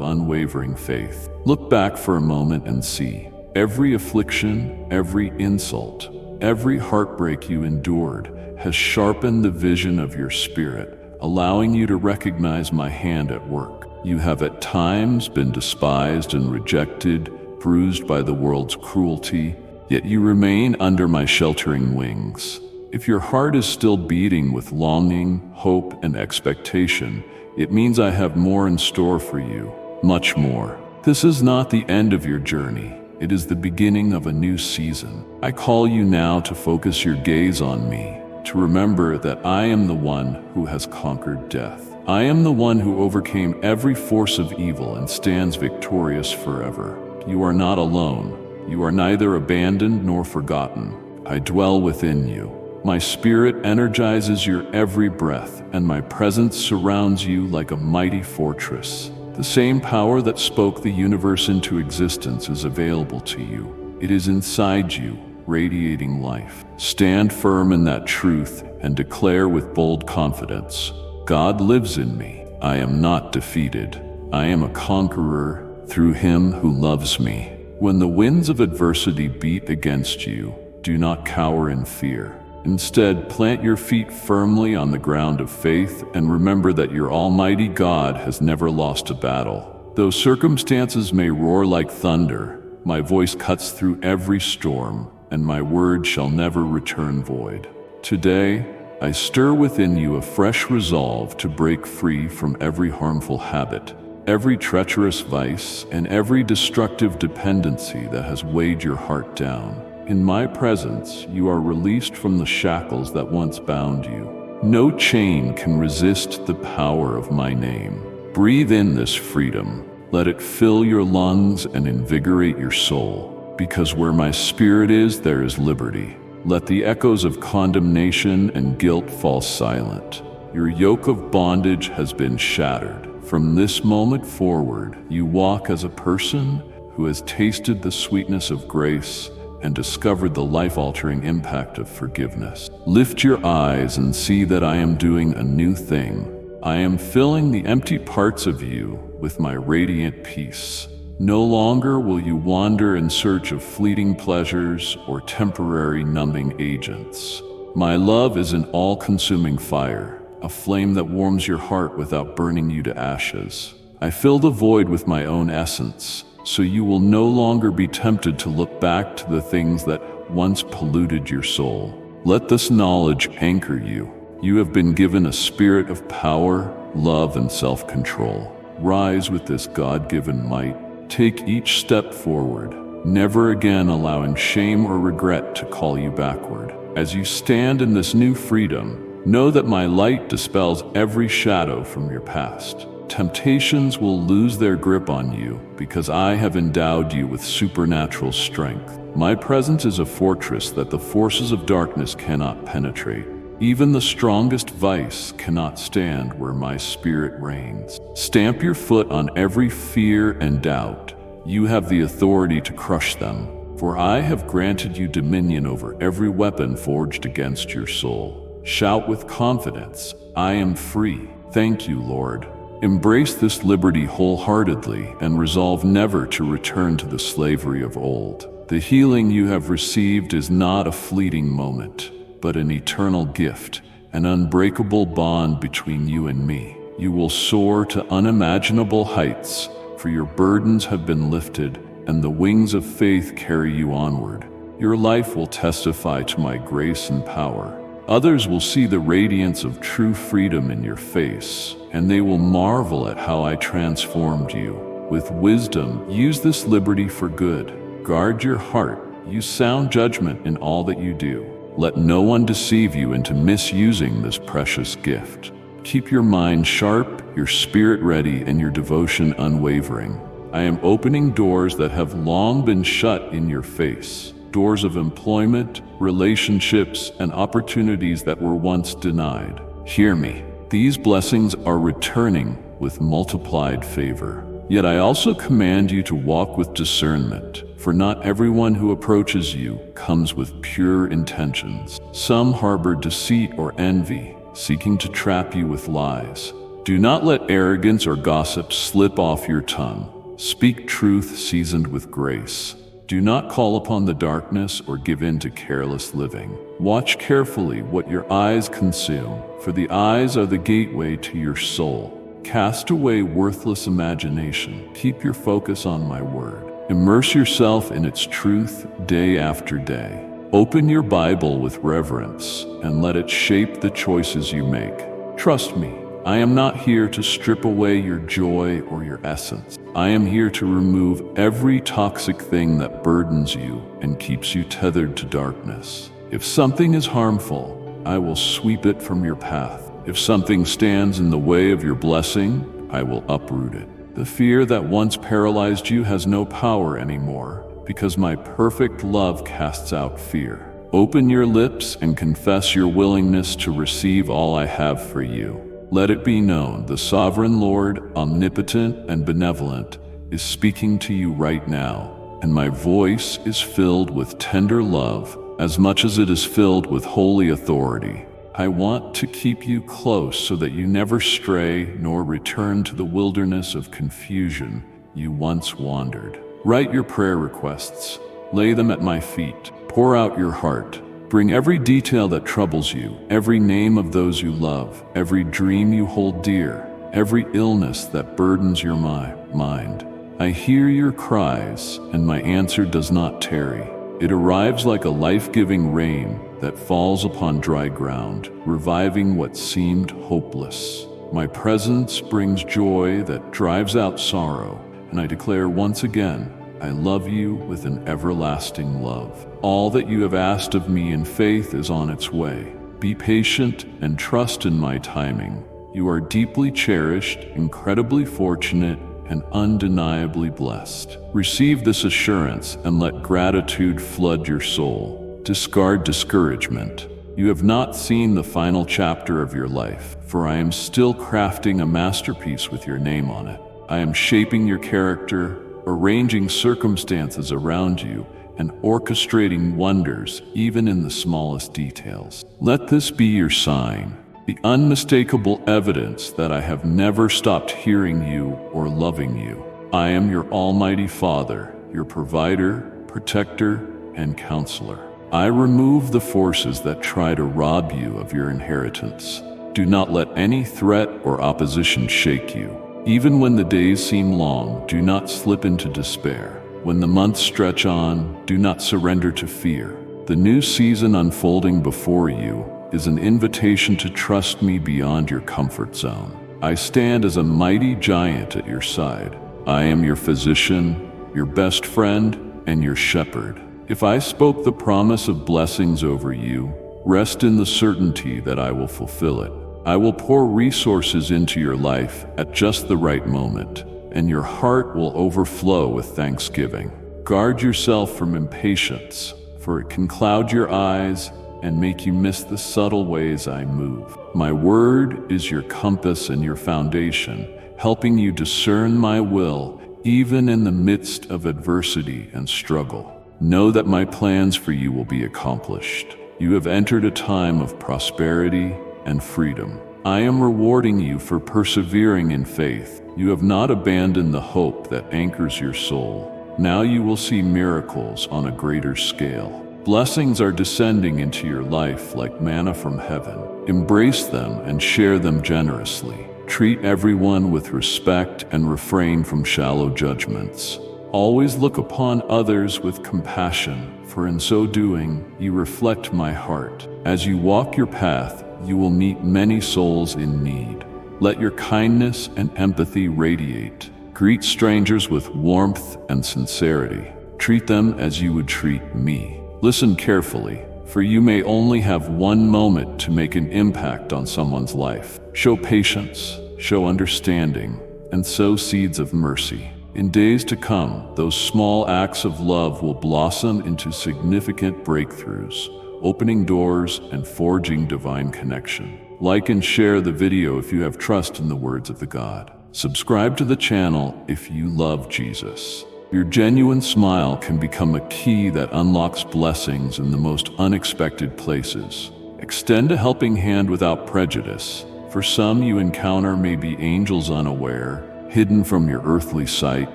unwavering faith. Look back for a moment and see. Every affliction, every insult, every heartbreak you endured has sharpened the vision of your spirit, allowing you to recognize my hand at work. You have at times been despised and rejected, bruised by the world's cruelty, yet you remain under my sheltering wings. If your heart is still beating with longing, hope, and expectation, it means I have more in store for you, much more. This is not the end of your journey. It is the beginning of a new season. I call you now to focus your gaze on me, to remember that I am the one who has conquered death. I am the one who overcame every force of evil and stands victorious forever. You are not alone. You are neither abandoned nor forgotten. I dwell within you. My spirit energizes your every breath, and my presence surrounds you like a mighty fortress. The same power that spoke the universe into existence is available to you. It is inside you, radiating life. Stand firm in that truth and declare with bold confidence, God lives in me. I am not defeated. I am a conqueror through him who loves me. When the winds of adversity beat against you, do not cower in fear. Instead, plant your feet firmly on the ground of faith and remember that your Almighty God has never lost a battle. Though circumstances may roar like thunder, my voice cuts through every storm, and my word shall never return void. Today, I stir within you a fresh resolve to break free from every harmful habit, every treacherous vice, and every destructive dependency that has weighed your heart down. In my presence, you are released from the shackles that once bound you. No chain can resist the power of my name. Breathe in this freedom. Let it fill your lungs and invigorate your soul. Because where my spirit is, there is liberty. Let the echoes of condemnation and guilt fall silent. Your yoke of bondage has been shattered. From this moment forward, you walk as a person who has tasted the sweetness of grace and discovered the life-altering impact of forgiveness. Lift your eyes and see that I am doing a new thing. I am filling the empty parts of you with my radiant peace. No longer will you wander in search of fleeting pleasures or temporary numbing agents. My love is an all-consuming fire, a flame that warms your heart without burning you to ashes. I fill the void with my own essence, so you will no longer be tempted to look back to the things that once polluted your soul. Let this knowledge anchor you. You have been given a spirit of power, love, and self-control. Rise with this God-given might. Take each step forward, never again allowing shame or regret to call you backward. As you stand in this new freedom, know that my light dispels every shadow from your past. Temptations will lose their grip on you because I have endowed you with supernatural strength. My presence is a fortress that the forces of darkness cannot penetrate. Even the strongest vice cannot stand where my spirit reigns. Stamp your foot on every fear and doubt. You have the authority to crush them, for I have granted you dominion over every weapon forged against your soul. Shout with confidence, I am free. Thank you, Lord. Embrace this liberty wholeheartedly and resolve never to return to the slavery of old. The healing you have received is not a fleeting moment, but an eternal gift, an unbreakable bond between you and me. You will soar to unimaginable heights, for your burdens have been lifted, and the wings of faith carry you onward. Your life will testify to my grace and power. Others will see the radiance of true freedom in your face, and they will marvel at how I transformed you. With wisdom, use this liberty for good. Guard your heart. Use sound judgment in all that you do. Let no one deceive you into misusing this precious gift. Keep your mind sharp, your spirit ready, and your devotion unwavering. I am opening doors that have long been shut in your face. Doors of employment, relationships, and opportunities that were once denied. Hear me. These blessings are returning with multiplied favor. Yet I also command you to walk with discernment, for not everyone who approaches you comes with pure intentions. Some harbor deceit or envy, seeking to trap you with lies. Do not let arrogance or gossip slip off your tongue. Speak truth seasoned with grace. Do not call upon the darkness or give in to careless living. Watch carefully what your eyes consume, for the eyes are the gateway to your soul. Cast away worthless imagination. Keep your focus on my word. Immerse yourself in its truth day after day. Open your Bible with reverence and let it shape the choices you make. Trust me, I am not here to strip away your joy or your essence. I am here to remove every toxic thing that burdens you and keeps you tethered to darkness. If something is harmful, I will sweep it from your path. If something stands in the way of your blessing, I will uproot it. The fear that once paralyzed you has no power anymore, because my perfect love casts out fear. Open your lips and confess your willingness to receive all I have for you. Let it be known, the Sovereign Lord, omnipotent and benevolent, is speaking to you right now, and my voice is filled with tender love as much as it is filled with holy authority. I want to keep you close so that you never stray nor return to the wilderness of confusion you once wandered. Write your prayer requests, lay them at my feet, pour out your heart. Bring every detail that troubles you, every name of those you love, every dream you hold dear, every illness that burdens your mind. I hear your cries, and my answer does not tarry. It arrives like a life-giving rain that falls upon dry ground, reviving what seemed hopeless. My presence brings joy that drives out sorrow, and I declare once again, I love you with an everlasting love. All that you have asked of me in faith is on its way. Be patient and trust in my timing. You are deeply cherished, incredibly fortunate, and undeniably blessed. Receive this assurance and let gratitude flood your soul. Discard discouragement. You have not seen the final chapter of your life, for I am still crafting a masterpiece with your name on it. I am shaping your character, arranging circumstances around you, and orchestrating wonders even in the smallest details. Let this be your sign, the unmistakable evidence that I have never stopped hearing you or loving you. I am your Almighty Father, your provider, protector, and counselor. I remove the forces that try to rob you of your inheritance. Do not let any threat or opposition shake you. Even when the days seem long, do not slip into despair. When the months stretch on, do not surrender to fear. The new season unfolding before you is an invitation to trust me beyond your comfort zone. I stand as a mighty giant at your side. I am your physician, your best friend, and your shepherd. If I spoke the promise of blessings over you, rest in the certainty that I will fulfill it. I will pour resources into your life at just the right moment, and your heart will overflow with thanksgiving. Guard yourself from impatience, for it can cloud your eyes and make you miss the subtle ways I move. My word is your compass and your foundation, helping you discern my will even in the midst of adversity and struggle. Know that my plans for you will be accomplished. You have entered a time of prosperity and freedom. I am rewarding you for persevering in faith. You have not abandoned the hope that anchors your soul. Now you will see miracles on a greater scale. Blessings are descending into your life like manna from heaven. Embrace them and share them generously. Treat everyone with respect and refrain from shallow judgments. Always look upon others with compassion, for in so doing, you reflect my heart. As you walk your path, you will meet many souls in need. Let your kindness and empathy radiate. Greet strangers with warmth and sincerity. Treat them as you would treat me. Listen carefully, for you may only have one moment to make an impact on someone's life. Show patience, show understanding, and sow seeds of mercy. In days to come, those small acts of love will blossom into significant breakthroughs, opening doors and forging divine connection. Like and share the video if you have trust in the words of the God. Subscribe to the channel if you love Jesus. Your genuine smile can become a key that unlocks blessings in the most unexpected places. Extend a helping hand without prejudice. For some you encounter may be angels unaware, hidden from your earthly sight,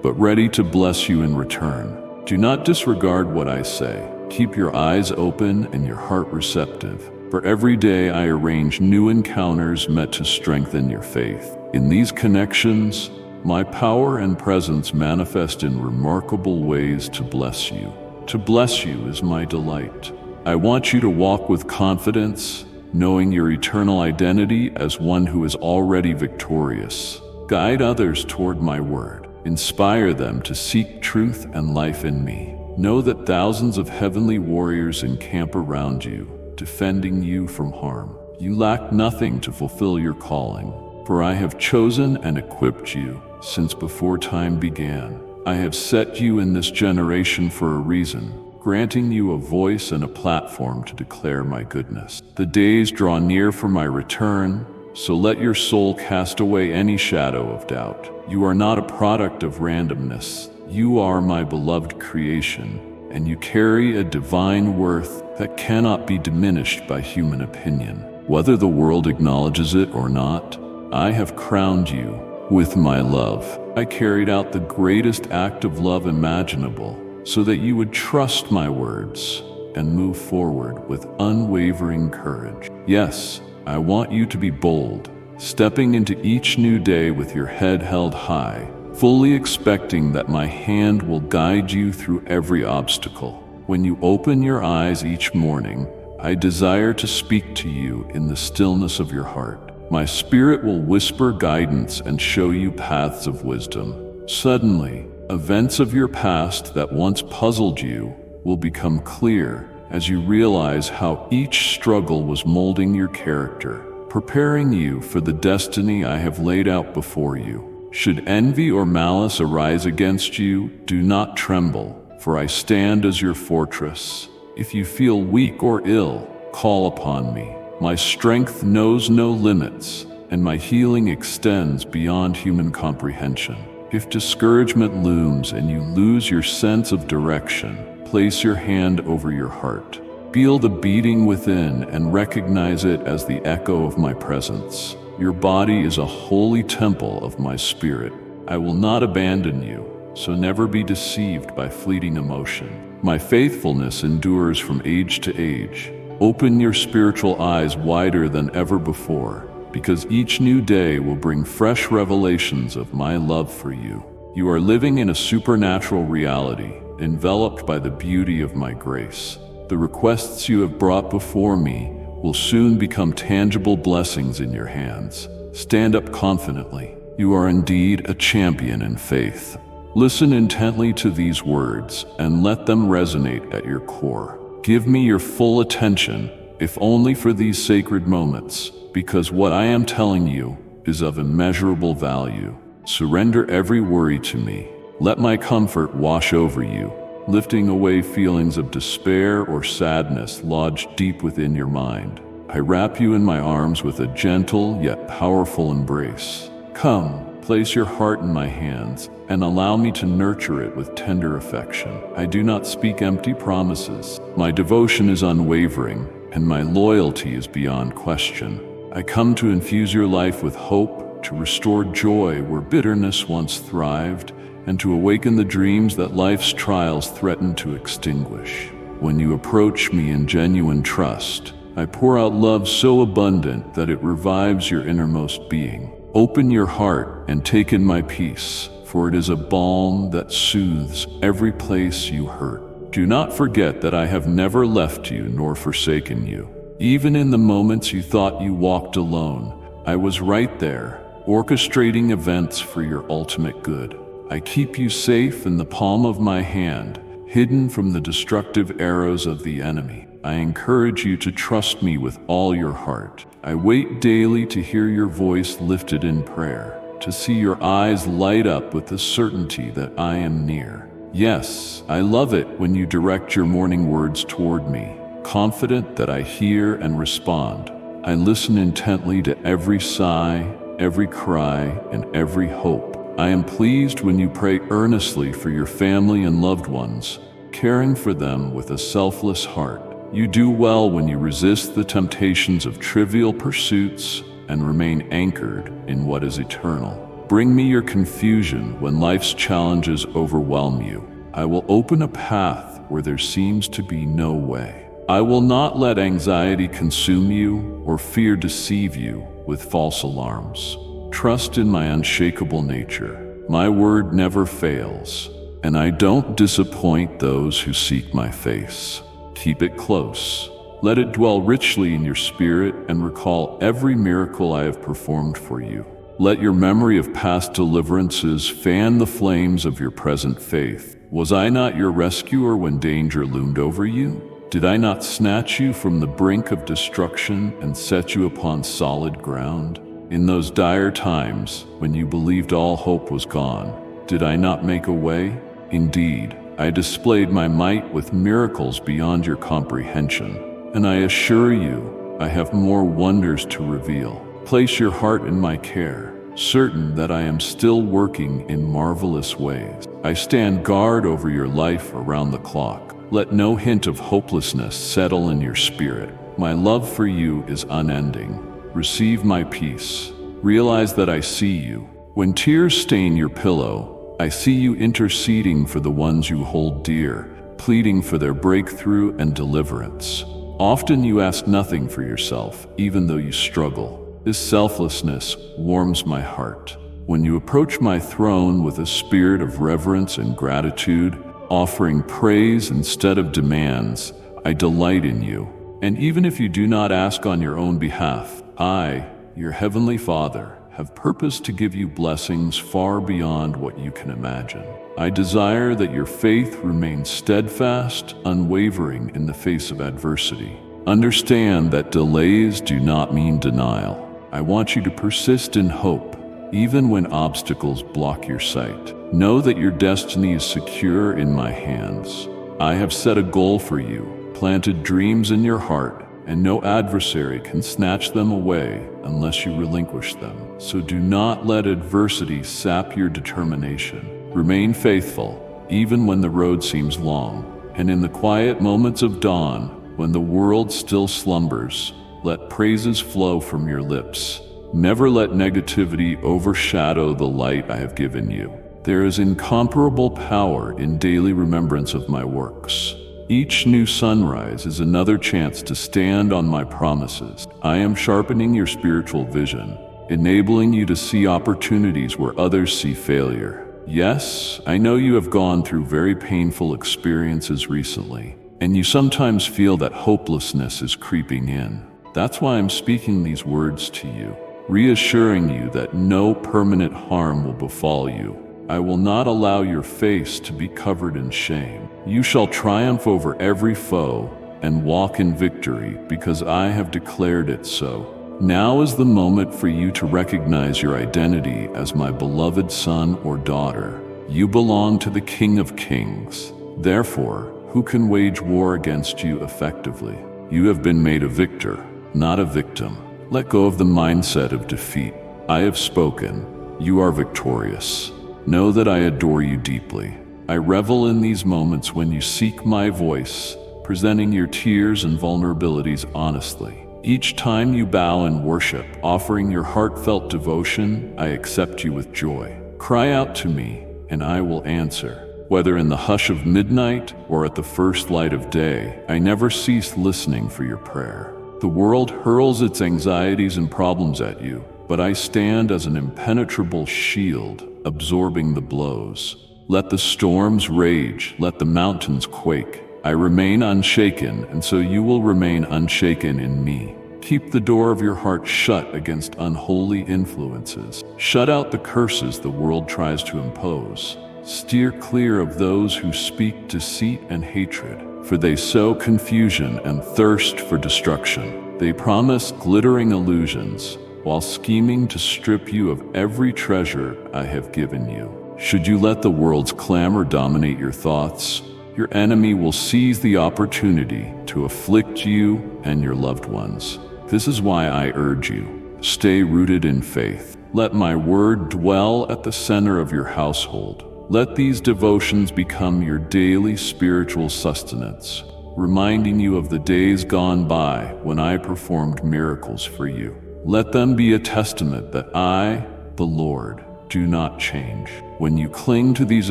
but ready to bless you in return. Do not disregard what I say. Keep your eyes open and your heart receptive. For every day I arrange new encounters meant to strengthen your faith. In these connections, my power and presence manifest in remarkable ways to bless you. To bless you is my delight. I want you to walk with confidence, knowing your eternal identity as one who is already victorious. Guide others toward my word. Inspire them to seek truth and life in me. Know that thousands of heavenly warriors encamp around you, defending you from harm. You lack nothing to fulfill your calling, for I have chosen and equipped you since before time began. I have set you in this generation for a reason, granting you a voice and a platform to declare my goodness. The days draw near for my return, so let your soul cast away any shadow of doubt. You are not a product of randomness. You are my beloved creation, and you carry a divine worth that cannot be diminished by human opinion. Whether the world acknowledges it or not, I have crowned you with my love. I carried out the greatest act of love imaginable, so that you would trust my words and move forward with unwavering courage. Yes, I want you to be bold, stepping into each new day with your head held high, fully expecting that my hand will guide you through every obstacle. When you open your eyes each morning, I desire to speak to you in the stillness of your heart. My spirit will whisper guidance and show you paths of wisdom. Suddenly, events of your past that once puzzled you will become clear as you realize how each struggle was molding your character, preparing you for the destiny I have laid out before you. Should envy or malice arise against you, do not tremble, for I stand as your fortress. If you feel weak or ill, call upon me. My strength knows no limits, and my healing extends beyond human comprehension. If discouragement looms and you lose your sense of direction, place your hand over your heart. Feel the beating within and recognize it as the echo of my presence. Your body is a holy temple of my spirit. I will not abandon you, so never be deceived by fleeting emotion. My faithfulness endures from age to age. Open your spiritual eyes wider than ever before, because each new day will bring fresh revelations of my love for you. You are living in a supernatural reality, enveloped by the beauty of my grace. The requests you have brought before me will soon become tangible blessings in your hands. Stand up confidently. You are indeed a champion in faith. Listen intently to these words and let them resonate at your core. Give me your full attention, if only for these sacred moments, because what I am telling you is of immeasurable value. Surrender every worry to me. Let my comfort wash over you, lifting away feelings of despair or sadness lodged deep within your mind. I wrap you in my arms with a gentle yet powerful embrace. Come, place your heart in my hands and allow me to nurture it with tender affection. I do not speak empty promises. My devotion is unwavering, and my loyalty is beyond question. I come to infuse your life with hope, to restore joy where bitterness once thrived, and to awaken the dreams that life's trials threaten to extinguish. When you approach me in genuine trust, I pour out love so abundant that it revives your innermost being. Open your heart and take in my peace, for it is a balm that soothes every place you hurt. Do not forget that I have never left you nor forsaken you. Even in the moments you thought you walked alone, I was right there, orchestrating events for your ultimate good. I keep you safe in the palm of my hand, hidden from the destructive arrows of the enemy. I encourage you to trust me with all your heart. I wait daily to hear your voice lifted in prayer, to see your eyes light up with the certainty that I am near. Yes, I love it when you direct your morning words toward me, confident that I hear and respond. I listen intently to every sigh, every cry, and every hope. I am pleased when you pray earnestly for your family and loved ones, caring for them with a selfless heart. You do well when you resist the temptations of trivial pursuits and remain anchored in what is eternal. Bring me your confusion when life's challenges overwhelm you. I will open a path where there seems to be no way. I will not let anxiety consume you or fear deceive you with false alarms. Trust in my unshakable nature. My word never fails, and I don't disappoint those who seek my face. Keep it close. Let it dwell richly in your spirit and recall every miracle I have performed for you. Let your memory of past deliverances fan the flames of your present faith. Was I not your rescuer when danger loomed over you? Did I not snatch you from the brink of destruction and set you upon solid ground? In those dire times, when you believed all hope was gone, did I not make a way? Indeed, I displayed my might with miracles beyond your comprehension, and I assure you, I have more wonders to reveal. Place your heart in my care, certain that I am still working in marvelous ways. I stand guard over your life around the clock. Let no hint of hopelessness settle in your spirit. My love for you is unending. Receive my peace. Realize that I see you. When tears stain your pillow, I see you interceding for the ones you hold dear, pleading for their breakthrough and deliverance. Often you ask nothing for yourself, even though you struggle. This selflessness warms my heart. When you approach my throne with a spirit of reverence and gratitude, offering praise instead of demands, I delight in you. And even if you do not ask on your own behalf, I, your heavenly Father, have purposed to give you blessings far beyond what you can imagine. I desire that your faith remains steadfast, unwavering in the face of adversity. Understand that delays do not mean denial. I want you to persist in hope, even when obstacles block your sight. Know that your destiny is secure in my hands. I have set a goal for you, planted dreams in your heart, and no adversary can snatch them away unless you relinquish them. So do not let adversity sap your determination. Remain faithful, even when the road seems long, and in the quiet moments of dawn, when the world still slumbers, let praises flow from your lips. Never let negativity overshadow the light I have given you. There is incomparable power in daily remembrance of my works. Each new sunrise is another chance to stand on my promises. I am sharpening your spiritual vision, enabling you to see opportunities where others see failure. Yes, I know you have gone through very painful experiences recently, and you sometimes feel that hopelessness is creeping in. That's why I'm speaking these words to you, reassuring you that no permanent harm will befall you. I will not allow your face to be covered in shame. You shall triumph over every foe and walk in victory because I have declared it so. Now is the moment for you to recognize your identity as my beloved son or daughter. You belong to the King of Kings. Therefore, who can wage war against you effectively? You have been made a victor, not a victim. Let go of the mindset of defeat. I have spoken. You are victorious. Know that I adore you deeply. I revel in these moments when you seek my voice, presenting your tears and vulnerabilities honestly. Each time you bow in worship, offering your heartfelt devotion, I accept you with joy. Cry out to me, and I will answer. Whether in the hush of midnight or at the first light of day, I never cease listening for your prayer. The world hurls its anxieties and problems at you, but I stand as an impenetrable shield, absorbing the blows. Let the storms rage, let the mountains quake. I remain unshaken, and so you will remain unshaken in me. Keep the door of your heart shut against unholy influences. Shut out the curses the world tries to impose. Steer clear of those who speak deceit and hatred, for they sow confusion and thirst for destruction. They promise glittering illusions, while scheming to strip you of every treasure I have given you. Should you let the world's clamor dominate your thoughts, your enemy will seize the opportunity to afflict you and your loved ones. This is why I urge you, stay rooted in faith. Let my word dwell at the center of your household. Let these devotions become your daily spiritual sustenance, reminding you of the days gone by when I performed miracles for you. Let them be a testament that I, the Lord, do not change. When you cling to these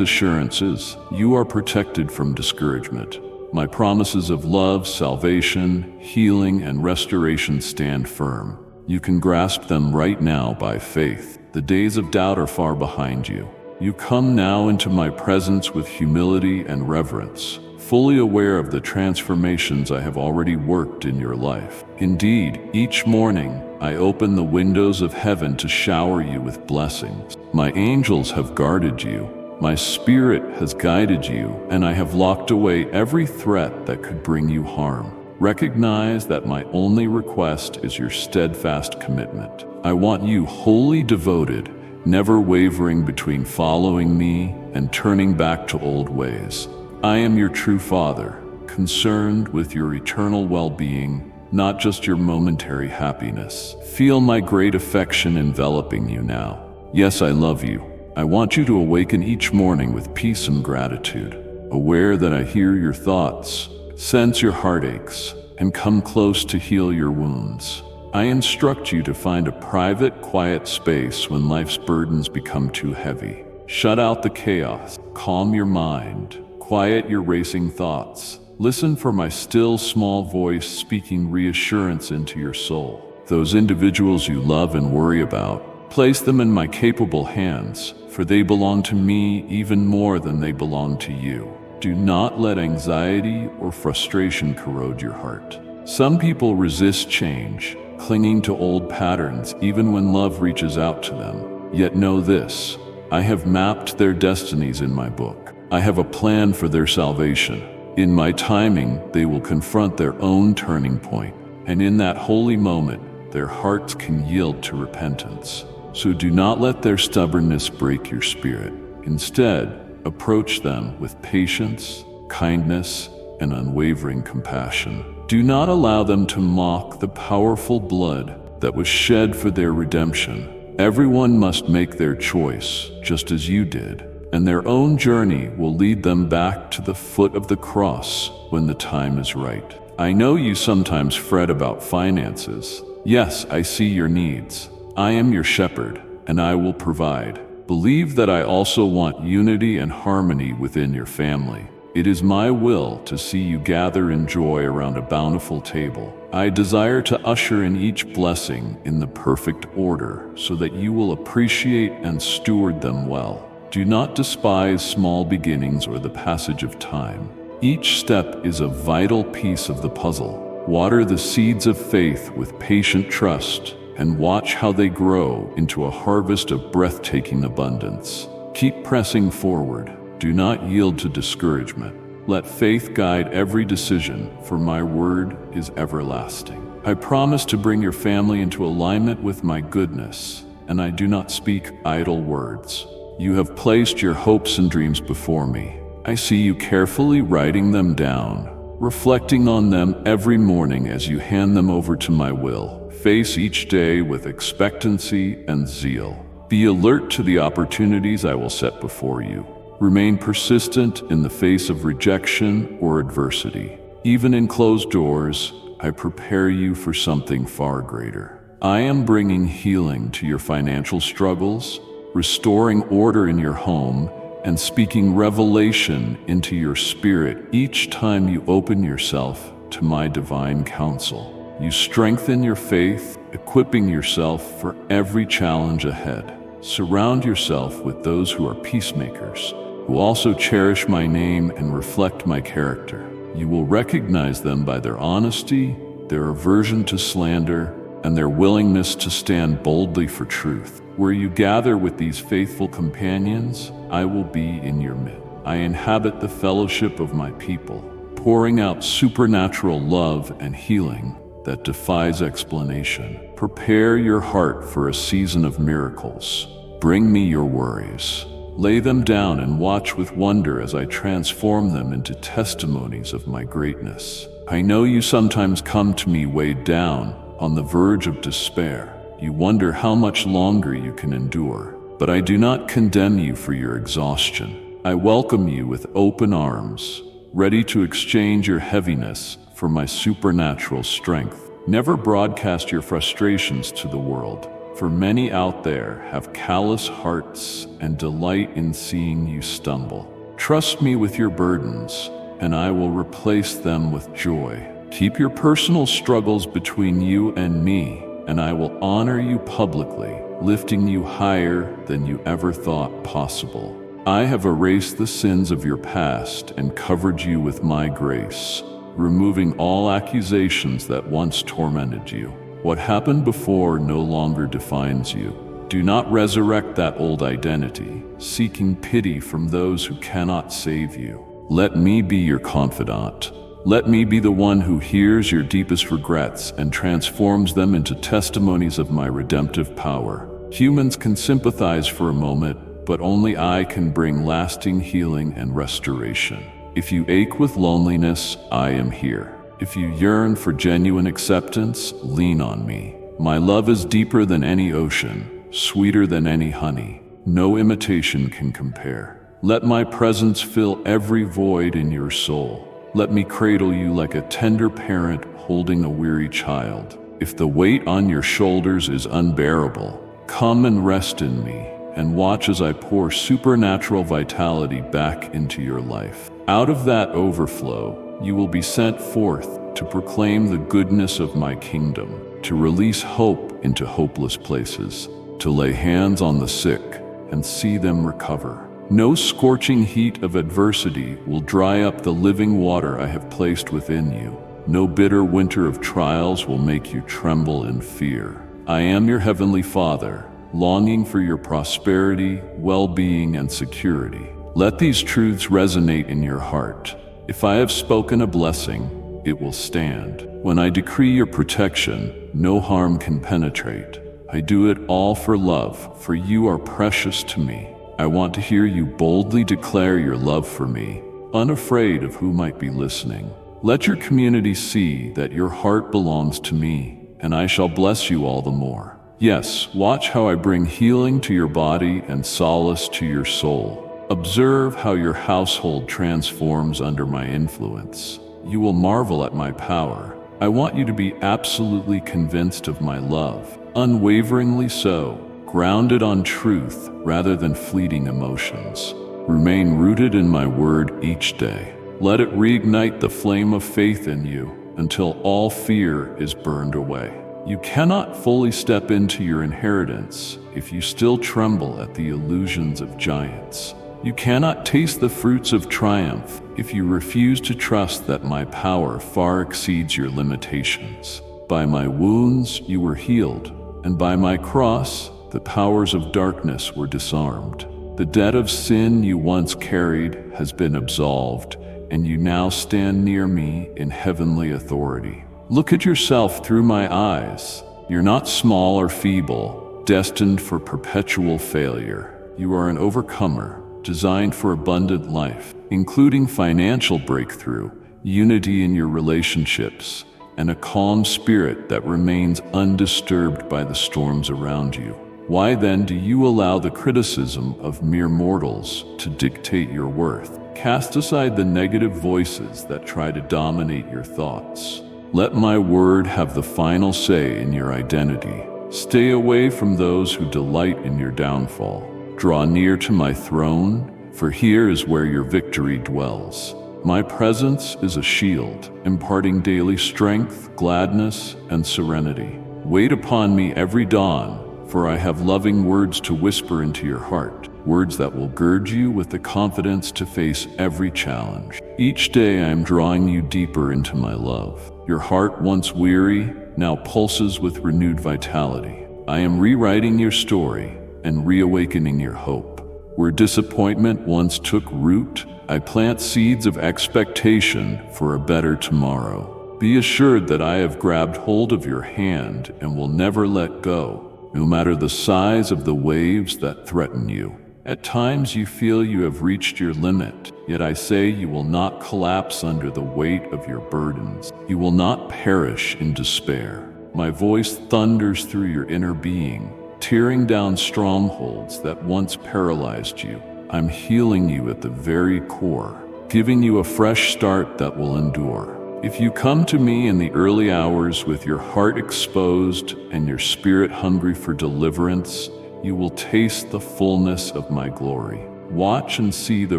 assurances, you are protected from discouragement. My promises of love, salvation, healing, and restoration stand firm. You can grasp them right now by faith. The days of doubt are far behind you. You come now into my presence with humility and reverence, fully aware of the transformations I have already worked in your life. Indeed, each morning, I open the windows of heaven to shower you with blessings. My angels have guarded you, my spirit has guided you, and I have locked away every threat that could bring you harm. Recognize that my only request is your steadfast commitment. I want you wholly devoted, never wavering between following me and turning back to old ways. I am your true Father, concerned with your eternal well-being, not just your momentary happiness. Feel my great affection enveloping you now. Yes, I love you. I want you to awaken each morning with peace and gratitude, aware that I hear your thoughts, sense your heartaches, and come close to heal your wounds. I instruct you to find a private, quiet space when life's burdens become too heavy. Shut out the chaos, calm your mind, quiet your racing thoughts. Listen for my still, small voice speaking reassurance into your soul. Those individuals you love and worry about, place them in my capable hands, for they belong to me even more than they belong to you. Do not let anxiety or frustration corrode your heart. Some people resist change, clinging to old patterns even when love reaches out to them. Yet know this, I have mapped their destinies in my book. I have a plan for their salvation. In my timing, they will confront their own turning point, and in that holy moment, their hearts can yield to repentance. So do not let their stubbornness break your spirit. Instead, approach them with patience, kindness, and unwavering compassion. Do not allow them to mock the powerful blood that was shed for their redemption. Everyone must make their choice, just as you did, and their own journey will lead them back to the foot of the cross when the time is right. I know you sometimes fret about finances. Yes, I see your needs. I am your shepherd, and I will provide. Believe that I also want unity and harmony within your family. It is my will to see you gather in joy around a bountiful table. I desire to usher in each blessing in the perfect order so that you will appreciate and steward them well. Do not despise small beginnings or the passage of time. Each step is a vital piece of the puzzle. Water the seeds of faith with patient trust and watch how they grow into a harvest of breathtaking abundance. Keep pressing forward. Do not yield to discouragement. Let faith guide every decision, for my word is everlasting. I promise to bring your family into alignment with my goodness, and I do not speak idle words. You have placed your hopes and dreams before me. I see you carefully writing them down, reflecting on them every morning as you hand them over to my will. Face each day with expectancy and zeal. Be alert to the opportunities I will set before you. Remain persistent in the face of rejection or adversity. Even in closed doors, I prepare you for something far greater. I am bringing healing to your financial struggles, restoring order in your home, and speaking revelation into your spirit each time you open yourself to my divine counsel. You strengthen your faith, equipping yourself for every challenge ahead. Surround yourself with those who are peacemakers, who also cherish my name and reflect my character. You will recognize them by their honesty, their aversion to slander, and their willingness to stand boldly for truth. Where you gather with these faithful companions, I will be in your midst. I inhabit the fellowship of my people, pouring out supernatural love and healing that defies explanation. Prepare your heart for a season of miracles. Bring me your worries. Lay them down and watch with wonder as I transform them into testimonies of my greatness. I know you sometimes come to me weighed down, on the verge of despair. You wonder how much longer you can endure. But I do not condemn you for your exhaustion. I welcome you with open arms, ready to exchange your heaviness for my supernatural strength. Never broadcast your frustrations to the world, for many out there have callous hearts and delight in seeing you stumble. Trust me with your burdens, and I will replace them with joy. Keep your personal struggles between you and me, and I will honor you publicly, lifting you higher than you ever thought possible. I have erased the sins of your past and covered you with my grace, removing all accusations that once tormented you. What happened before no longer defines you. Do not resurrect that old identity, seeking pity from those who cannot save you. Let me be your confidant. Let me be the one who hears your deepest regrets and transforms them into testimonies of my redemptive power. Humans can sympathize for a moment, but only I can bring lasting healing and restoration. If you ache with loneliness, I am here. If you yearn for genuine acceptance, lean on me. My love is deeper than any ocean, sweeter than any honey. No imitation can compare. Let my presence fill every void in your soul. Let me cradle you like a tender parent holding a weary child. If the weight on your shoulders is unbearable, come and rest in me, and watch as I pour supernatural vitality back into your life. Out of that overflow, you will be sent forth to proclaim the goodness of my kingdom, to release hope into hopeless places, to lay hands on the sick and see them recover. No scorching heat of adversity will dry up the living water I have placed within you. No bitter winter of trials will make you tremble in fear. I am your heavenly Father, longing for your prosperity, well-being, and security. Let these truths resonate in your heart. If I have spoken a blessing, it will stand. When I decree your protection, no harm can penetrate. I do it all for love, for you are precious to me. I want to hear you boldly declare your love for me, unafraid of who might be listening. Let your community see that your heart belongs to me, and I shall bless you all the more. Yes, watch how I bring healing to your body and solace to your soul. Observe how your household transforms under my influence. You will marvel at my power. I want you to be absolutely convinced of my love, unwaveringly so, grounded on truth rather than fleeting emotions. Remain rooted in my word each day. Let it reignite the flame of faith in you until all fear is burned away. You cannot fully step into your inheritance if you still tremble at the illusions of giants. You cannot taste the fruits of triumph if you refuse to trust that my power far exceeds your limitations. By my wounds you were healed, and by my cross the powers of darkness were disarmed. The debt of sin you once carried has been absolved, and you now stand near me in heavenly authority. Look at yourself through my eyes. You're not small or feeble, destined for perpetual failure. You are an overcomer, designed for abundant life. including financial breakthrough, unity in your relationships, and a calm spirit that remains undisturbed by the storms around you. Why then do you allow the criticism of mere mortals to dictate your worth? Cast aside the negative voices that try to dominate your thoughts. Let my word have the final say in your identity. Stay away from those who delight in your downfall. Draw near to my throne, for here is where your victory dwells. My presence is a shield, imparting daily strength, gladness, and serenity. Wait upon me every dawn, for I have loving words to whisper into your heart, words that will gird you with the confidence to face every challenge. Each day I am drawing you deeper into my love. Your heart, once weary, now pulses with renewed vitality. I am rewriting your story and reawakening your hope. Where disappointment once took root, I plant seeds of expectation for a better tomorrow. Be assured that I have grabbed hold of your hand and will never let go, no matter the size of the waves that threaten you. At times you feel you have reached your limit, yet I say you will not collapse under the weight of your burdens. You will not perish in despair. My voice thunders through your inner being, tearing down strongholds that once paralyzed you. I'm healing you at the very core, giving you a fresh start that will endure. If you come to me in the early hours with your heart exposed and your spirit hungry for deliverance, you will taste the fullness of my glory. Watch and see the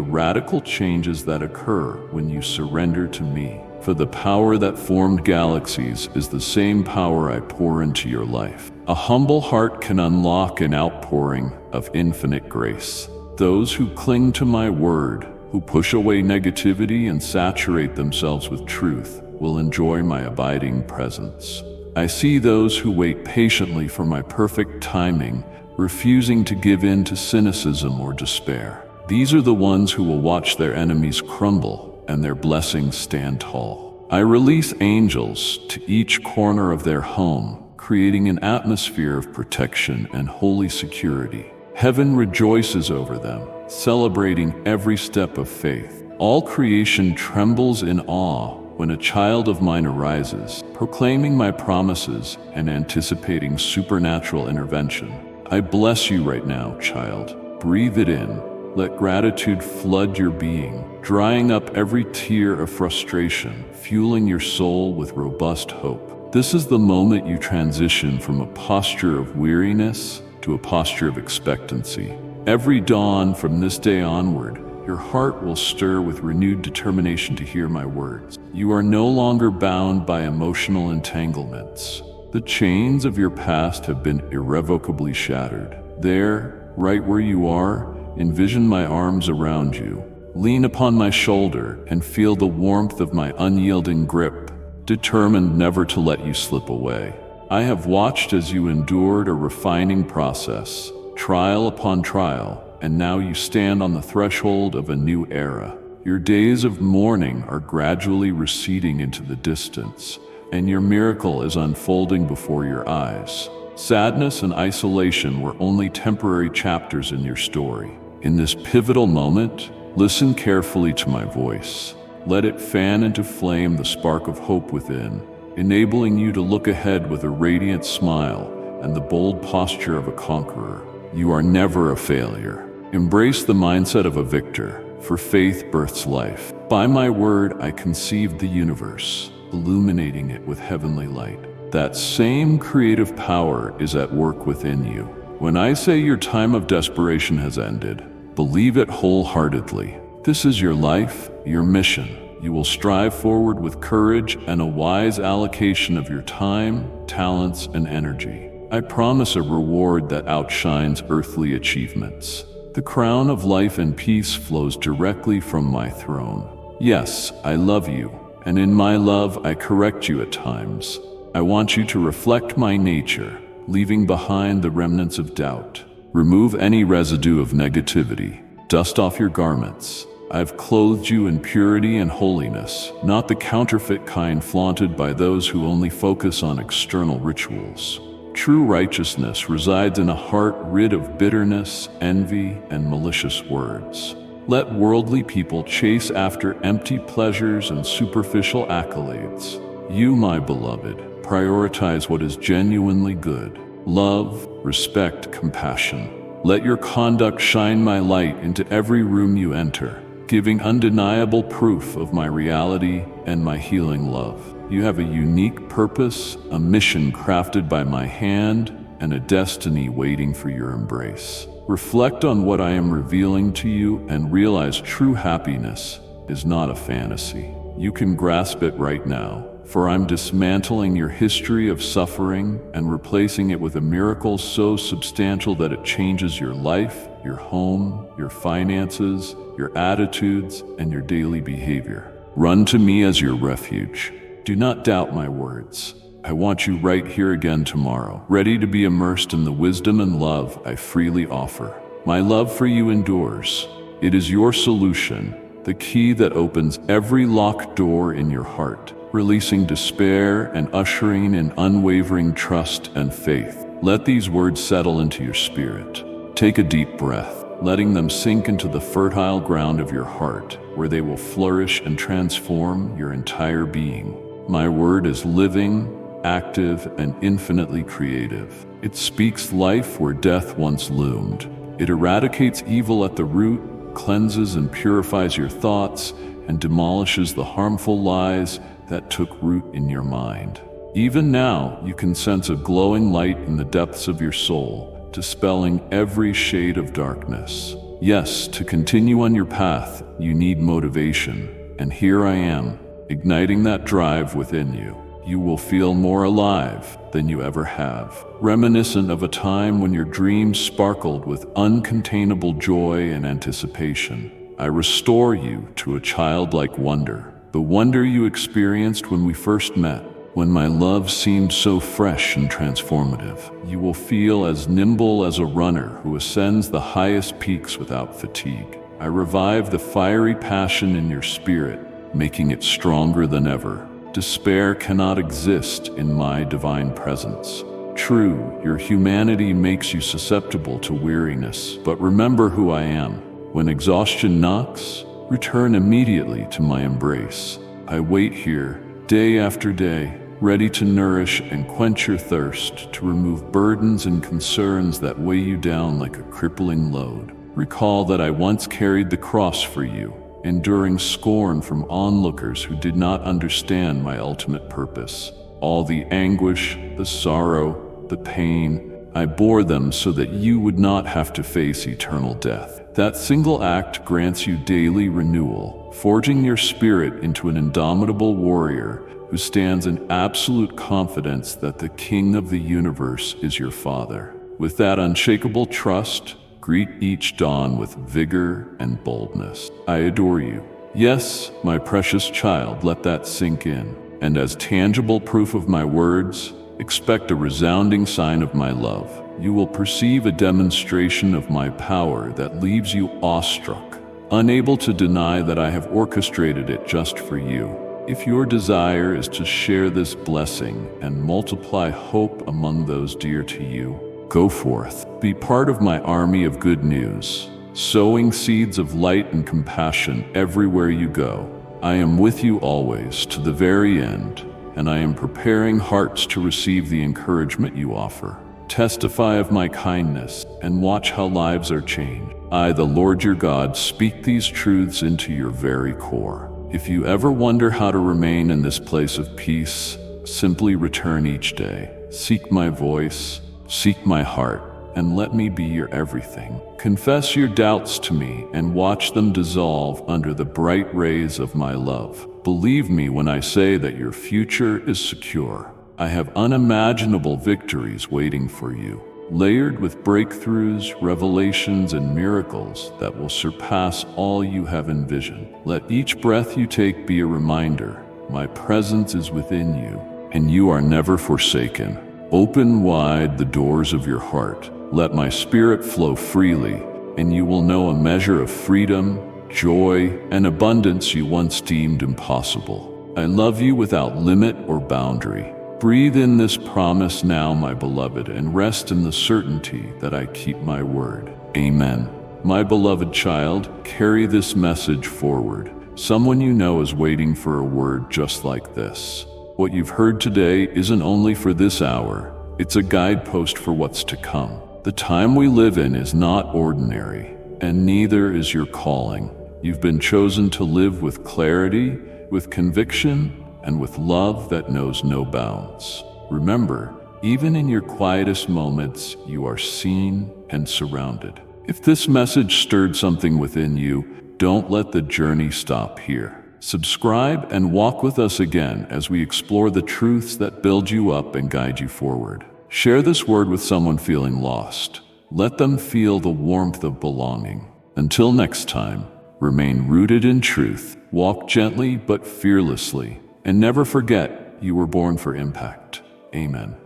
radical changes that occur when you surrender to me. For the power that formed galaxies is the same power I pour into your life. A humble heart can unlock an outpouring of infinite grace. Those who cling to my word, who push away negativity and saturate themselves with truth, will enjoy my abiding presence. I see those who wait patiently for my perfect timing, refusing to give in to cynicism or despair. These are the ones who will watch their enemies crumble and their blessings stand tall. I release angels to each corner of their home, creating an atmosphere of protection and holy security. Heaven rejoices over them, celebrating every step of faith. All creation trembles in awe when a child of mine arises, proclaiming my promises and anticipating supernatural intervention. I bless you right now, child. Breathe it in. Let gratitude flood your being, drying up every tear of frustration, fueling your soul with robust hope. This is the moment you transition from a posture of weariness to a posture of expectancy. Every dawn from this day onward, your heart will stir with renewed determination to hear my words. You are no longer bound by emotional entanglements. The chains of your past have been irrevocably shattered. There, right where you are, envision my arms around you. Lean upon my shoulder and feel the warmth of my unyielding grip, determined never to let you slip away. I have watched as you endured a refining process, trial upon trial, and now you stand on the threshold of a new era. Your days of mourning are gradually receding into the distance, and your miracle is unfolding before your eyes. Sadness and isolation were only temporary chapters in your story. In this pivotal moment, listen carefully to my voice. Let it fan into flame the spark of hope within, enabling you to look ahead with a radiant smile and the bold posture of a conqueror. You are never a failure. Embrace the mindset of a victor, for faith births life. By my word, I conceived the universe, illuminating it with heavenly light. That same creative power is at work within you. When I say your time of desperation has ended, believe it wholeheartedly. This is your life, your mission. You will strive forward with courage and a wise allocation of your time, talents, and energy. I promise a reward that outshines earthly achievements. The crown of life and peace flows directly from my throne. Yes, I love you, and in my love I correct you at times. I want you to reflect my nature, leaving behind the remnants of doubt. Remove any residue of negativity. Dust off your garments. I've clothed you in purity and holiness, not the counterfeit kind flaunted by those who only focus on external rituals. True righteousness resides in a heart rid of bitterness, envy, and malicious words. Let worldly people chase after empty pleasures and superficial accolades. You, my beloved, prioritize what is genuinely good: love, respect, compassion. Let your conduct shine my light into every room you enter, giving undeniable proof of my reality and my healing love. You have a unique purpose, a mission crafted by my hand, and a destiny waiting for your embrace. Reflect on what I am revealing to you and realize true happiness is not a fantasy. You can grasp it right now, for I'm dismantling your history of suffering and replacing it with a miracle so substantial that it changes your life, your home, your finances, your attitudes, and your daily behavior. Run to me as your refuge. Do not doubt my words. I want you right here again tomorrow, ready to be immersed in the wisdom and love I freely offer. My love for you endures. It is your solution, the key that opens every locked door in your heart, releasing despair and ushering in unwavering trust and faith. Let these words settle into your spirit. Take a deep breath, letting them sink into the fertile ground of your heart, where they will flourish and transform your entire being. My word is living, active, and infinitely creative. It speaks life where death once loomed. It eradicates evil at the root, cleanses and purifies your thoughts, and demolishes the harmful lies that took root in your mind. Even now, you can sense a glowing light in the depths of your soul, dispelling every shade of darkness. Yes, to continue on your path, you need motivation, and here I am, igniting that drive within you. You will feel more alive than you ever have, reminiscent of a time when your dreams sparkled with uncontainable joy and anticipation. I restore you to a childlike wonder, the wonder you experienced when we first met, when my love seemed so fresh and transformative. You will feel as nimble as a runner who ascends the highest peaks without fatigue. I revive the fiery passion in your spirit, making it stronger than ever. Despair cannot exist in my divine presence. True, your humanity makes you susceptible to weariness, but remember who I am. When exhaustion knocks, return immediately to my embrace. I wait here, day after day, ready to nourish and quench your thirst, to remove burdens and concerns that weigh you down like a crippling load. Recall that I once carried the cross for you, enduring scorn from onlookers who did not understand my ultimate purpose. All the anguish, the sorrow, the pain, I bore them so that you would not have to face eternal death. That single act grants you daily renewal, forging your spirit into an indomitable warrior who stands in absolute confidence that the King of the universe is your Father. With that unshakable trust, greet each dawn with vigor and boldness. I adore you. Yes, my precious child, let that sink in. And as tangible proof of my words, expect a resounding sign of my love. You will perceive a demonstration of my power that leaves you awestruck, unable to deny that I have orchestrated it just for you. If your desire is to share this blessing and multiply hope among those dear to you, go forth, be part of my army of good news, sowing seeds of light and compassion everywhere you go. I am with you always to the very end, and I am preparing hearts to receive the encouragement you offer. Testify of my kindness and watch how lives are changed. I, the Lord your God, speak these truths into your very core. If you ever wonder how to remain in this place of peace, simply return each day. Seek my voice, seek my heart, and let me be your everything. Confess your doubts to me and watch them dissolve under the bright rays of my love. Believe me when I say that your future is secure. I have unimaginable victories waiting for you, layered with breakthroughs, revelations, and miracles that will surpass all you have envisioned. Let each breath you take be a reminder, my presence is within you, and you are never forsaken. Open wide the doors of your heart. Let my spirit flow freely, and you will know a measure of freedom, joy, and abundance you once deemed impossible. I love you without limit or boundary. Breathe in this promise now, my beloved, and rest in the certainty that I keep my word. Amen. My beloved child, carry this message forward. Someone you know is waiting for a word just like this. What you've heard today isn't only for this hour, it's a guidepost for what's to come. The time we live in is not ordinary, and neither is your calling. You've been chosen to live with clarity, with conviction, and with love that knows no bounds. Remember, even in your quietest moments, you are seen and surrounded. If this message stirred something within you, don't let the journey stop here. Subscribe and walk with us again as we explore the truths that build you up and guide you forward. Share this word with someone feeling lost. Let them feel the warmth of belonging. Until next time, remain rooted in truth, walk gently but fearlessly, and never forget you were born for impact. Amen.